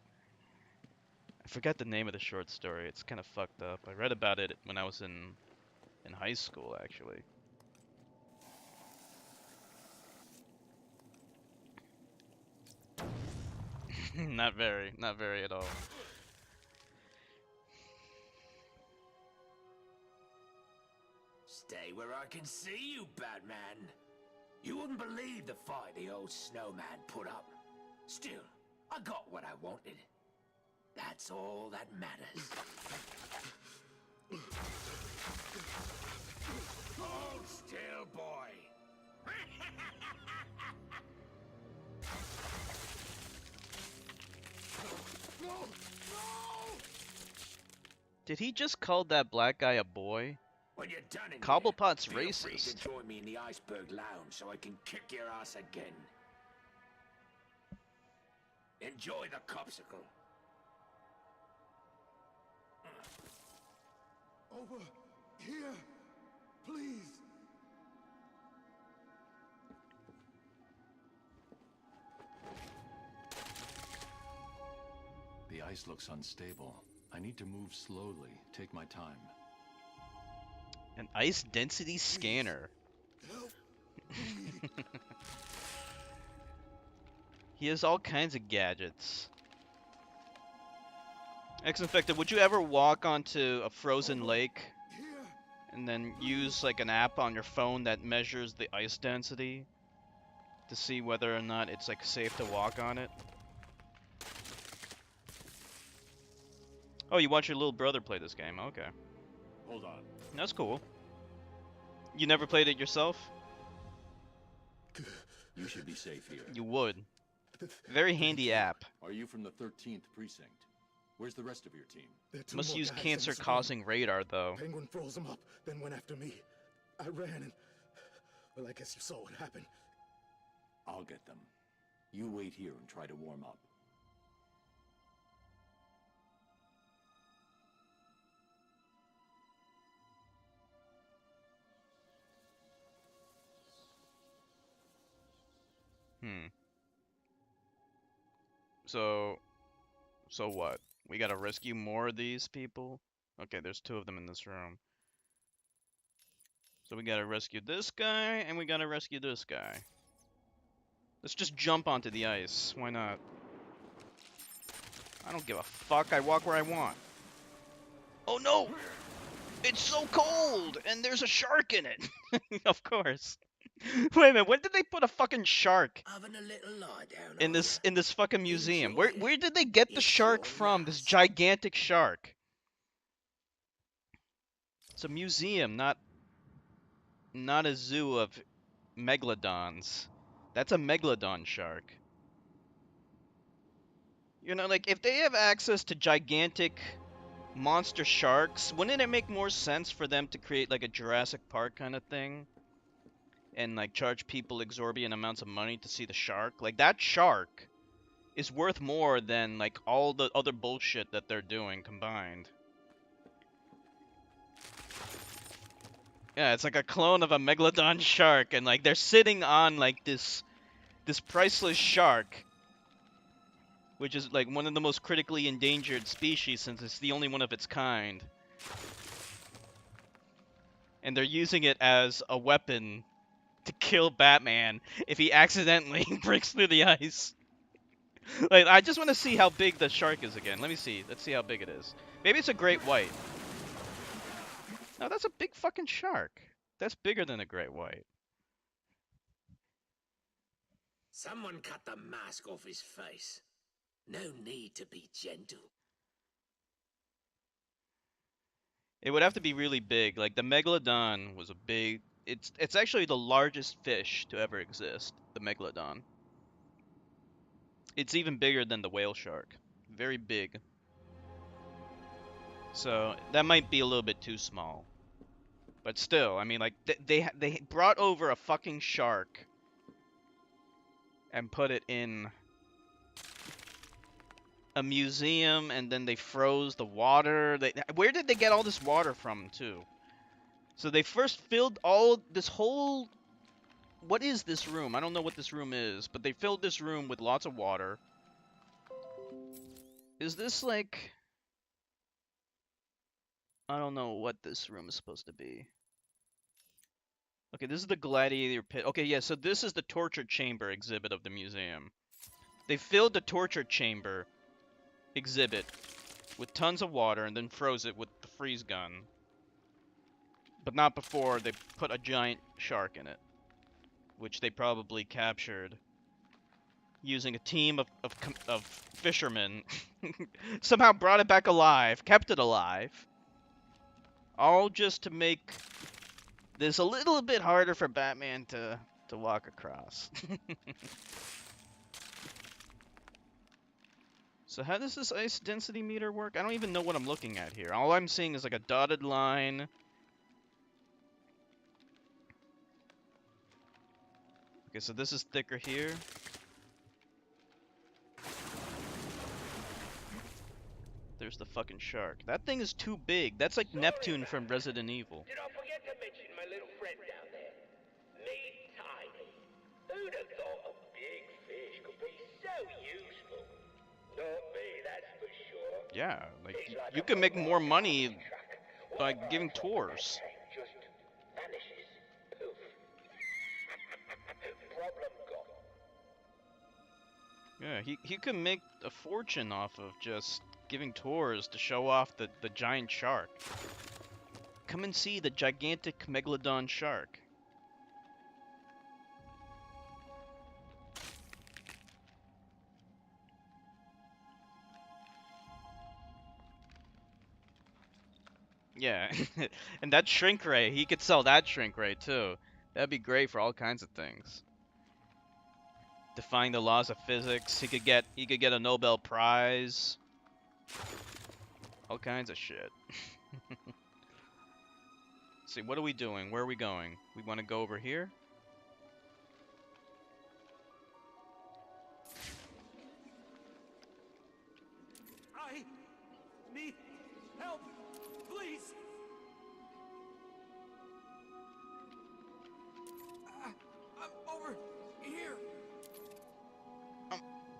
I forgot the name of the short story. It's kind of fucked up. I read about it when I was in high school, actually. Not very at all. Stay where I can see you, Batman. You wouldn't believe the fight the old snowman put up. Still, I got what I wanted. That's all that matters. Hold still, boy. No! No! Did he just call that black guy a boy? When you're done in Cobblepot's here, feel free racist. to join me in the Iceberg Lounge so I can kick your ass again. Enjoy the copsicle. Over here, please. The ice looks unstable. I need to move slowly. Take my time. An ice density scanner. He has all kinds of gadgets. Ex-infected, would you ever walk onto a frozen lake and then use like an app on your phone that measures the ice density to see whether or not it's like safe to walk on it? Oh, you watch your little brother play this game. Okay. Hold on. That's cool. You never played it yourself? You should be safe here. You would. Very handy app. Are you from the 13th precinct? Where's the rest of your team? Must use cancer-causing radar, though. Penguin froze him up, then went after me. I ran and... well, I guess you saw what happened. I'll get them. You wait here and try to warm up. So what? We gotta rescue more of these people? Okay, there's 2 of them in this room. So we gotta rescue this guy, and we gotta rescue this guy. Let's just jump onto the ice. Why not? I don't give a fuck. I walk where I want. Oh no! It's so cold! And there's a shark in it! Of course. Wait a minute, when did they put a fucking shark Having a little lie down in this fucking museum? Where did they get the shark from? This gigantic shark. It's a museum, not a zoo of megalodons. That's a megalodon shark. You know, like, if they have access to gigantic monster sharks, wouldn't it make more sense for them to create, like, a Jurassic Park kind of thing? And, like, charge people exorbitant amounts of money to see the shark? Like, that shark is worth more than, like, all the other bullshit that they're doing combined. Yeah, it's like a clone of a megalodon shark, and, like, they're sitting on, like, this priceless shark, which is, like, one of the most critically endangered species since it's the only one of its kind. And they're using it as a weapon to kill Batman if he accidentally breaks through the ice. Like, I just want to see how big the shark is again. Let me see. Let's see how big it is. Maybe it's a great white. No, that's a big fucking shark. That's bigger than a great white. Someone cut the mask off his face. No need to be gentle. It would have to be really big. Like the Megalodon was a big. It's actually the largest fish to ever exist. The Megalodon. It's even bigger than the whale shark. Very big. So that might be a little bit too small. But still, I mean, like they brought over a fucking shark and put it in a museum, and then they froze the water. Where did they get all this water from, too? So they first filled this whole... What is this room? I don't know what this room is, but they filled this room with lots of water. Is this like... I don't know what this room is supposed to be. Okay, this is the gladiator pit. Okay, yeah, so this is the torture chamber exhibit of the museum. They filled the torture chamber exhibit with tons of water and then froze it with the freeze gun. But not before they put a giant shark in it, which they probably captured using a team of fishermen. Somehow brought it back alive, kept it alive. All just to make this a little bit harder for Batman to walk across. So how does this ice density meter work? I don't even know what I'm looking at here. All I'm seeing is like a dotted line. Okay, so this is thicker here. There's the fucking shark. That thing is too big. That's like Neptune from Resident Evil. Did I forget to mention my little friend down there? Me, Tiny. Who'd have thought a big fish could be so useful? Not me, that's for sure. Yeah, like you can make more money by giving tours. Just vanishes. Poof. Problem gone. Yeah, he could make a fortune off of just giving tours to show off the giant shark. Come and see the gigantic Megalodon shark. Yeah, and that shrink ray, he could sell that shrink ray too. That'd be great for all kinds of things. Defying the laws of physics, he could get a Nobel Prize. All kinds of shit. See, what are we doing? Where are we going? We want to go over here? I need help, please. I'm over here.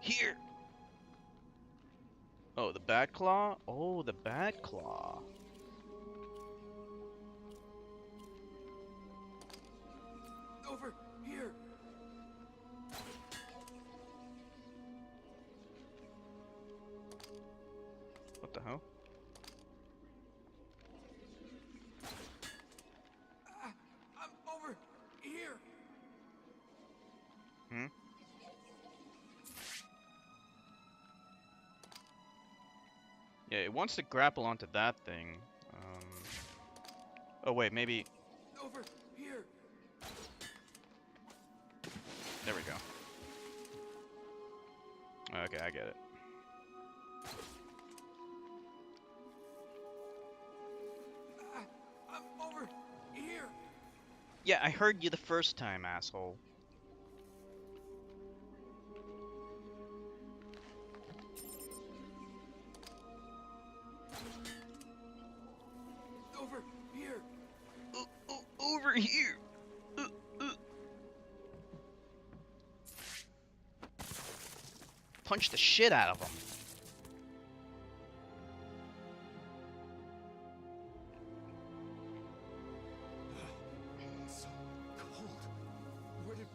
Here. Oh, the Bat Claw? Oh, the Bat Claw. Over here. What the hell? I'm over here. Hmm? Yeah, it wants to grapple onto that thing. Oh wait, maybe... Over here. There we go. Okay, I get it. I'm over here. Yeah, I heard you the first time, asshole. Over here. Over here. Punch the shit out of him. So cold. Where did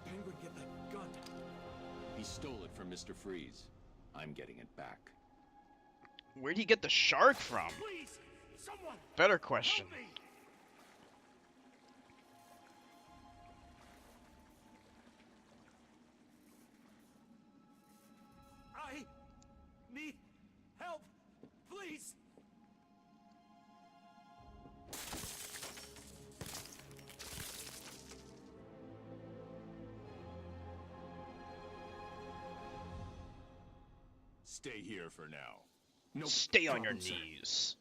Penguin get that gun? He stole it from Mr. Freeze. I'm getting it back. Where'd he get the shark from? Please, someone. Better question. Help me. Stay here for now. No Stay on your problem, sir. knees.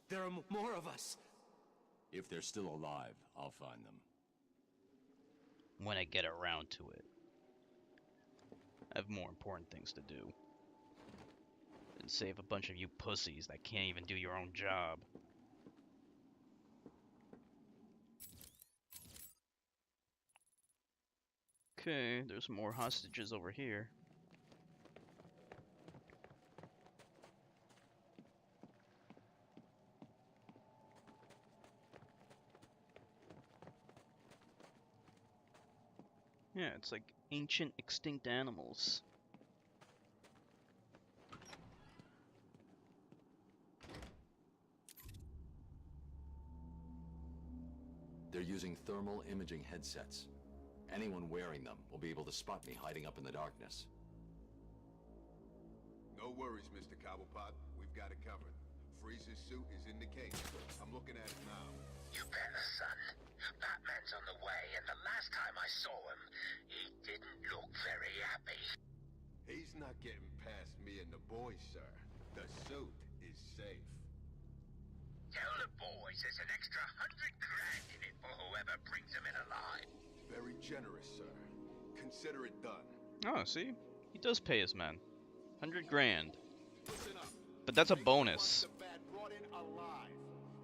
There are more of us. If they're still alive, I'll find them. When I get around to it. I have more important things to do. Than save a bunch of you pussies that can't even do your own job. Okay, there's more hostages over here. Yeah, it's like ancient extinct animals. They're using thermal imaging headsets. Anyone wearing them will be able to spot me hiding up in the darkness. No worries, Mr. Cobblepot. We've got it covered. Freeze's suit is in the case. I'm looking at it now. You better, son. Batman's on the way, and the last time I saw him, he didn't look very happy. He's not getting past me and the boys, sir. The suit is safe. Tell the boys there's an extra 100 grand in it for whoever brings him in alive. Very generous, sir. Consider it done. Oh, see? He does pay his men. 100 grand. Listen up. But that's a bonus. The bat brought in alive.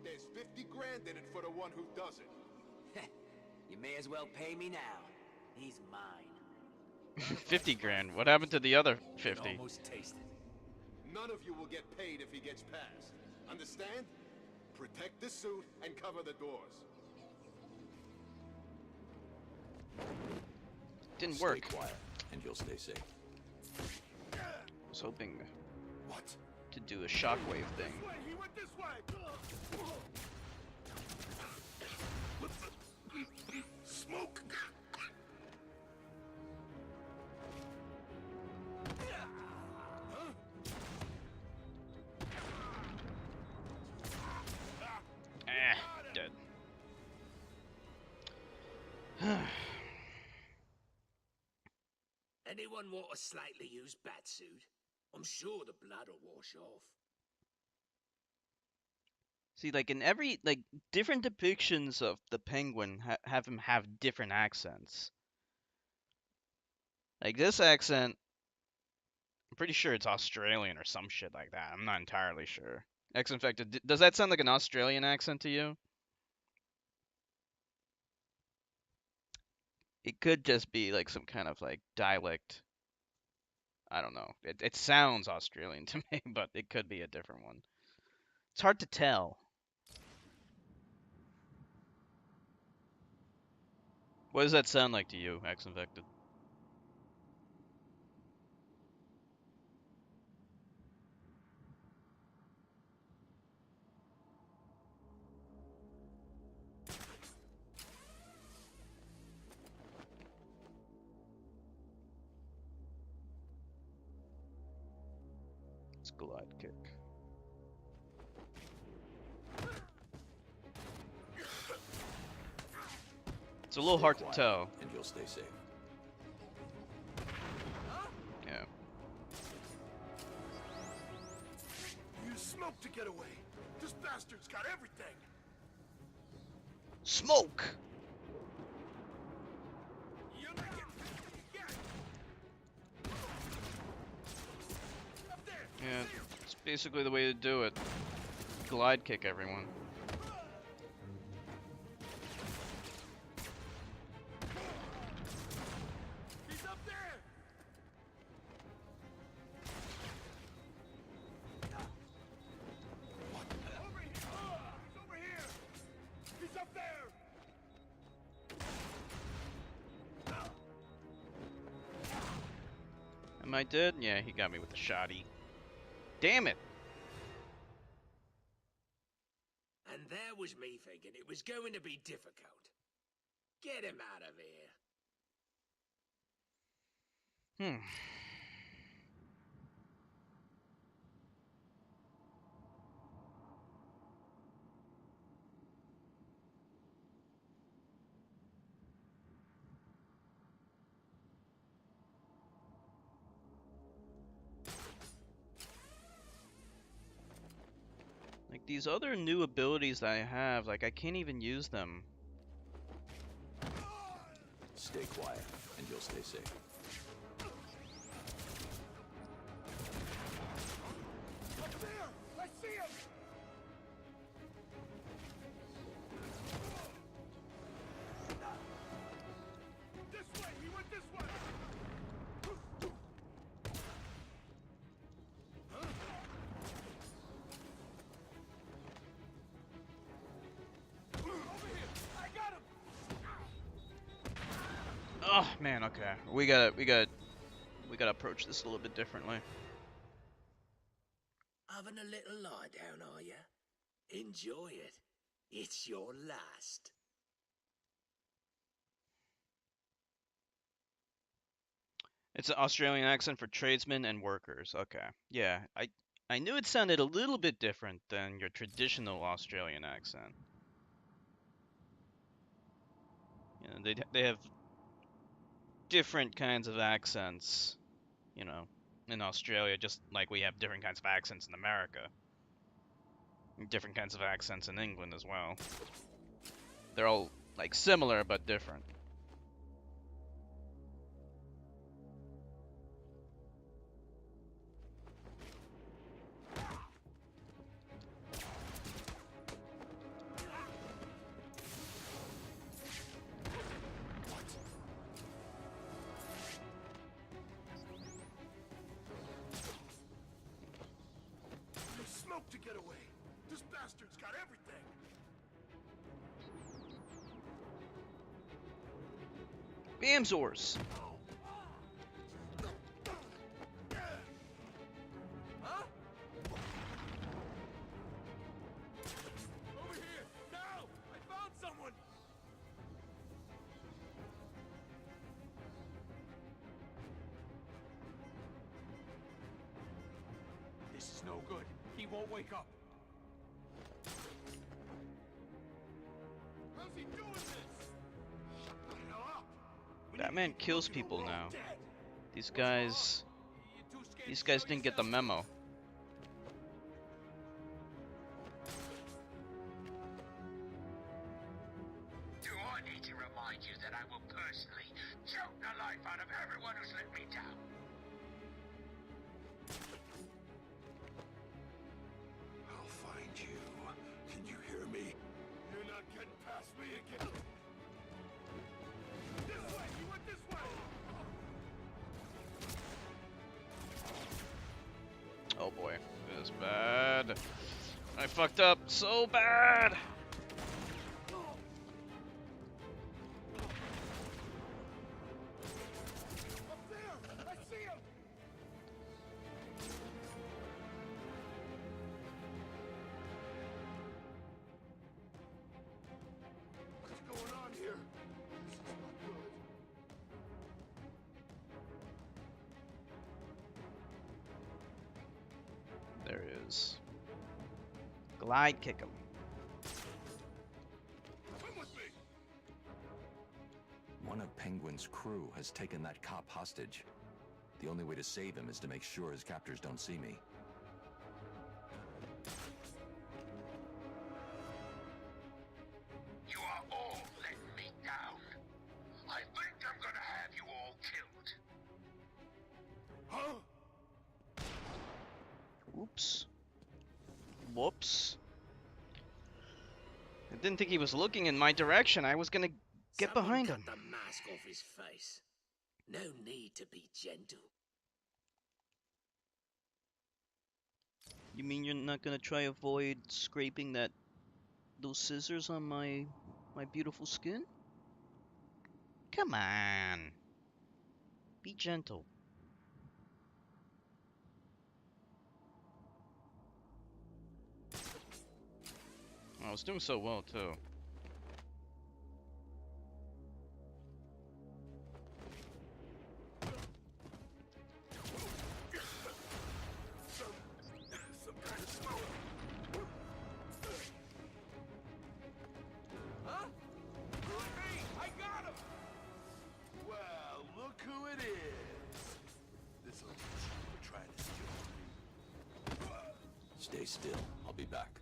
There's 50 grand in it for the one who does it. You may as well pay me now. He's mine. 50 grand. What happened to the other 50? Almost tasted. None of you will get paid if he gets past. Understand? Protect the suit and cover the doors. Didn't work. Stay quiet, and you'll stay safe. I was hoping What? to do a shockwave thing. Wait, he went this way. Smoke. Dead. Anyone want a slightly used batsuit? I'm sure the blood will wash off. See, like in every different depictions of the Penguin have him have different accents. Like this accent, I'm pretty sure it's Australian or some shit like that. I'm not entirely sure. X-Infected, does that sound like an Australian accent to you? It could just be like some kind of like dialect. I don't know. It sounds Australian to me, but it could be a different one. It's hard to tell. What does that sound like to you, X-Infected? It's glide kick. It's a little hard to tell. And you'll stay safe. Yeah. Use smoke to get away. This bastard's got everything. Smoke! Yeah, it's basically the way to do it. Glide kick everyone. He's up there. Over here. He's over here. He's up there. Am I dead? Yeah, he got me with the shotty. Damn it! And there was me thinking it was going to be difficult. Get him out of here. these other new abilities that I have, like I can't even use them. Stay quiet, and you'll stay safe. Up there! I see him! This way! He went this way! Over here! I got him! Oh man, okay. We gotta approach this a little bit differently. Having a little lie down, are ya? Enjoy it. It's your last. It's an Australian accent for tradesmen and workers. Okay. Yeah, I knew it sounded a little bit different than your traditional Australian accent. You know, they have different kinds of accents, you know, in Australia, just like we have different kinds of accents in America. And different kinds of accents in England as well. They're all like similar but different. There's smoke to get away. This bastard's got everything. Bamzors. Huh? Over here! Now! I found someone! This is no good. He won't wake up. How's he doing this? Shut the hell up! Batman kills people now. These guys didn't get the memo. Do I need to remind you that I will personally choke the life out of everyone who's let me down? I'll find you. Can you hear me? You're not getting past me again. This way! You went this way! Oh boy, this is bad. I fucked up so bad. Up there! I see him! What's going on here? This is not good. There he is. Glide kick him. Come with me! One of Penguin's crew has taken that cop hostage. The only way to save him is to make sure his captors don't see me. You are all letting me down. I think I'm gonna have you all killed. Huh? Oops. Whoops. I didn't think he was looking in my direction. I was gonna get behind him. Cut the mask off his face. No need to be gentle. You mean you're not gonna try avoid scraping those scissors on my beautiful skin? Come on. Be gentle. I was doing so well too. Some kind of smoke. Huh? Hey, I got him! Well, look who it is. This'll teach you for trying to steal from me. Stay still. I'll be back.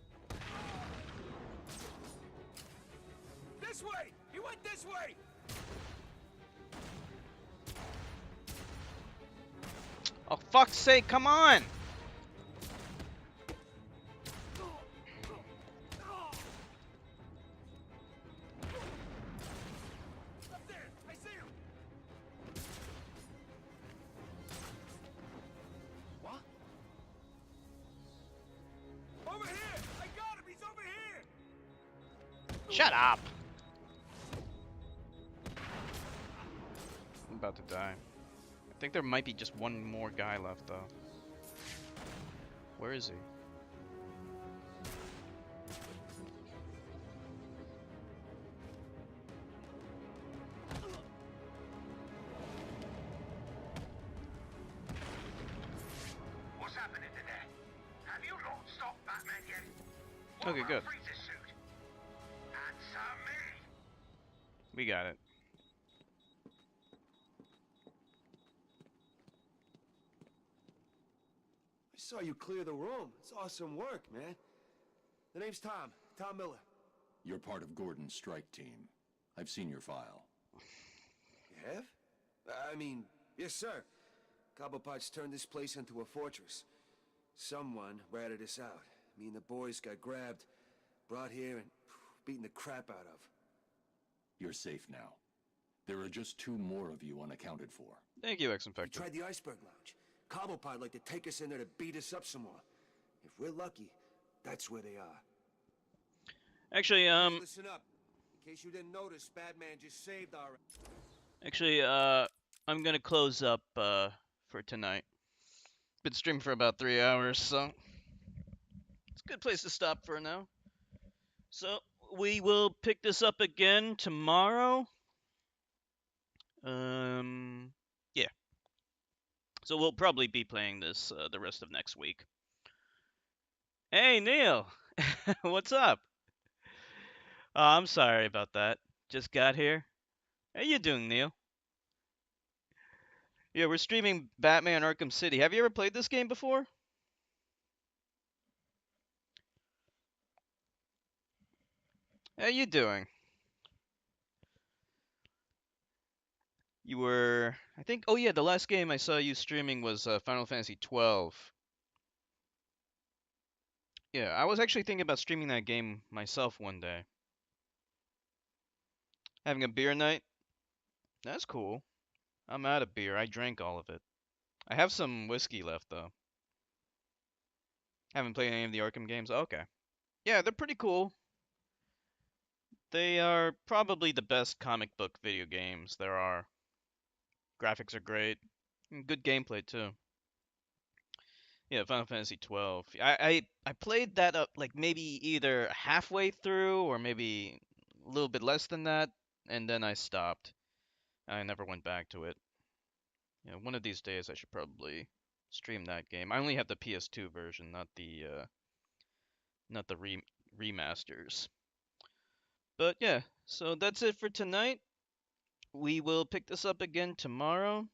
This way! He went this way! Oh, fuck's sake, come on! Up there! I see him! What? Over here! I got him! He's over here! Shut up! I'm about to die. I think there might be just one more guy left, though. Where is he? What's happening in there? Have you lot stopped Batman yet? Okay, good. Freeze his suit. Answer me. We got it. I saw you clear the room. It's awesome work, man. The name's Tom. Tom Miller. You're part of Gordon's strike team. I've seen your file. You have? I mean, yes, sir. Cobblepot's turned this place into a fortress. Someone ratted us out. Me and the boys got grabbed, brought here, and beaten the crap out of. You're safe now. There are just 2 more of you unaccounted for. Thank you, We X-Infected. tried the Iceberg Lounge. Cobblepot like to take us in there to beat us up some more. If we're lucky, that's where they are. Actually, Hey, listen up. In case you didn't notice, Batman just saved our... Actually, I'm gonna close up, for tonight. Been streaming for about 3 hours, so it's a good place to stop for now. So, we will pick this up again tomorrow. Yeah. So we'll probably be playing this, the rest of next week. Hey, Neil! What's up? Oh, I'm sorry about that. Just got here. How you doing, Neil? Yeah, we're streaming Batman Arkham City. Have you ever played this game before? How you doing? You were, I think, oh yeah, the last game I saw you streaming was Final Fantasy 12. Yeah, I was actually thinking about streaming that game myself one day. Having a beer night? That's cool. I'm out of beer. I drank all of it. I have some whiskey left, though. Haven't played any of the Arkham games? Okay. Yeah, they're pretty cool. They are probably the best comic book video games there are. Graphics are great. And good gameplay, too. Yeah, Final Fantasy 12. I played that up like maybe either halfway through or maybe a little bit less than that, and then I stopped. I never went back to it. Yeah, one of these days I should probably stream that game. I only have the PS2 version, not the remasters. But yeah, so that's it for tonight. We will pick this up again tomorrow.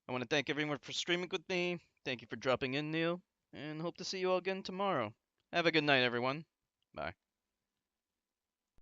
I want to thank everyone for streaming with me. Thank you for dropping in, Neil, and hope to see you all again tomorrow. Have a good night, everyone. Bye.